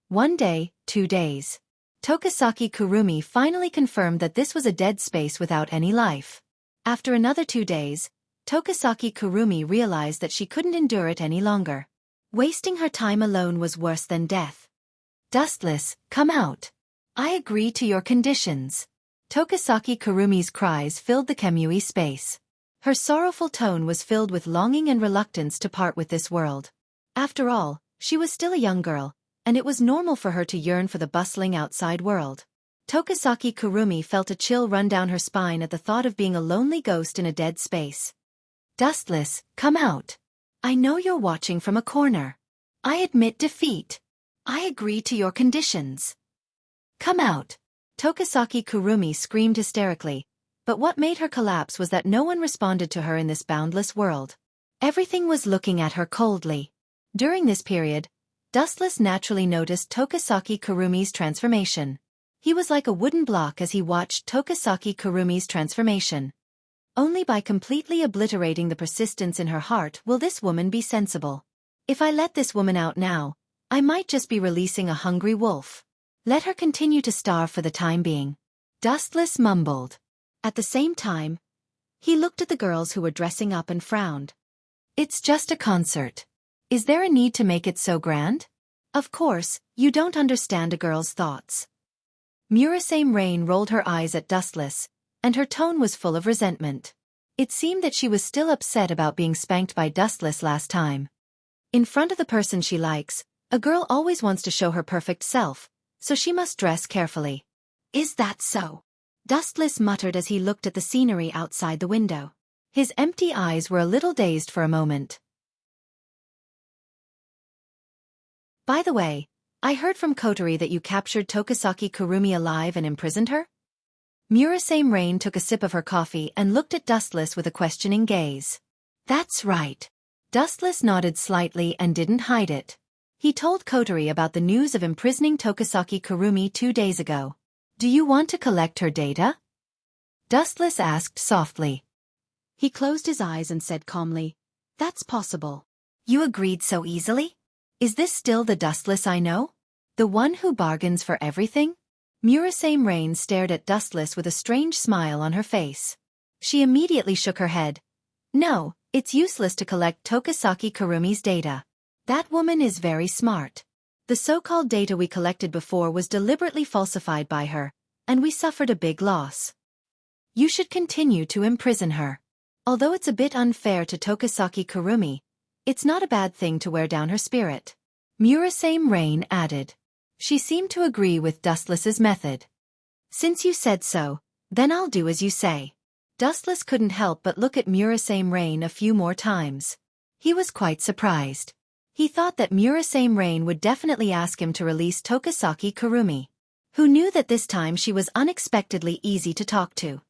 1 day, 2 days. Tokasaki Kurumi finally confirmed that this was a dead space without any life. After another 2 days, Tokasaki Kurumi realized that she couldn't endure it any longer. Wasting her time alone was worse than death. Dustless, come out. I agree to your conditions. Tokasaki Kurumi's cries filled the Kemui space. Her sorrowful tone was filled with longing and reluctance to part with this world. After all, she was still a young girl, and it was normal for her to yearn for the bustling outside world. Tokasaki Kurumi felt a chill run down her spine at the thought of being a lonely ghost in a dead space. Dustless, come out. I know you're watching from a corner. I admit defeat. I agree to your conditions. Come out. Tokasaki Kurumi screamed hysterically, but what made her collapse was that no one responded to her in this boundless world. Everything was looking at her coldly. During this period, Dustless naturally noticed Tokasaki Kurumi's transformation. He was like a wooden block as he watched Tokasaki Kurumi's transformation. Only by completely obliterating the persistence in her heart will this woman be sensible. If I let this woman out now, I might just be releasing a hungry wolf. Let her continue to starve for the time being. Dustless mumbled. At the same time, he looked at the girls who were dressing up and frowned. It's just a concert. Is there a need to make it so grand? Of course, you don't understand a girl's thoughts. Murasame Rain rolled her eyes at Dustless, and her tone was full of resentment. It seemed that she was still upset about being spanked by Dustless last time. In front of the person she likes, a girl always wants to show her perfect self, so she must dress carefully. Is that so? Dustless muttered as he looked at the scenery outside the window. His empty eyes were a little dazed for a moment. By the way, I heard from Kotori that you captured Tokasaki Kurumi alive and imprisoned her? Murasame Rain took a sip of her coffee and looked at Dustless with a questioning gaze. That's right. Dustless nodded slightly and didn't hide it. He told Kotori about the news of imprisoning Tokasaki Kurumi 2 days ago. Do you want to collect her data? Dustless asked softly. He closed his eyes and said calmly, That's possible. You agreed so easily? Is this still the Dustless I know? The one who bargains for everything? Murasame Rain stared at Dustless with a strange smile on her face. She immediately shook her head. No, it's useless to collect Tokasaki Kurumi's data. That woman is very smart. The so-called data we collected before was deliberately falsified by her, and we suffered a big loss. You should continue to imprison her. Although it's a bit unfair to Tokasaki Kurumi, it's not a bad thing to wear down her spirit. Murasame Rain added. She seemed to agree with Dustless's method. Since you said so, then I'll do as you say. Dustless couldn't help but look at Murasame Rain a few more times. He was quite surprised. He thought that Murasame Rain would definitely ask him to release Tokasaki Kurumi, who knew that this time she was unexpectedly easy to talk to.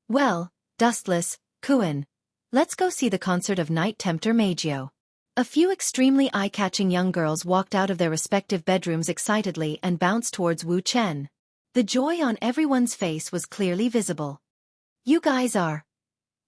Well, Dustless, Kuin, let's go see the concert of Night Tempter Magio. A few extremely eye-catching young girls walked out of their respective bedrooms excitedly and bounced towards Wu Chen. The joy on everyone's face was clearly visible. You guys are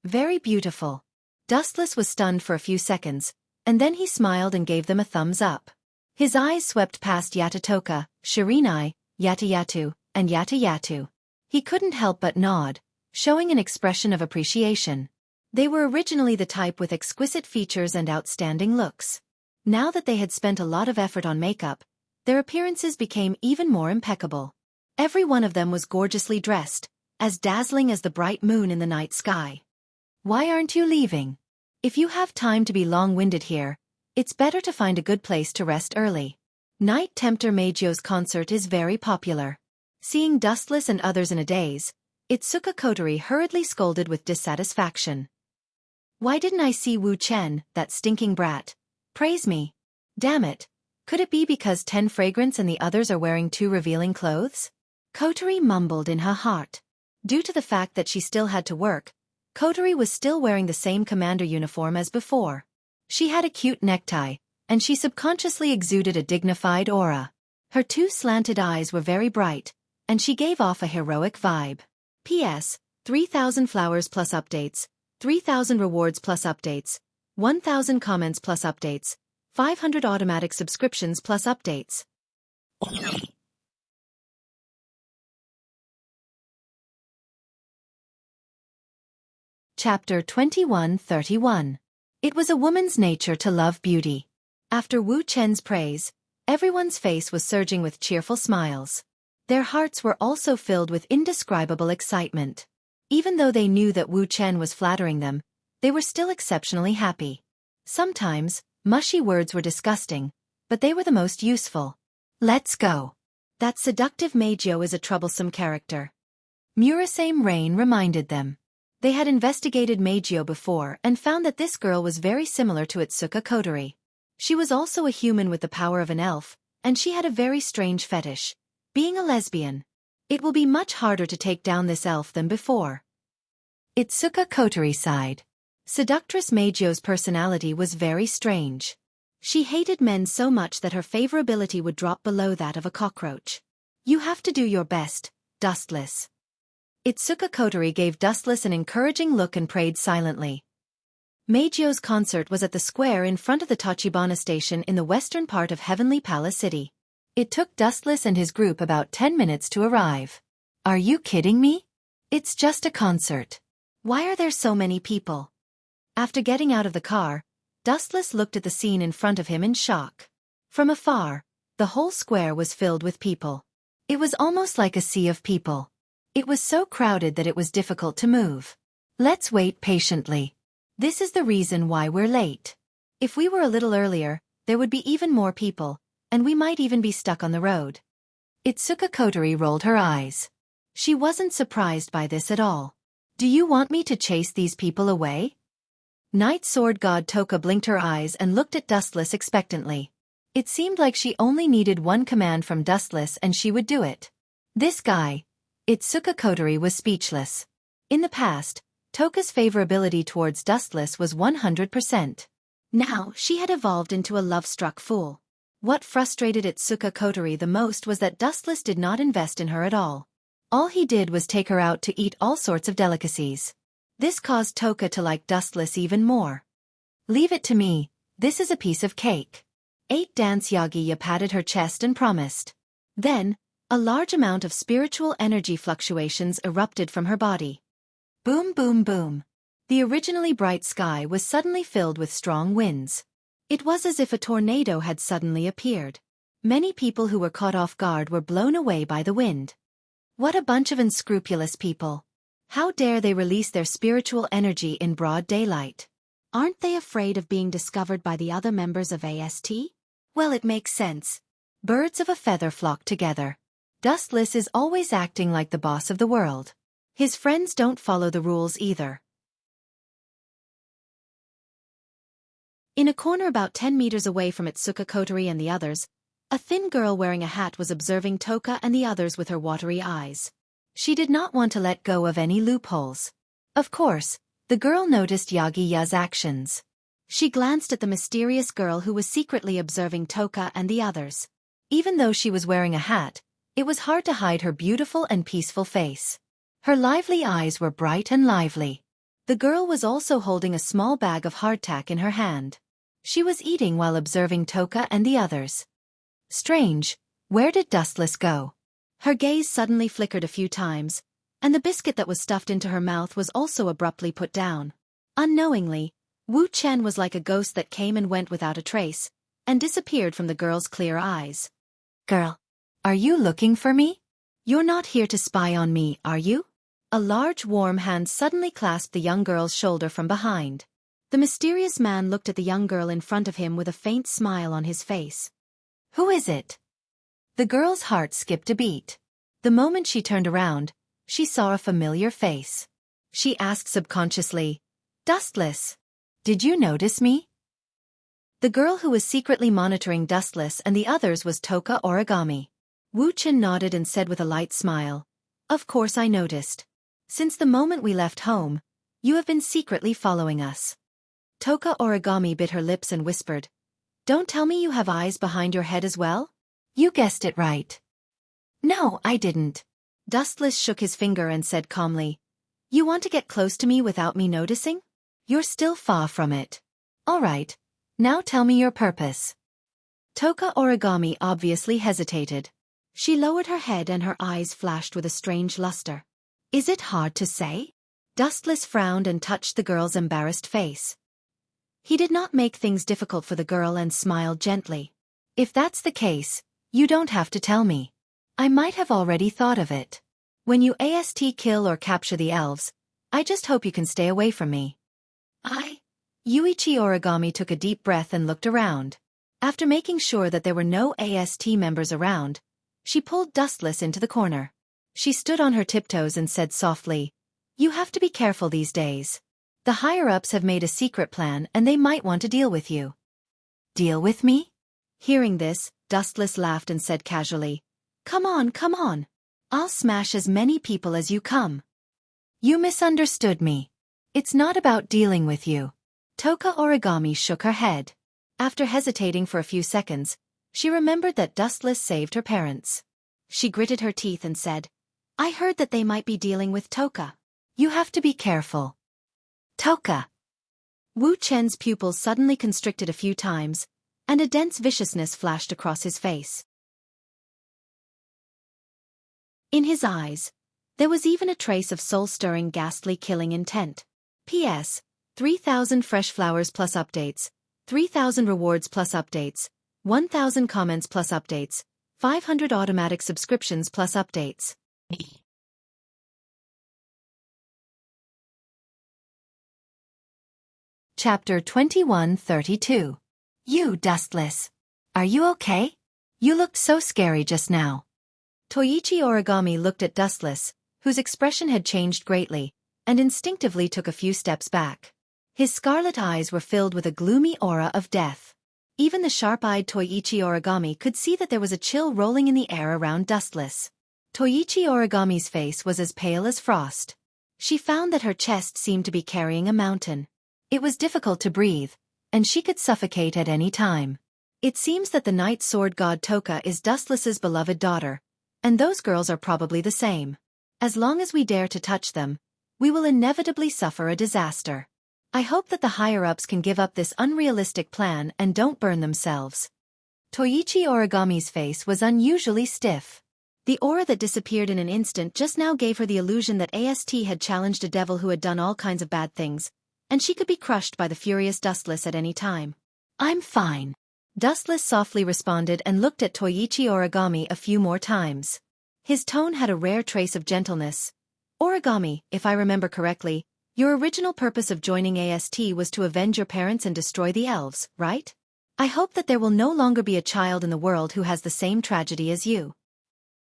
very beautiful. Dustless was stunned for a few seconds, and then he smiled and gave them a thumbs up. His eyes swept past Yatatoka, Shirinai, Yatayatu, and Yatayatu. He couldn't help but nod, showing an expression of appreciation. They were originally the type with exquisite features and outstanding looks. Now that they had spent a lot of effort on makeup, their appearances became even more impeccable. Every one of them was gorgeously dressed, as dazzling as the bright moon in the night sky. Why aren't you leaving? If you have time to be long-winded here, it's better to find a good place to rest early. Night Tempter Magio's concert is very popular. Seeing Dustless and others in a daze, Itsuka Kotori hurriedly scolded with dissatisfaction. Why didn't I see Wu Chen, that stinking brat, praise me? Damn it. Could it be because 10 Fragrance and the others are wearing too revealing clothes? Kotori mumbled in her heart. Due to the fact that she still had to work, Kotori was still wearing the same commander uniform as before. She had a cute necktie, and she subconsciously exuded a dignified aura. Her two slanted eyes were very bright, and she gave off a heroic vibe. P.S. 3,000 flowers plus updates, 3,000 rewards plus updates, 1,000 comments plus updates, 500 automatic subscriptions plus updates. Chapter 21:31. It was a woman's nature to love beauty. After Wu Chen's praise, everyone's face was surging with cheerful smiles. Their hearts were also filled with indescribable excitement. Even though they knew that Wu Chen was flattering them, they were still exceptionally happy. Sometimes, mushy words were disgusting, but they were the most useful. Let's go. That seductive Meijio is a troublesome character. Murasame Rain reminded them. They had investigated Meijio before and found that this girl was very similar to Itsuka Kotori. She was also a human with the power of an elf, and she had a very strange fetish, being a lesbian. It will be much harder to take down this elf than before. Itsuka Kotori sighed. Seductress Meijio's personality was very strange. She hated men so much that her favorability would drop below that of a cockroach. You have to do your best, Dustless. Itsuka Kotori gave Dustless an encouraging look and prayed silently. Meijio's concert was at the square in front of the Tachibana station in the western part of Heavenly Palace City. It took Dustless and his group about 10 minutes to arrive. Are you kidding me? It's just a concert. Why are there so many people? After getting out of the car, Dustless looked at the scene in front of him in shock. From afar, the whole square was filled with people. It was almost like a sea of people. It was so crowded that it was difficult to move. Let's wait patiently. This is the reason why we're late. If we were a little earlier, there would be even more people, and we might even be stuck on the road. Itsuka Kotori rolled her eyes. She wasn't surprised by this at all. Do you want me to chase these people away? Night Sword God Toka blinked her eyes and looked at Dustless expectantly. It seemed like she only needed one command from Dustless and she would do it. This guy. Itsuka Kotori was speechless. In the past, Toka's favorability towards Dustless was 100%. Now, she had evolved into a love-struck fool. What frustrated Itsuka Kotori the most was that Dustless did not invest in her at all. All he did was take her out to eat all sorts of delicacies. This caused Toka to like Dustless even more. Leave it to me, this is a piece of cake. 8 Dance Yagiya patted her chest and promised. Then, a large amount of spiritual energy fluctuations erupted from her body. Boom boom boom. The originally bright sky was suddenly filled with strong winds. It was as if a tornado had suddenly appeared. Many people who were caught off guard were blown away by the wind. What a bunch of unscrupulous people. How dare they release their spiritual energy in broad daylight? Aren't they afraid of being discovered by the other members of AST? Well, it makes sense. Birds of a feather flock together. Dustless is always acting like the boss of the world. His friends don't follow the rules either. In a corner about 10 meters away from Itsuka Kotori and the others, a thin girl wearing a hat was observing Toka and the others with her watery eyes. She did not want to let go of any loopholes. Of course, the girl noticed Yagiya's actions. She glanced at the mysterious girl who was secretly observing Toka and the others. Even though she was wearing a hat, it was hard to hide her beautiful and peaceful face. Her lively eyes were bright and lively. The girl was also holding a small bag of hardtack in her hand. She was eating while observing Toka and the others. Strange, where did Dustless go? Her gaze suddenly flickered a few times, and the biscuit that was stuffed into her mouth was also abruptly put down. Unknowingly, Wu Chen was like a ghost that came and went without a trace, and disappeared from the girl's clear eyes. Girl, are you looking for me? You're not here to spy on me, are you? A large warm hand suddenly clasped the young girl's shoulder from behind. The mysterious man looked at the young girl in front of him with a faint smile on his face. Who is it? The girl's heart skipped a beat. The moment she turned around, she saw a familiar face. She asked subconsciously, Dustless, did you notice me? The girl who was secretly monitoring Dustless and the others was Toka Origami. Wu Chen nodded and said with a light smile, Of course I noticed. Since the moment we left home, you have been secretly following us. Toka Origami bit her lips and whispered, Don't tell me you have eyes behind your head as well? You guessed it right. No, I didn't. Dustless shook his finger and said calmly, You want to get close to me without me noticing? You're still far from it. All right. Now tell me your purpose. Toka Origami obviously hesitated. She lowered her head and her eyes flashed with a strange luster. Is it hard to say? Dustless frowned and touched the girl's embarrassed face. He did not make things difficult for the girl and smiled gently. If that's the case, you don't have to tell me. I might have already thought of it. When you kill or capture the elves, I just hope you can stay away from me. Yuichi Origami took a deep breath and looked around. After making sure that there were no AST members around, she pulled Dustless into the corner. She stood on her tiptoes and said softly, You have to be careful these days. The higher-ups have made a secret plan and they might want to deal with you. Deal with me? Hearing this, Dustless laughed and said casually, Come on. I'll smash as many people as you come. You misunderstood me. It's not about dealing with you. Toka Origami shook her head. After hesitating for a few seconds, she remembered that Dustless saved her parents. She gritted her teeth and said, I heard that they might be dealing with Toka. You have to be careful. Toka. Wu Chen's pupils suddenly constricted a few times, and a dense viciousness flashed across his face. In his eyes, there was even a trace of soul-stirring ghastly killing intent. P.S. 3,000 fresh flowers plus updates, 3,000 rewards plus updates, 1,000 comments plus updates, 500 automatic subscriptions plus updates. Chapter 2132. You, Dustless. Are you okay? You looked so scary just now. Toichi Origami looked at Dustless, whose expression had changed greatly, and instinctively took a few steps back. His scarlet eyes were filled with a gloomy aura of death. Even the sharp-eyed Toichi Origami could see that there was a chill rolling in the air around Dustless. Toichi Origami's face was as pale as frost. She found that her chest seemed to be carrying a mountain. It was difficult to breathe, and she could suffocate at any time. It seems that the Night Sword God Toka is Dustless's beloved daughter, and those girls are probably the same. As long as we dare to touch them, we will inevitably suffer a disaster. I hope that the higher-ups can give up this unrealistic plan and don't burn themselves. Toichi Origami's face was unusually stiff. The aura that disappeared in an instant just now gave her the illusion that AST had challenged a devil who had done all kinds of bad things, and she could be crushed by the furious Dustless at any time. I'm fine. Dustless softly responded and looked at Toichi Origami a few more times. His tone had a rare trace of gentleness. Origami, if I remember correctly, your original purpose of joining AST was to avenge your parents and destroy the elves, right? I hope that there will no longer be a child in the world who has the same tragedy as you.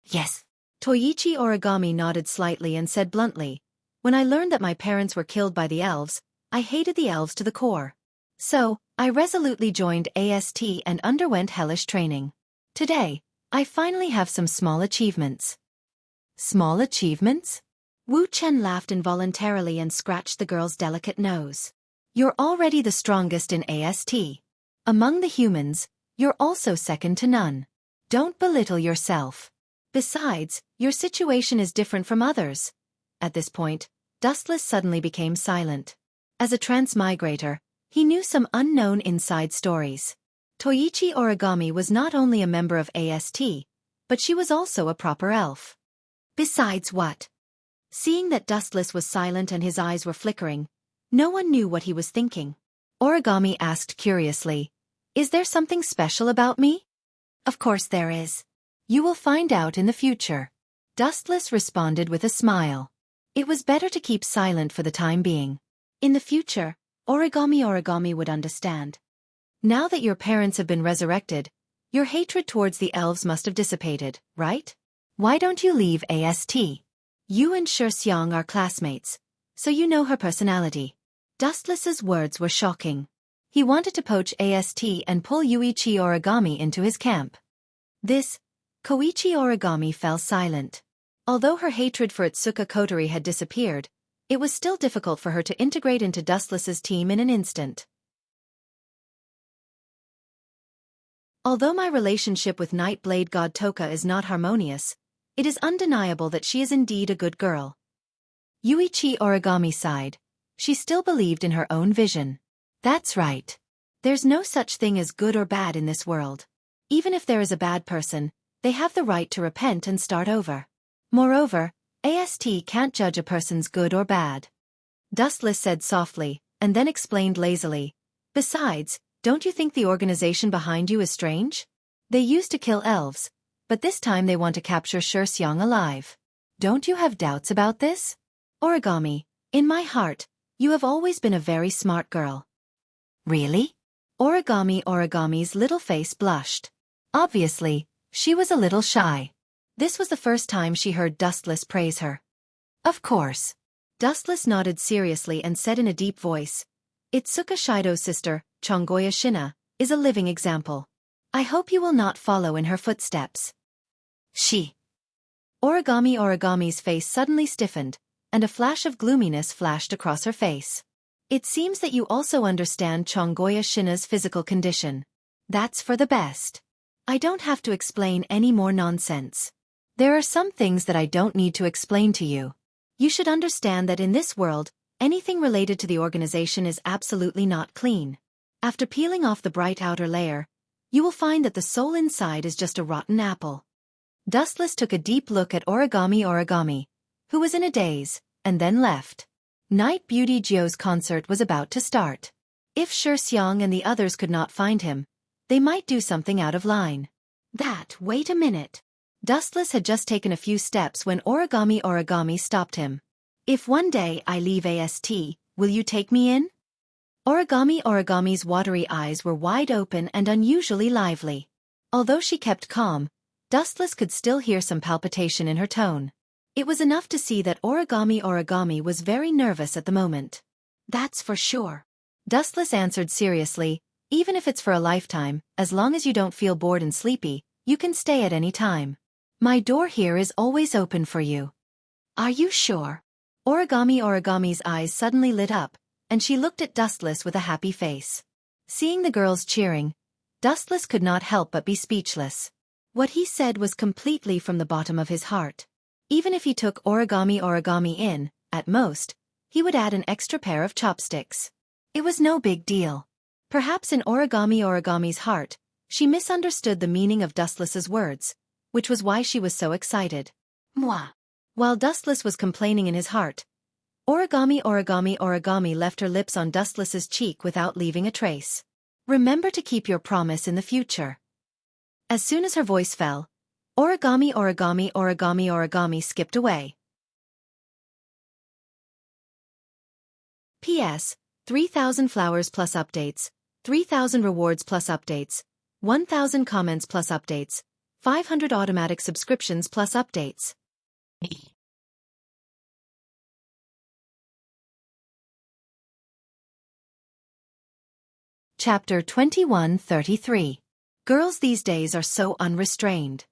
Yes. Toichi Origami nodded slightly and said bluntly, When I learned that my parents were killed by the elves, I hated the elves to the core. So, I resolutely joined AST and underwent hellish training. Today, I finally have some small achievements. Small achievements? Wu Chen laughed involuntarily and scratched the girl's delicate nose. You're already the strongest in AST. Among the humans, you're also second to none. Don't belittle yourself. Besides, your situation is different from others. At this point, Dustless suddenly became silent. As a transmigrator, he knew some unknown inside stories. Toichi Origami was not only a member of AST, but she was also a proper elf. Besides what? Seeing that Dustless was silent and his eyes were flickering, no one knew what he was thinking. Origami asked curiously, Is there something special about me? Of course there is. You will find out in the future. Dustless responded with a smile. It was better to keep silent for the time being. In the future, Origami would understand. Now that your parents have been resurrected, your hatred towards the elves must have dissipated, right? Why don't you leave AST? You and Xiang are classmates, so you know her personality. Dustless's words were shocking. He wanted to poach AST and pull Yuichi Origami into his camp. Koichi Origami fell silent. Although her hatred for Itsuka Kotori had disappeared, it was still difficult for her to integrate into Dustless's team in an instant. Although my relationship with Night Blade God Toka is not harmonious, it is undeniable that she is indeed a good girl. Yuichi Origami sighed. She still believed in her own vision. That's right. There's no such thing as good or bad in this world. Even if there is a bad person, they have the right to repent and start over. Moreover, AST can't judge a person's good or bad. Dustless said softly, and then explained lazily. Besides, don't you think the organization behind you is strange? They used to kill elves, but this time they want to capture Xiang alive. Don't you have doubts about this? Origami, in my heart, you have always been a very smart girl. Really? Origami's little face blushed. Obviously, she was a little shy. This was the first time she heard Dustless praise her. Of course. Dustless nodded seriously and said in a deep voice, Itsuka Shido's sister, Chongoya Shina, is a living example. I hope you will not follow in her footsteps. Origami's face suddenly stiffened, and a flash of gloominess flashed across her face. It seems that you also understand Chongoya Shina's physical condition. That's for the best. I don't have to explain any more nonsense. There are some things that I don't need to explain to you. You should understand that in this world, anything related to the organization is absolutely not clean. After peeling off the bright outer layer, you will find that the soul inside is just a rotten apple. Dustless took a deep look at Origami, who was in a daze, and then left. Night Beauty Jio's concert was about to start. If Xiang and the others could not find him, they might do something out of line. Wait a minute. Dustless had just taken a few steps when Origami stopped him. If one day I leave AST, will you take me in? Origami's watery eyes were wide open and unusually lively. Although she kept calm, Dustless could still hear some palpitation in her tone. It was enough to see that Origami was very nervous at the moment. That's for sure. Dustless answered seriously, even if it's for a lifetime, as long as you don't feel bored and sleepy, you can stay at any time. My door here is always open for you. Are you sure? Origami's eyes suddenly lit up, and she looked at Dustless with a happy face. Seeing the girls cheering, Dustless could not help but be speechless. What he said was completely from the bottom of his heart. Even if he took Origami in, at most, he would add an extra pair of chopsticks. It was no big deal. Perhaps in Origami's heart, she misunderstood the meaning of Dustless's words, which was why she was so excited. Moi. While Dustless was complaining in his heart, Origami left her lips on Dustless's cheek without leaving a trace. Remember to keep your promise in the future. As soon as her voice fell, Origami skipped away. P.S. 3,000 flowers plus updates, 3,000 rewards plus updates, 1,000 comments plus updates, 500 automatic subscriptions plus updates. Chapter 2133. Girls these days are so unrestrained.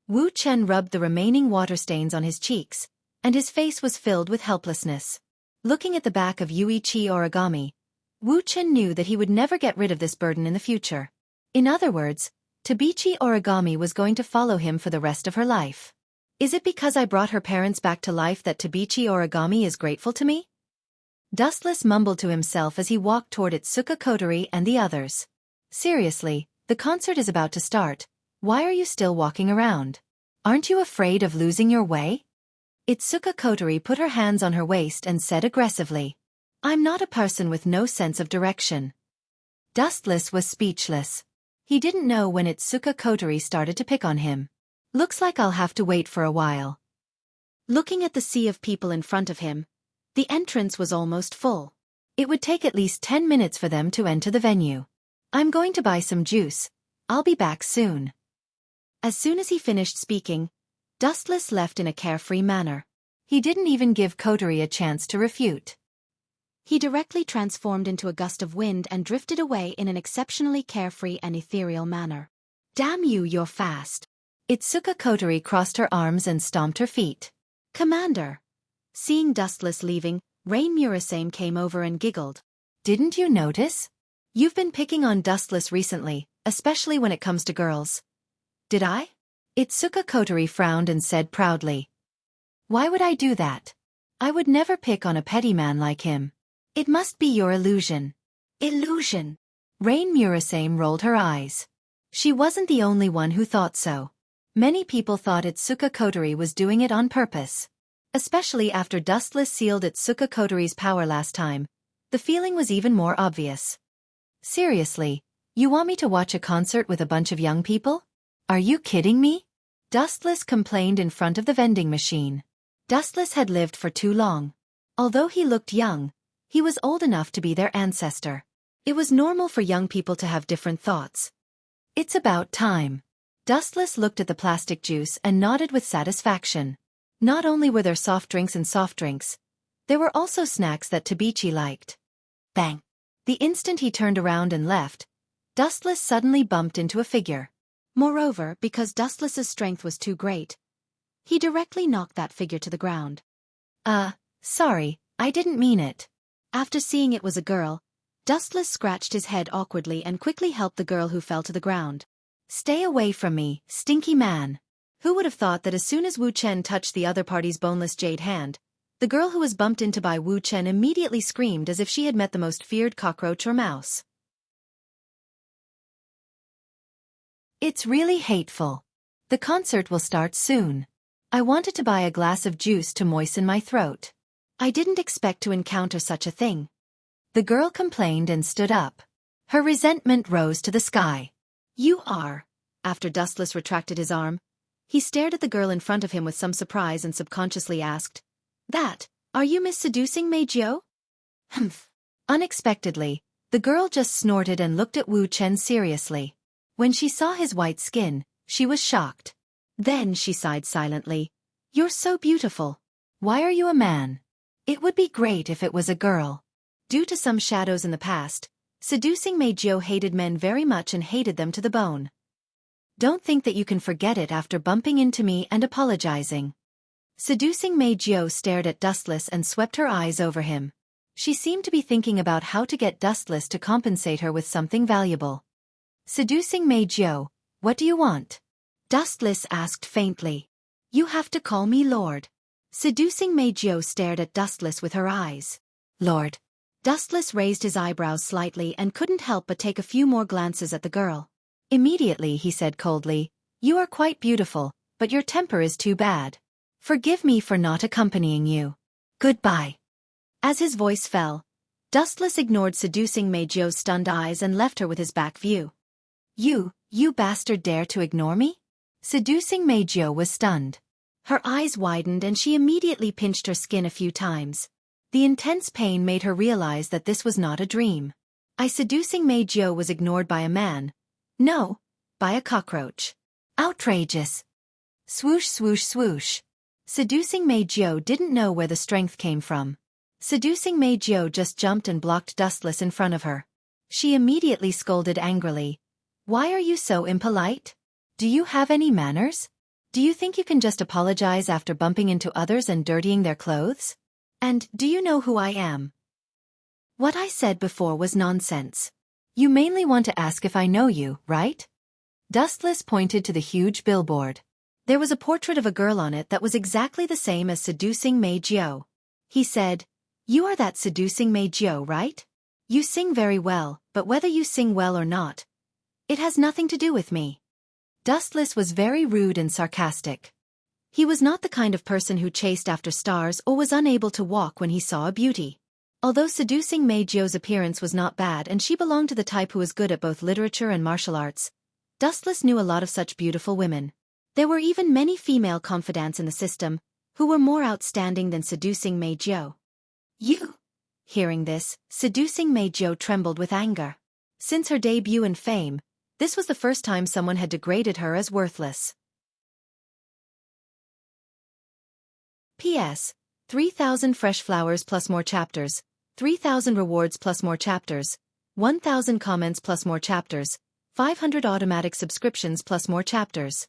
Wu Chen rubbed the remaining water stains on his cheeks, and his face was filled with helplessness. Looking at the back of Yuichi Origami, Wu Chen knew that he would never get rid of this burden in the future. In other words, Tabichi Origami was going to follow him for the rest of her life. Is it because I brought her parents back to life that Tabichi Origami is grateful to me? Dustless mumbled to himself as he walked toward Itsuka Kotori and the others. Seriously, the concert is about to start. Why are you still walking around? Aren't you afraid of losing your way? Itsuka Kotori put her hands on her waist and said aggressively. I'm not a person with no sense of direction. Dustless was speechless. He didn't know when Itsuka Kotori started to pick on him. Looks like I'll have to wait for a while. Looking at the sea of people in front of him, the entrance was almost full. It would take at least 10 minutes for them to enter the venue. I'm going to buy some juice. I'll be back soon. As soon as he finished speaking, Dustless left in a carefree manner. He didn't even give Kotori a chance to refute. He directly transformed into a gust of wind and drifted away in an exceptionally carefree and ethereal manner. Damn you, you're fast. Itsuka Kotori crossed her arms and stomped her feet. Commander. Seeing Dustless leaving, Rain Murasame came over and giggled. Didn't you notice? You've been picking on Dustless recently, especially when it comes to girls. Did I? Itsuka Kotori frowned and said proudly. Why would I do that? I would never pick on a petty man like him. It must be your illusion. Illusion. Rain Murasame rolled her eyes. She wasn't the only one who thought so. Many people thought Itsuka Kotori was doing it on purpose. Especially after Dustless sealed Itsuka Kotori's power last time, the feeling was even more obvious. Seriously, you want me to watch a concert with a bunch of young people? Are you kidding me? Dustless complained in front of the vending machine. Dustless had lived for too long. Although he looked young, he was old enough to be their ancestor. It was normal for young people to have different thoughts. It's about time. Dustless looked at the plastic juice and nodded with satisfaction. Not only were there soft drinks and soft drinks, there were also snacks that Tabichi liked. Bang! The instant he turned around and left, Dustless suddenly bumped into a figure. Moreover, because Dustless's strength was too great, he directly knocked that figure to the ground. Sorry, I didn't mean it. After seeing it was a girl, Dustless scratched his head awkwardly and quickly helped the girl who fell to the ground. Stay away from me, stinky man. Who would have thought that as soon as Wu Chen touched the other party's boneless jade hand, the girl who was bumped into by Wu Chen immediately screamed as if she had met the most feared cockroach or mouse. It's really hateful. The concert will start soon. I wanted to buy a glass of juice to moisten my throat. I didn't expect to encounter such a thing. The girl complained and stood up. Her resentment rose to the sky. You are. After Dustless retracted his arm, he stared at the girl in front of him with some surprise and subconsciously asked, Are you Miss Seducing Meijio? Humph. Unexpectedly, the girl just snorted and looked at Wu Chen seriously. When she saw his white skin, she was shocked. Then she sighed silently. You're so beautiful. Why are you a man? It would be great if it was a girl. Due to some shadows in the past, Seducing Meijio hated men very much and hated them to the bone. Don't think that you can forget it after bumping into me and apologizing. Seducing Meijio stared at Dustless and swept her eyes over him. She seemed to be thinking about how to get Dustless to compensate her with something valuable. Seducing Meijio, what do you want? Dustless asked faintly. You have to call me Lord. Seducing Meijio stared at Dustless with her eyes. Lord. Dustless raised his eyebrows slightly and couldn't help but take a few more glances at the girl. Immediately he said coldly, You are quite beautiful, but your temper is too bad. Forgive me for not accompanying you. Goodbye. As his voice fell, Dustless ignored Seducing Meijio's stunned eyes and left her with his back view. You bastard dare to ignore me? Seducing Meijio was stunned. Her eyes widened and she immediately pinched her skin a few times. The intense pain made her realize that this was not a dream. Seducing Meijio was ignored by a man. No, by a cockroach. Outrageous. Swoosh swoosh swoosh. Seducing Meijio didn't know where the strength came from. Seducing Meijio just jumped and blocked Dustless in front of her. She immediately scolded angrily. Why are you so impolite? Do you have any manners? Do you think you can just apologize after bumping into others and dirtying their clothes? And do you know who I am? What I said before was nonsense. You mainly want to ask if I know you, right? Dustless pointed to the huge billboard. There was a portrait of a girl on it that was exactly the same as Seducing Meijio. He said, You are that Seducing Meijio, right? You sing very well, but whether you sing well or not, it has nothing to do with me. Dustless was very rude and sarcastic. He was not the kind of person who chased after stars or was unable to walk when he saw a beauty. Although Seducing Meijio's appearance was not bad and she belonged to the type who was good at both literature and martial arts, Dustless knew a lot of such beautiful women. There were even many female confidants in the system, who were more outstanding than Seducing Meijio. You! Hearing this, Seducing Meijio trembled with anger. Since her debut in fame, this was the first time someone had degraded her as worthless. P.S. 3,000 fresh flowers plus more chapters, 3,000 rewards plus more chapters, 1,000 comments plus more chapters, 500 automatic subscriptions plus more chapters.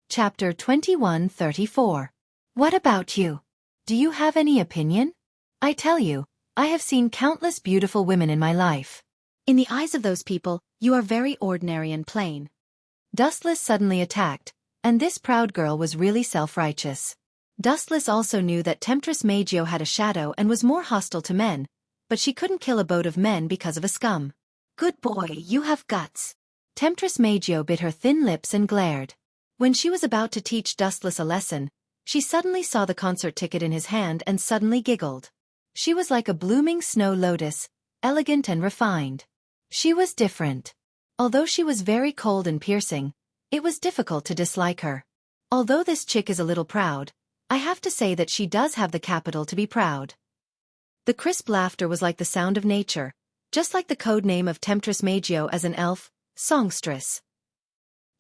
Chapter 2134. What about you? Do you have any opinion? I tell you, I have seen countless beautiful women in my life. In the eyes of those people, you are very ordinary and plain. Dustless suddenly attacked, and this proud girl was really self-righteous. Dustless also knew that Temptress Magio had a shadow and was more hostile to men, but she couldn't kill a boat of men because of a scum. Good boy, you have guts. Temptress Magio bit her thin lips and glared. When she was about to teach Dustless a lesson, she suddenly saw the concert ticket in his hand and suddenly giggled. She was like a blooming snow lotus, elegant and refined. She was different. Although she was very cold and piercing, it was difficult to dislike her. Although this chick is a little proud, I have to say that she does have the capital to be proud. The crisp laughter was like the sound of nature, just like the code name of Temptress Magio as an elf, songstress.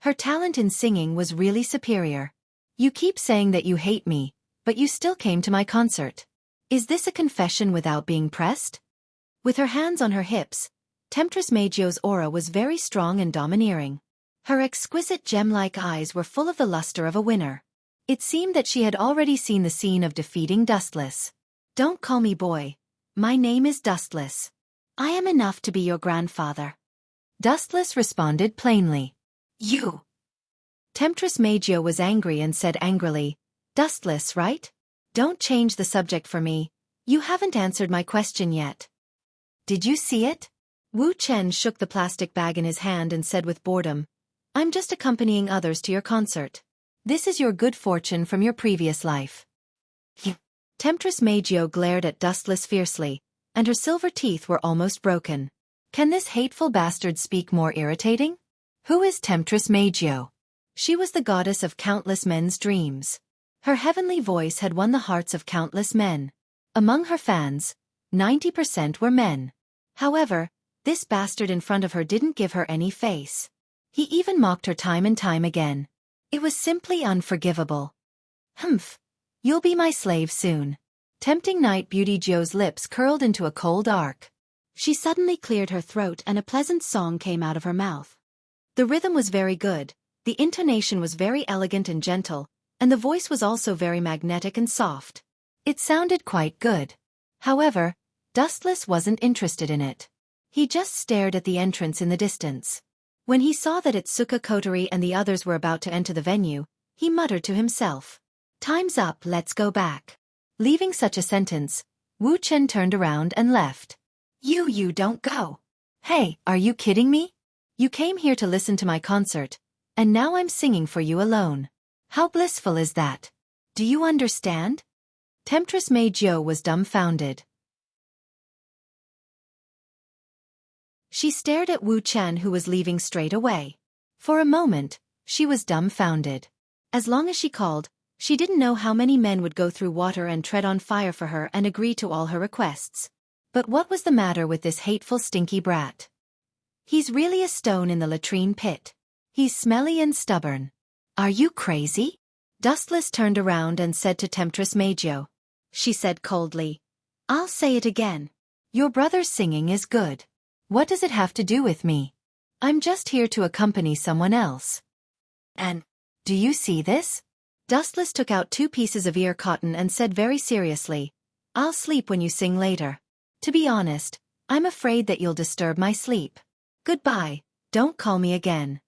Her talent in singing was really superior. You keep saying that you hate me, but you still came to my concert. Is this a confession without being pressed? With her hands on her hips, Temptress Magio's aura was very strong and domineering. Her exquisite gem-like eyes were full of the luster of a winner. It seemed that she had already seen the scene of defeating Dustless. Don't call me boy. My name is Dustless. I am enough to be your grandfather. Dustless responded plainly. You. Temptress Magio was angry and said angrily, Dustless, right? Don't change the subject for me. You haven't answered my question yet. Did you see it? Wu Chen shook the plastic bag in his hand and said with boredom, I'm just accompanying others to your concert. This is your good fortune from your previous life. Temptress Magio glared at Dustless fiercely, and her silver teeth were almost broken. Can this hateful bastard speak more irritating? Who is Temptress Magio? She was the goddess of countless men's dreams. Her heavenly voice had won the hearts of countless men. Among her fans, 90% were men. However, this bastard in front of her didn't give her any face. He even mocked her time and time again. It was simply unforgivable. Humph. You'll be my slave soon. Tempting night beauty Joe's lips curled into a cold arc. She suddenly cleared her throat and a pleasant song came out of her mouth. The rhythm was very good, the intonation was very elegant and gentle, and the voice was also very magnetic and soft. It sounded quite good. However, Dustless wasn't interested in it. He just stared at the entrance in the distance. When he saw that Itsuka Kotori and the others were about to enter the venue, he muttered to himself, Time's up, let's go back. Leaving such a sentence, Wu Chen turned around and left. You don't go. Hey, are you kidding me? You came here to listen to my concert, and now I'm singing for you alone. How blissful is that? Do you understand? Temptress Magio was dumbfounded. She stared at Wu Chen who was leaving straight away. For a moment, she was dumbfounded. As long as she called, she didn't know how many men would go through water and tread on fire for her and agree to all her requests. But what was the matter with this hateful stinky brat? He's really a stone in the latrine pit. He's smelly and stubborn. Are you crazy? Dustless turned around and said to Temptress Magio. She said coldly, I'll say it again. Your brother's singing is good. What does it have to do with me? I'm just here to accompany someone else. And, do you see this? Dustless took out 2 pieces of ear cotton and said very seriously, I'll sleep when you sing later. To be honest, I'm afraid that you'll disturb my sleep. Goodbye, don't call me again.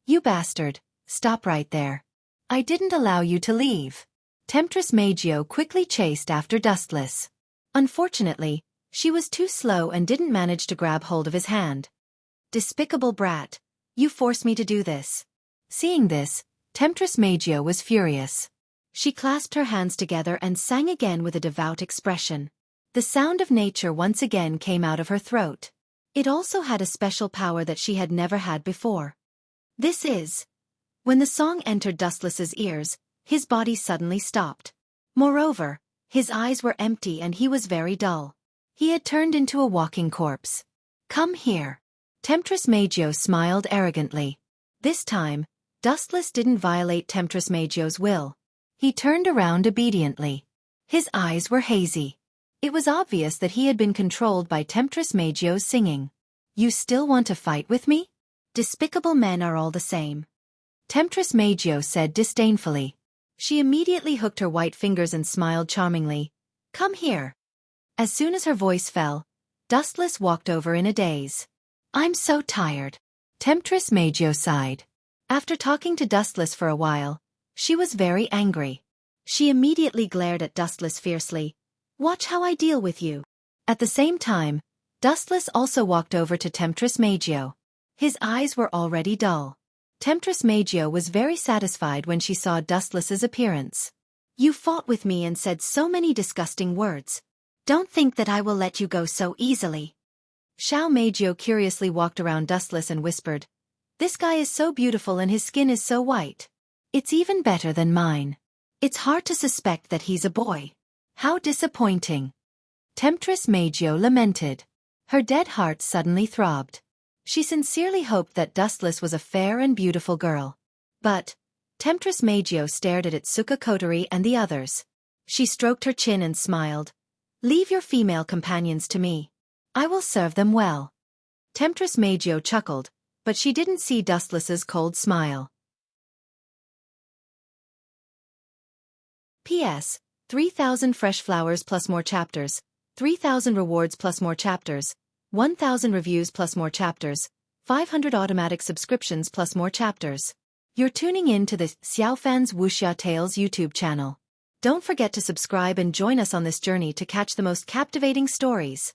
You bastard, stop right there. I didn't allow you to leave. Temptress Magio quickly chased after Dustless. Unfortunately, she was too slow and didn't manage to grab hold of his hand. Despicable brat, you forced me to do this. Seeing this, Temptress Magio was furious. She clasped her hands together and sang again with a devout expression. The sound of nature once again came out of her throat. It also had a special power that she had never had before. This is. When the song entered Dustless's ears, his body suddenly stopped. Moreover, his eyes were empty and he was very dull. He had turned into a walking corpse. Come here. Temptress Magio smiled arrogantly. This time, Dustless didn't violate Temptress Magio's will. He turned around obediently. His eyes were hazy. It was obvious that he had been controlled by Temptress Magio's singing. You still want to fight with me? Despicable men are all the same. Temptress Magio said disdainfully. She immediately hooked her white fingers and smiled charmingly. Come here. As soon as her voice fell, Dustless walked over in a daze. I'm so tired. Temptress Meijio sighed. After talking to Dustless for a while, she was very angry. She immediately glared at Dustless fiercely. Watch how I deal with you. At the same time, Dustless also walked over to Temptress Meijio. His eyes were already dull. Temptress Meijio was very satisfied when she saw Dustless's appearance. You fought with me and said so many disgusting words. Don't think that I will let you go so easily. Xiao Meijio curiously walked around Dustless and whispered, This guy is so beautiful and his skin is so white. It's even better than mine. It's hard to suspect that he's a boy. How disappointing. Temptress Meijio lamented. Her dead heart suddenly throbbed. She sincerely hoped that Dustless was a fair and beautiful girl. But Temptress Meijio stared at Itsuka Kotori and the others. She stroked her chin and smiled. Leave your female companions to me. I will serve them well. Temptress Meijio chuckled, but she didn't see Dustless's cold smile. P.S. 3,000 fresh flowers plus more chapters, 3,000 rewards plus more chapters, 1,000 reviews plus more chapters, 500 automatic subscriptions plus more chapters. You're tuning in to the Xiaofan's Wuxia Tales YouTube channel. Don't forget to subscribe and join us on this journey to catch the most captivating stories.